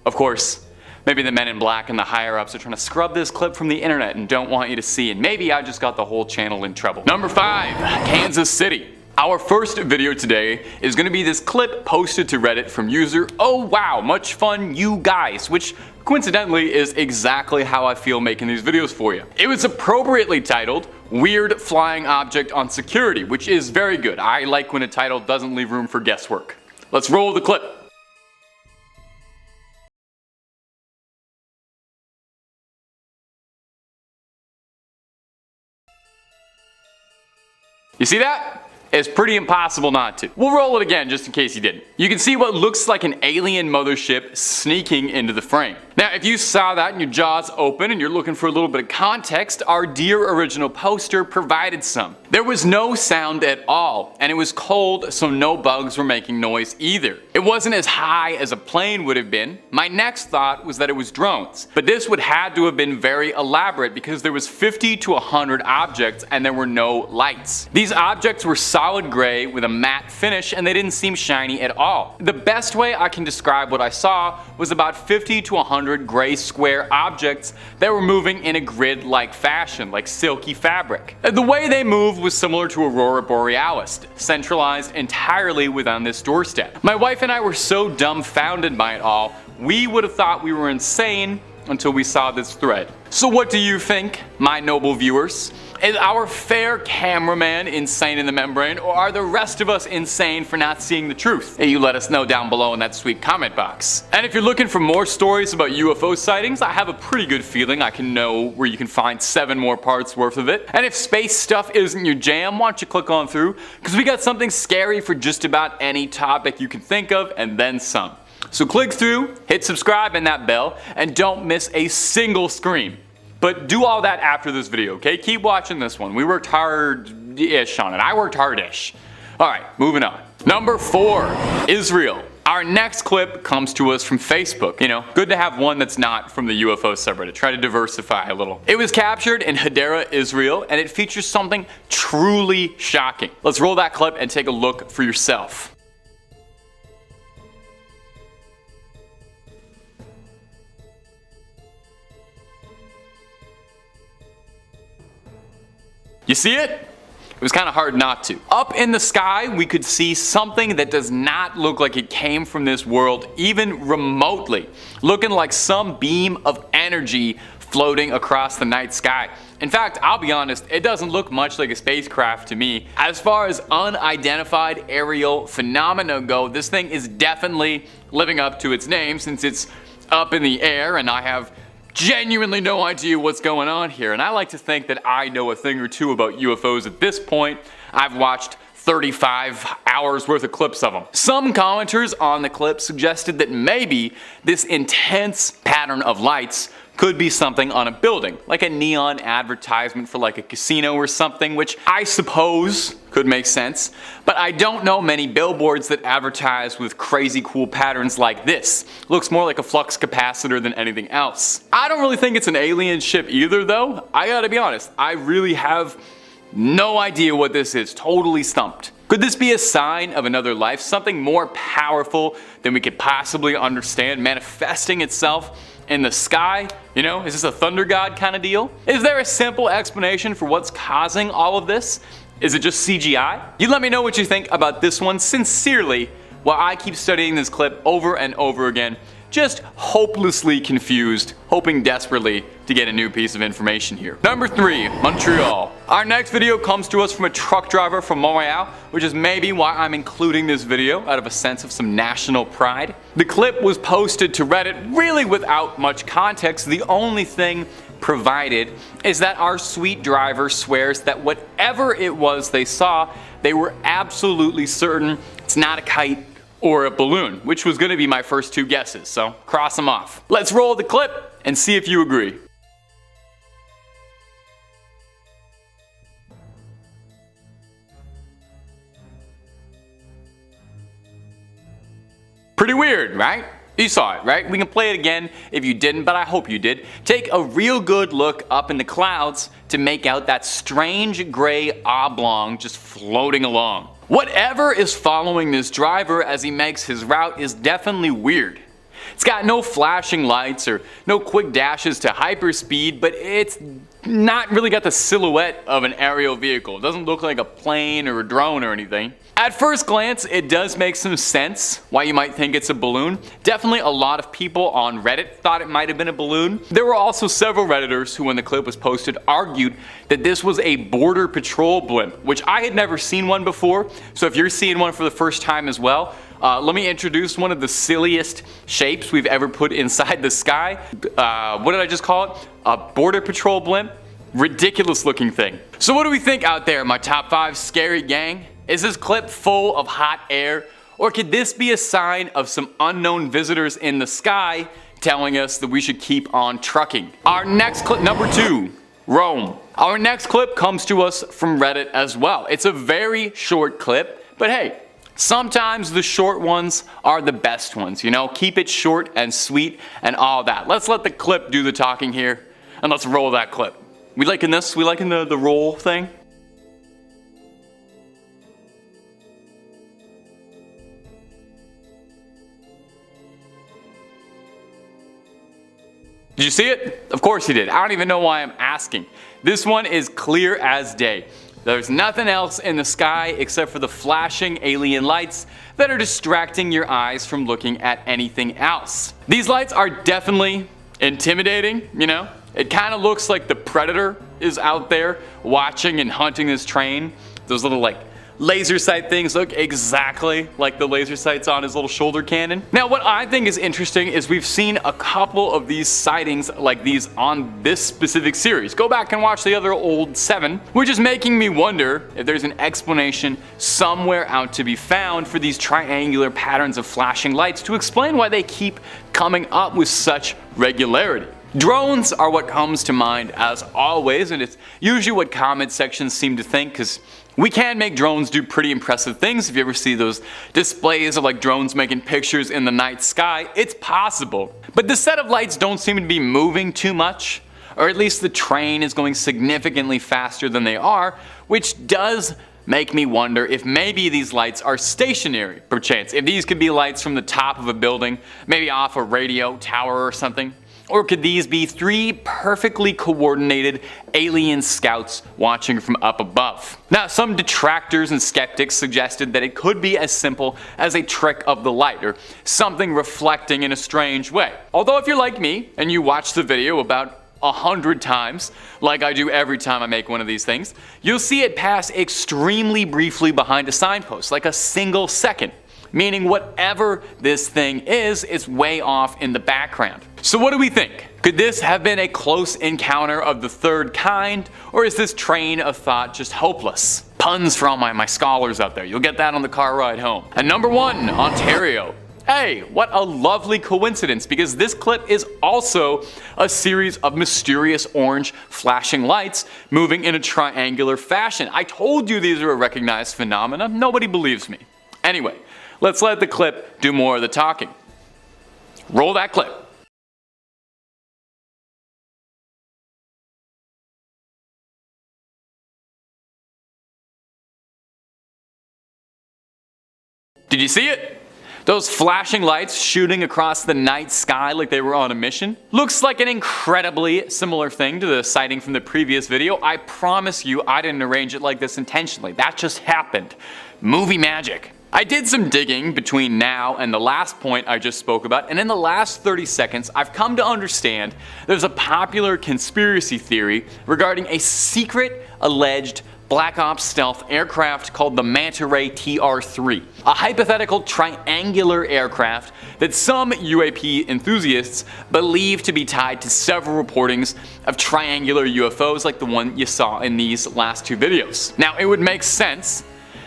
Of course, maybe the men in black and the higher ups are trying to scrub this clip from the internet and don't want you to see, and maybe I just got the whole channel in trouble. Number 5, Kansas City. Our first video today is going to be this clip posted to Reddit from user "Oh wow, much fun you guys," which coincidentally is exactly how I feel making these videos for you. It was appropriately titled "Weird Flying Object on Security," which is very good. I like when a title doesn't leave room for guesswork. Let's roll the clip. You see that? It's pretty impossible not to. We'll roll it again just in case you didn't. You can see what looks like an alien mothership sneaking into the frame. Now, if you saw that and your jaw's open and you're looking for a little bit of context, our dear original poster provided some. There was no sound at all, and it was cold, so no bugs were making noise either. It wasn't as high as a plane would have been. My next thought was that it was drones, but this would had to have been very elaborate because there was 50 to 100 objects and there were no lights. These objects were solid gray with a matte finish, and they didn't seem shiny at all. The best way I can describe what I saw was about 50 to 100 gray square objects that were moving in a grid-like fashion, like silky fabric. The way they moved was similar to Aurora Borealis, centralized entirely within this doorstep. My wife and I were so dumbfounded by it all, we would have thought we were insane until we saw this thread. So what do you think, my noble viewers? Is our fair cameraman insane in the membrane, or are the rest of us insane for not seeing the truth? Hey, you let us know down below in that sweet comment box. And if you're looking for more stories about UFO sightings, I have a pretty good feeling I can know where you can find 7 more parts worth of it. And if space stuff isn't your jam, why don't you click on through, because we got something scary for just about any topic you can think of, and then some. So click through, hit subscribe and that bell, and don't miss a single scream. But do all that after this video, okay? Keep watching this one. We worked hard-ish on it. I worked hard-ish. Alright, moving on. Number 4, Israel. Our next clip comes to us from Facebook. You know, good to have one that's not from the UFO subreddit. Try to diversify a little. It was captured in Hadera, Israel, and it features something truly shocking. Let's roll that clip and take a look for yourself. You see it? It was kind of hard not to. Up in the sky, we could see something that does not look like it came from this world, even remotely. Looking like some beam of energy floating across the night sky. In fact, I'll be honest, it doesn't look much like a spacecraft to me. As far as unidentified aerial phenomena go, this thing is definitely living up to its name since it's up in the air and I have genuinely no idea what's going on here. And I like to think that I know a thing or two about UFOs at this point. I've watched 35 hours worth of clips of them. Some commenters on the clip suggested that maybe this intense pattern of lights could be something on a building, like a neon advertisement for like a casino or something, which I suppose could make sense, but I don't know many billboards that advertise with crazy cool patterns like this. Looks more like a flux capacitor than anything else. I don't really think it's an alien ship either though. I gotta be honest, I really have no idea what this is, totally stumped. Could this be a sign of another life, something more powerful than we could possibly understand manifesting itself in the sky? You know, is this a thunder god kind of deal? Is there a simple explanation for what's causing all of this? Is it just CGI? You let me know what you think about this one sincerely while I keep studying this clip over and over again, just hopelessly confused, hoping desperately to get a new piece of information here. Number 3, Montreal. Our next video comes to us from a truck driver from Montreal, which is maybe why I'm including this video out of a sense of some national pride. The clip was posted to Reddit really without much context. The only thing provided is that our sweet driver swears that whatever it was they saw, they were absolutely certain it's not a kite or a balloon, which was going to be my first 2 guesses, so cross them off. Let's roll the clip and see if you agree. Pretty weird, right? You saw it, right? We can play it again if you didn't, but I hope you did. Take a real good look up in the clouds to make out that strange gray oblong just floating along. Whatever is following this driver as he makes his route is definitely weird. It's got no flashing lights or no quick dashes to hyperspeed, but it's not really got the silhouette of an aerial vehicle. It doesn't look like a plane or a drone or anything. At first glance, it does make some sense why you might think it's a balloon. Definitely a lot of people on Reddit thought it might have been a balloon. There were also several Redditors who, when the clip was posted, argued that this was a border patrol blimp, which I had never seen one before. So if you're seeing one for the first time as well, let me introduce one of the silliest shapes we've ever put inside the sky. What did I just call it? A border patrol blimp? Ridiculous looking thing. So what do we think out there, my top 5 scary gang? Is this clip full of hot air? Or could this be a sign of some unknown visitors in the sky telling us that we should keep on trucking? Our next clip, number 2, Rome. Our next clip comes to us from Reddit as well. It's a very short clip, but hey, sometimes the short ones are the best ones, you know? Keep it short and sweet and all that. Let's let the clip do the talking here, and let's roll that clip. We liking this? We liking the roll thing? Did you see it? Of course you did. I don't even know why I'm asking. This one is clear as day. There's nothing else in the sky except for the flashing alien lights that are distracting your eyes from looking at anything else. These lights are definitely intimidating, you know? It kind of looks like the Predator is out there watching and hunting this train. Those little like laser sight things look exactly like the laser sights on his little shoulder cannon. Now what I think is interesting is we've seen a couple of these sightings like these on this specific series. Go back and watch the other old 7, which is making me wonder if there's an explanation somewhere out to be found for these triangular patterns of flashing lights to explain why they keep coming up with such regularity. Drones are what comes to mind as always, and it's usually what comment sections seem to think, because we can make drones do pretty impressive things. If you ever see those displays of like drones making pictures in the night sky, it's possible. But the set of lights don't seem to be moving too much, or at least the train is going significantly faster than they are, which does make me wonder if maybe these lights are stationary, perchance. If these could be lights from the top of a building, maybe off a radio tower or something. Or could these be 3 perfectly coordinated alien scouts watching from up above? Now, some detractors and skeptics suggested that it could be as simple as a trick of the light, or something reflecting in a strange way. Although if you're like me, and you watched the video about 100 times, like I do every time I make one of these things, you'll see it pass extremely briefly behind a signpost, like a single second. Meaning whatever this thing is, it's way off in the background. So what do we think? Could this have been a close encounter of the third kind, or is this train of thought just hopeless? Puns for all my scholars out there, you'll get that on the car ride home. And number 1, Ontario. Hey, what a lovely coincidence, because this clip is also a series of mysterious orange flashing lights moving in a triangular fashion. I told you these are a recognized phenomena, nobody believes me. Anyway, let's let the clip do more of the talking. Roll that clip. Did you see it? Those flashing lights shooting across the night sky like they were on a mission? Looks like an incredibly similar thing to the sighting from the previous video. I promise you I didn't arrange it like this intentionally. That just happened. Movie magic. I did some digging between now and the last point I just spoke about, and in the last 30 seconds I've come to understand there's a popular conspiracy theory regarding a secret alleged Black Ops stealth aircraft called the Manta Ray TR-3, a hypothetical triangular aircraft that some UAP enthusiasts believe to be tied to several reportings of triangular UFOs like the one you saw in these last 2 videos. Now, it would make sense,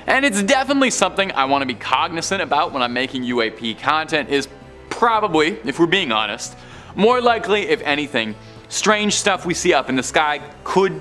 and it's definitely something I want to be cognizant about when I'm making UAP content, is probably, if we're being honest, more likely, if anything, strange stuff we see up in the sky could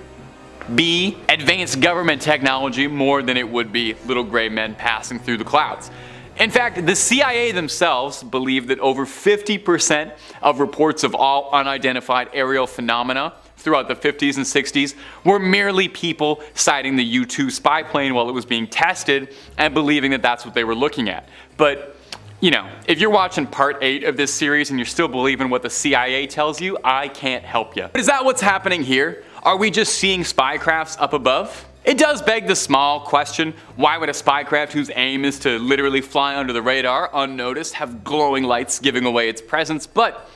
be advanced government technology more than it would be little gray men passing through the clouds. In fact, the CIA themselves believe that over 50% of reports of all unidentified aerial phenomena throughout the 50s and 60s were merely people sighting the U-2 spy plane while it was being tested and believing that that's what they were looking at. But you know, if you're watching part 8 of this series and you're still believing what the CIA tells you, I can't help you. But is that what's happening here? Are we just seeing spy crafts up above? It does beg the small question, why would a spy craft whose aim is to literally fly under the radar unnoticed have glowing lights giving away its presence? But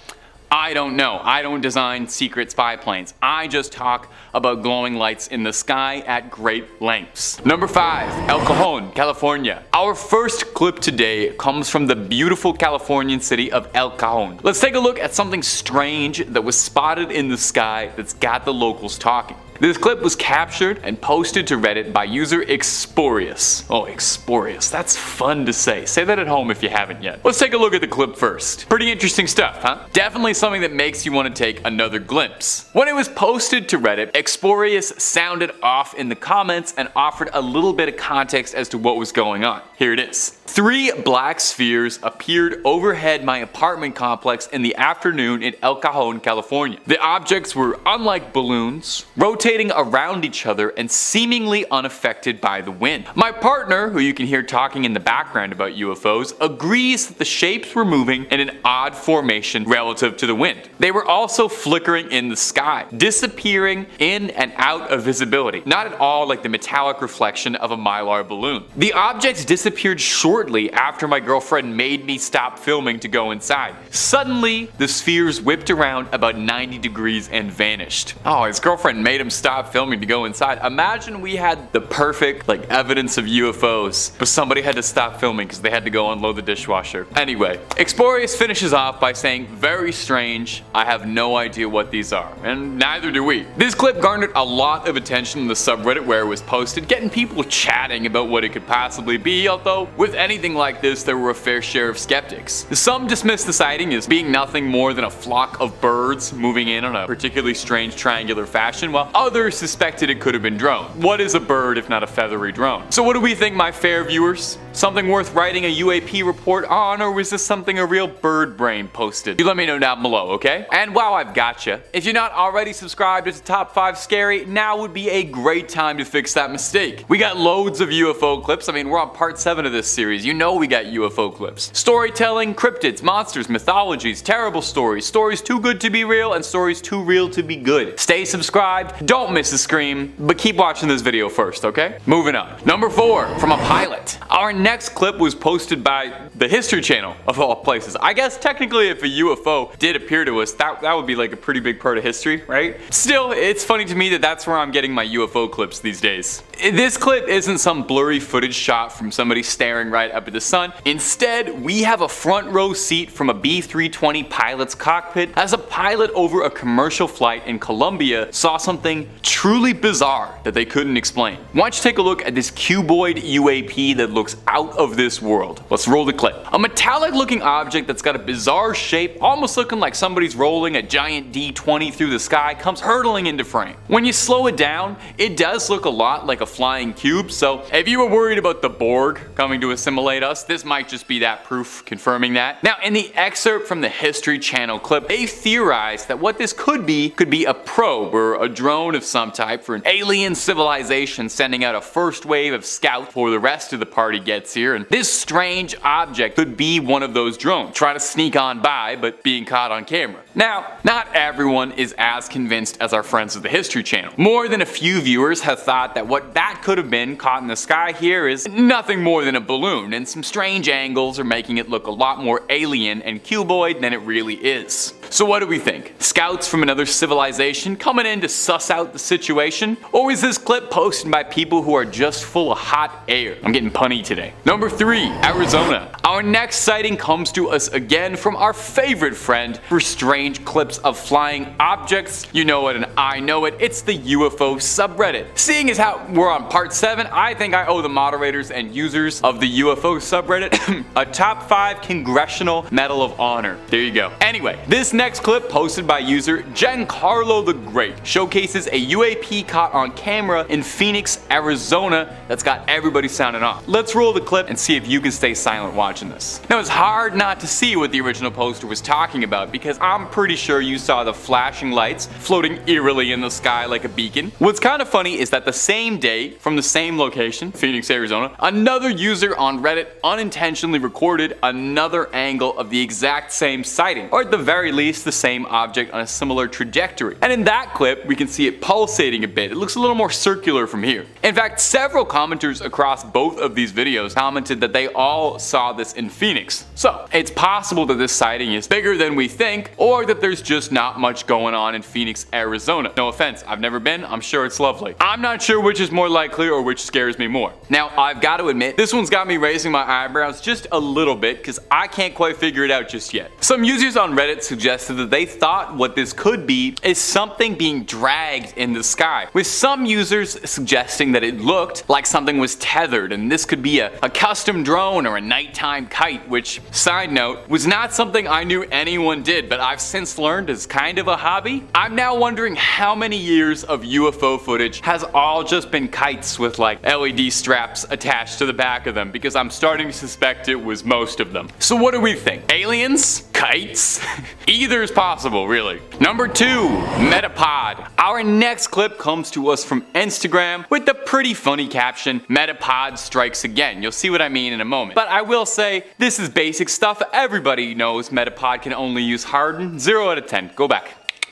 I don't know. I don't design secret spy planes. I just talk about glowing lights in the sky at great lengths. Number 5, El Cajon, California. Our first clip today comes from the beautiful Californian city of El Cajon. Let's take a look at something strange that was spotted in the sky that's got the locals talking. This clip was captured and posted to Reddit by user Exporius. Oh, Exporius, that's fun to say. Say that at home if you haven't yet. Let's take a look at the clip first. Pretty interesting stuff, huh? Definitely something that makes you want to take another glimpse. When it was posted to Reddit, Exporius sounded off in the comments and offered a little bit of context as to what was going on. Here it is. 3 black spheres appeared overhead my apartment complex in the afternoon in El Cajon, California. The objects were unlike balloons, rotating around each other and seemingly unaffected by the wind. My partner, who you can hear talking in the background about UFOs, agrees that the shapes were moving in an odd formation relative to the wind. They were also flickering in the sky, disappearing in and out of visibility, not at all like the metallic reflection of a Mylar balloon. The objects disappeared shortly after my girlfriend made me stop filming to go inside. Suddenly, the spheres whipped around about 90 degrees and vanished. Oh, his girlfriend made him stop filming to go inside. Imagine we had the perfect evidence of UFOs, but somebody had to stop filming because they had to go unload the dishwasher. Anyway, Exporius finishes off by saying, "Very strange. I have no idea what these are." And neither do we. This clip garnered a lot of attention in the subreddit where it was posted, getting people chatting about what it could possibly be, although with anything like this there were a fair share of skeptics. Some dismissed the sighting as being nothing more than a flock of birds moving in on a particularly strange triangular fashion, while others suspected it could have been drone. What is a bird if not a feathery drone? So what do we think, my fair viewers? Something worth writing a UAP report on, or was this something a real bird brain posted? You let me know down below, okay? And while I've got you, if you're not already subscribed to Top 5 Scary, now would be a great time to fix that mistake. We got loads of UFO clips. I mean, we're on part 7 of this series. You know we got UFO clips. Storytelling, cryptids, monsters, mythologies, terrible stories, stories too good to be real, and stories too real to be good. Stay subscribed, don't miss a scream, but keep watching this video first, okay? Moving on. Number 4, from a pilot. Our next clip was posted by the History Channel, of all places. I guess technically if a UFO did appear to us, that would be like a pretty big part of history, right? Still, it's funny to me that that's where I'm getting my UFO clips these days. This clip isn't some blurry footage shot from somebody staring right up at the sun. Instead, we have a front row seat from a B-320 pilot's cockpit as a pilot over a commercial flight in Colombia saw something truly bizarre that they couldn't explain. Why don't you take a look at this cuboid UAP that looks out of this world. Let's roll the clip. A metallic looking object that's got a bizarre shape, almost looking like somebody's rolling a giant D20 through the sky, comes hurtling into frame. When you slow it down, it does look a lot like a flying cube, so if you were worried about the Borg coming to assimilate us, this might just be that proof confirming that. Now, in the excerpt from the History Channel clip, they theorized that what this could be a probe or a drone of some type for an alien civilization sending out a first wave of scouts before the rest of the party gets here, and this strange object could be one of those drones, trying to sneak on by but being caught on camera. Now, not everyone is as convinced as our friends of the History Channel. More than a few viewers have thought that what that could have been caught in the sky here is nothing more than a balloon, and some strange angles are making it look a lot more alien and cuboid than it really is. So what do we think? Scouts from another civilization coming in to suss out the situation? Or is this clip posted by people who are just full of hot air? I'm getting punny today. Number 3, Arizona. Our next sighting comes to us again from our favorite friend for strange clips of flying objects. You know it and I know it, it's the UFO subreddit. Seeing as how we're on part 7, I think I owe the moderators and users of the UFO subreddit a top 5 Congressional Medal of Honor. There you go. Anyway, this next clip posted by user Giancarlo the Great showcases a UAP caught on camera in Phoenix, Arizona that's got everybody sounding off. Let's roll the clip and see if you can stay silent watching this. Now, it's hard not to see what the original poster was talking about because I'm pretty sure you saw the flashing lights floating eerily in the sky like a beacon. What's kind of funny is that the same day, from the same location, Phoenix, Arizona, another user on Reddit unintentionally recorded another angle of the exact same sighting, or at the very least the same object on a similar trajectory. And in that clip, we can see it pulsating a bit. It looks a little more circular from here. In fact, several commenters across both of these videos commented that they all saw this in Phoenix. So, it's possible that this sighting is bigger than we think, or that there's just not much going on in Phoenix, Arizona. No offense, I've never been, I'm sure it's lovely. I'm not sure which is more likely or which scares me more. Now, I've got to admit, this one's got me raising my eyebrows just a little bit because I can't quite figure it out just yet. Some users on Reddit suggested that they thought what this could be is something being dragged in the sky, with some users suggesting that it looked like something was tethered and this could be a custom drone or a nighttime kite, which, side note, was not something I knew anyone did, but I've since learned is kind of a hobby. I'm now wondering how many years of UFO footage has all just been kites with like LED straps attached to the back of them, because I'm starting to suspect it was most of them. So what do we think? Aliens? Kites? Either is possible, really. Number 2, Metapod. Our next clip comes to us from Instagram with the pretty funny caption, Metapod strikes again. You'll see what I mean in a moment. But I will say, this is basic stuff. Everybody knows Metapod can only use hardened. 0 out of 10. Go back.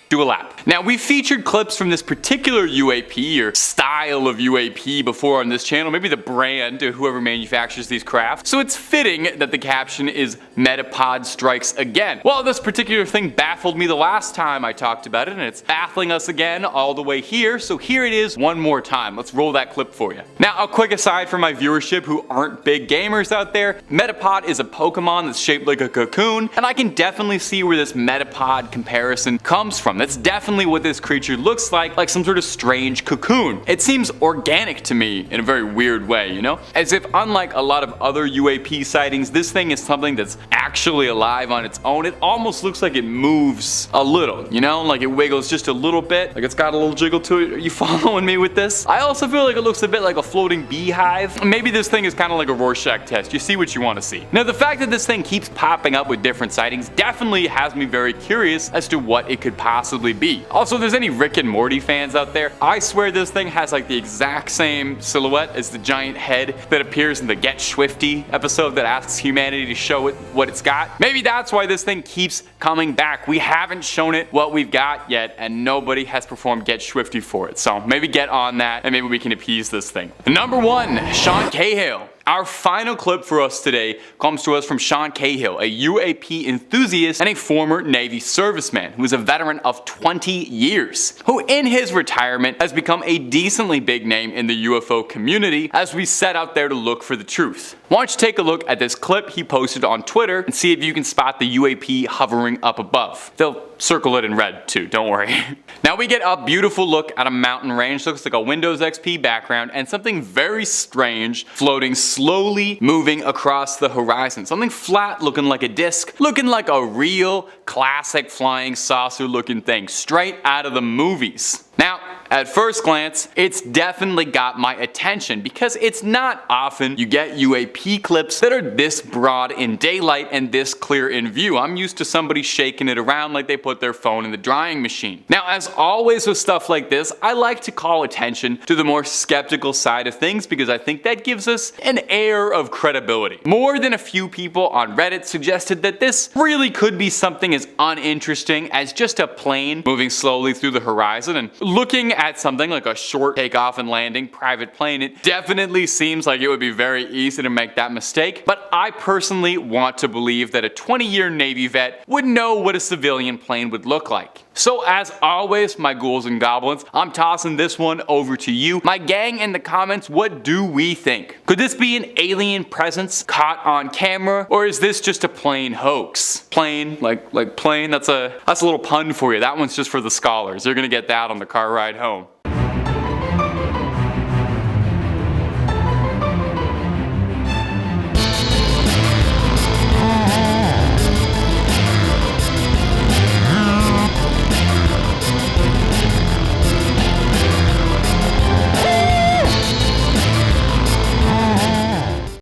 Do a lap. Now, we've featured clips from this particular UAP or style of UAP before on this channel, maybe the brand or whoever manufactures these crafts, so it's fitting that the caption is Metapod strikes again. Well, this particular thing baffled me the last time I talked about it, and it's baffling us again all the way here, so here it is one more time. Let's roll that clip for you. Now, a quick aside for my viewership who aren't big gamers out there, Metapod is a Pokemon that's shaped like a cocoon, and I can definitely see where this Metapod comparison comes from. That's definitely what this creature looks like some sort of strange cocoon. It seems organic to me in a very weird way, you know? As if unlike a lot of other UAP sightings, this thing is something that's actually alive on its own. It almost looks like it moves a little, you know? Like it wiggles just a little bit, like it's got a little jiggle to it. Are you following me with this? I also feel like it looks a bit like a floating beehive. Maybe this thing is kind of like a Rorschach test. You see what you want to see. Now, the fact that this thing keeps popping up with different sightings definitely has me very curious as to what it could possibly be. Also, if there's any Rick and Morty fans out there, I swear this thing has like the exact same silhouette as the giant head that appears in the Get Swifty episode that asks humanity to show it what it's got. Maybe that's why this thing keeps coming back. We haven't shown it what we've got yet, and nobody has performed Get Swifty for it. So maybe get on that, and maybe we can appease this thing. Number 1, Sean Cahill. Our final clip for us today comes to us from Sean Cahill, a UAP enthusiast and a former Navy serviceman who is a veteran of 20 years, who in his retirement has become a decently big name in the UFO community as we set out there to look for the truth. Why don't you take a look at this clip he posted on Twitter and see if you can spot the UAP hovering up above. They'll circle it in red too, don't worry. Now we get a beautiful look at a mountain range, looks like a Windows XP background, and something very strange floating slowly moving across the horizon. Something flat looking like a disc, looking like a real classic flying saucer looking thing straight out of the movies. Now, at first glance, it's definitely got my attention because it's not often you get UAP clips that are this broad in daylight and this clear in view. I'm used to somebody shaking it around like they put their phone in the drying machine. Now, as always with stuff like this, I like to call attention to the more skeptical side of things because I think that gives us an air of credibility. More than a few people on Reddit suggested that this really could be something as uninteresting as just a plane moving slowly through the horizon, and looking at something like a short takeoff and landing private plane, it definitely seems like it would be very easy to make that mistake, but I personally want to believe that a 20-year Navy vet would know what a civilian plane would look like. So as always, my ghouls and goblins, I'm tossing this one over to you. My gang in the comments, what do we think? Could this be an alien presence caught on camera, or is this just a plain hoax? Plain, like plain, that's a little pun for you. That one's just for the scholars. You're gonna get that on the car ride home.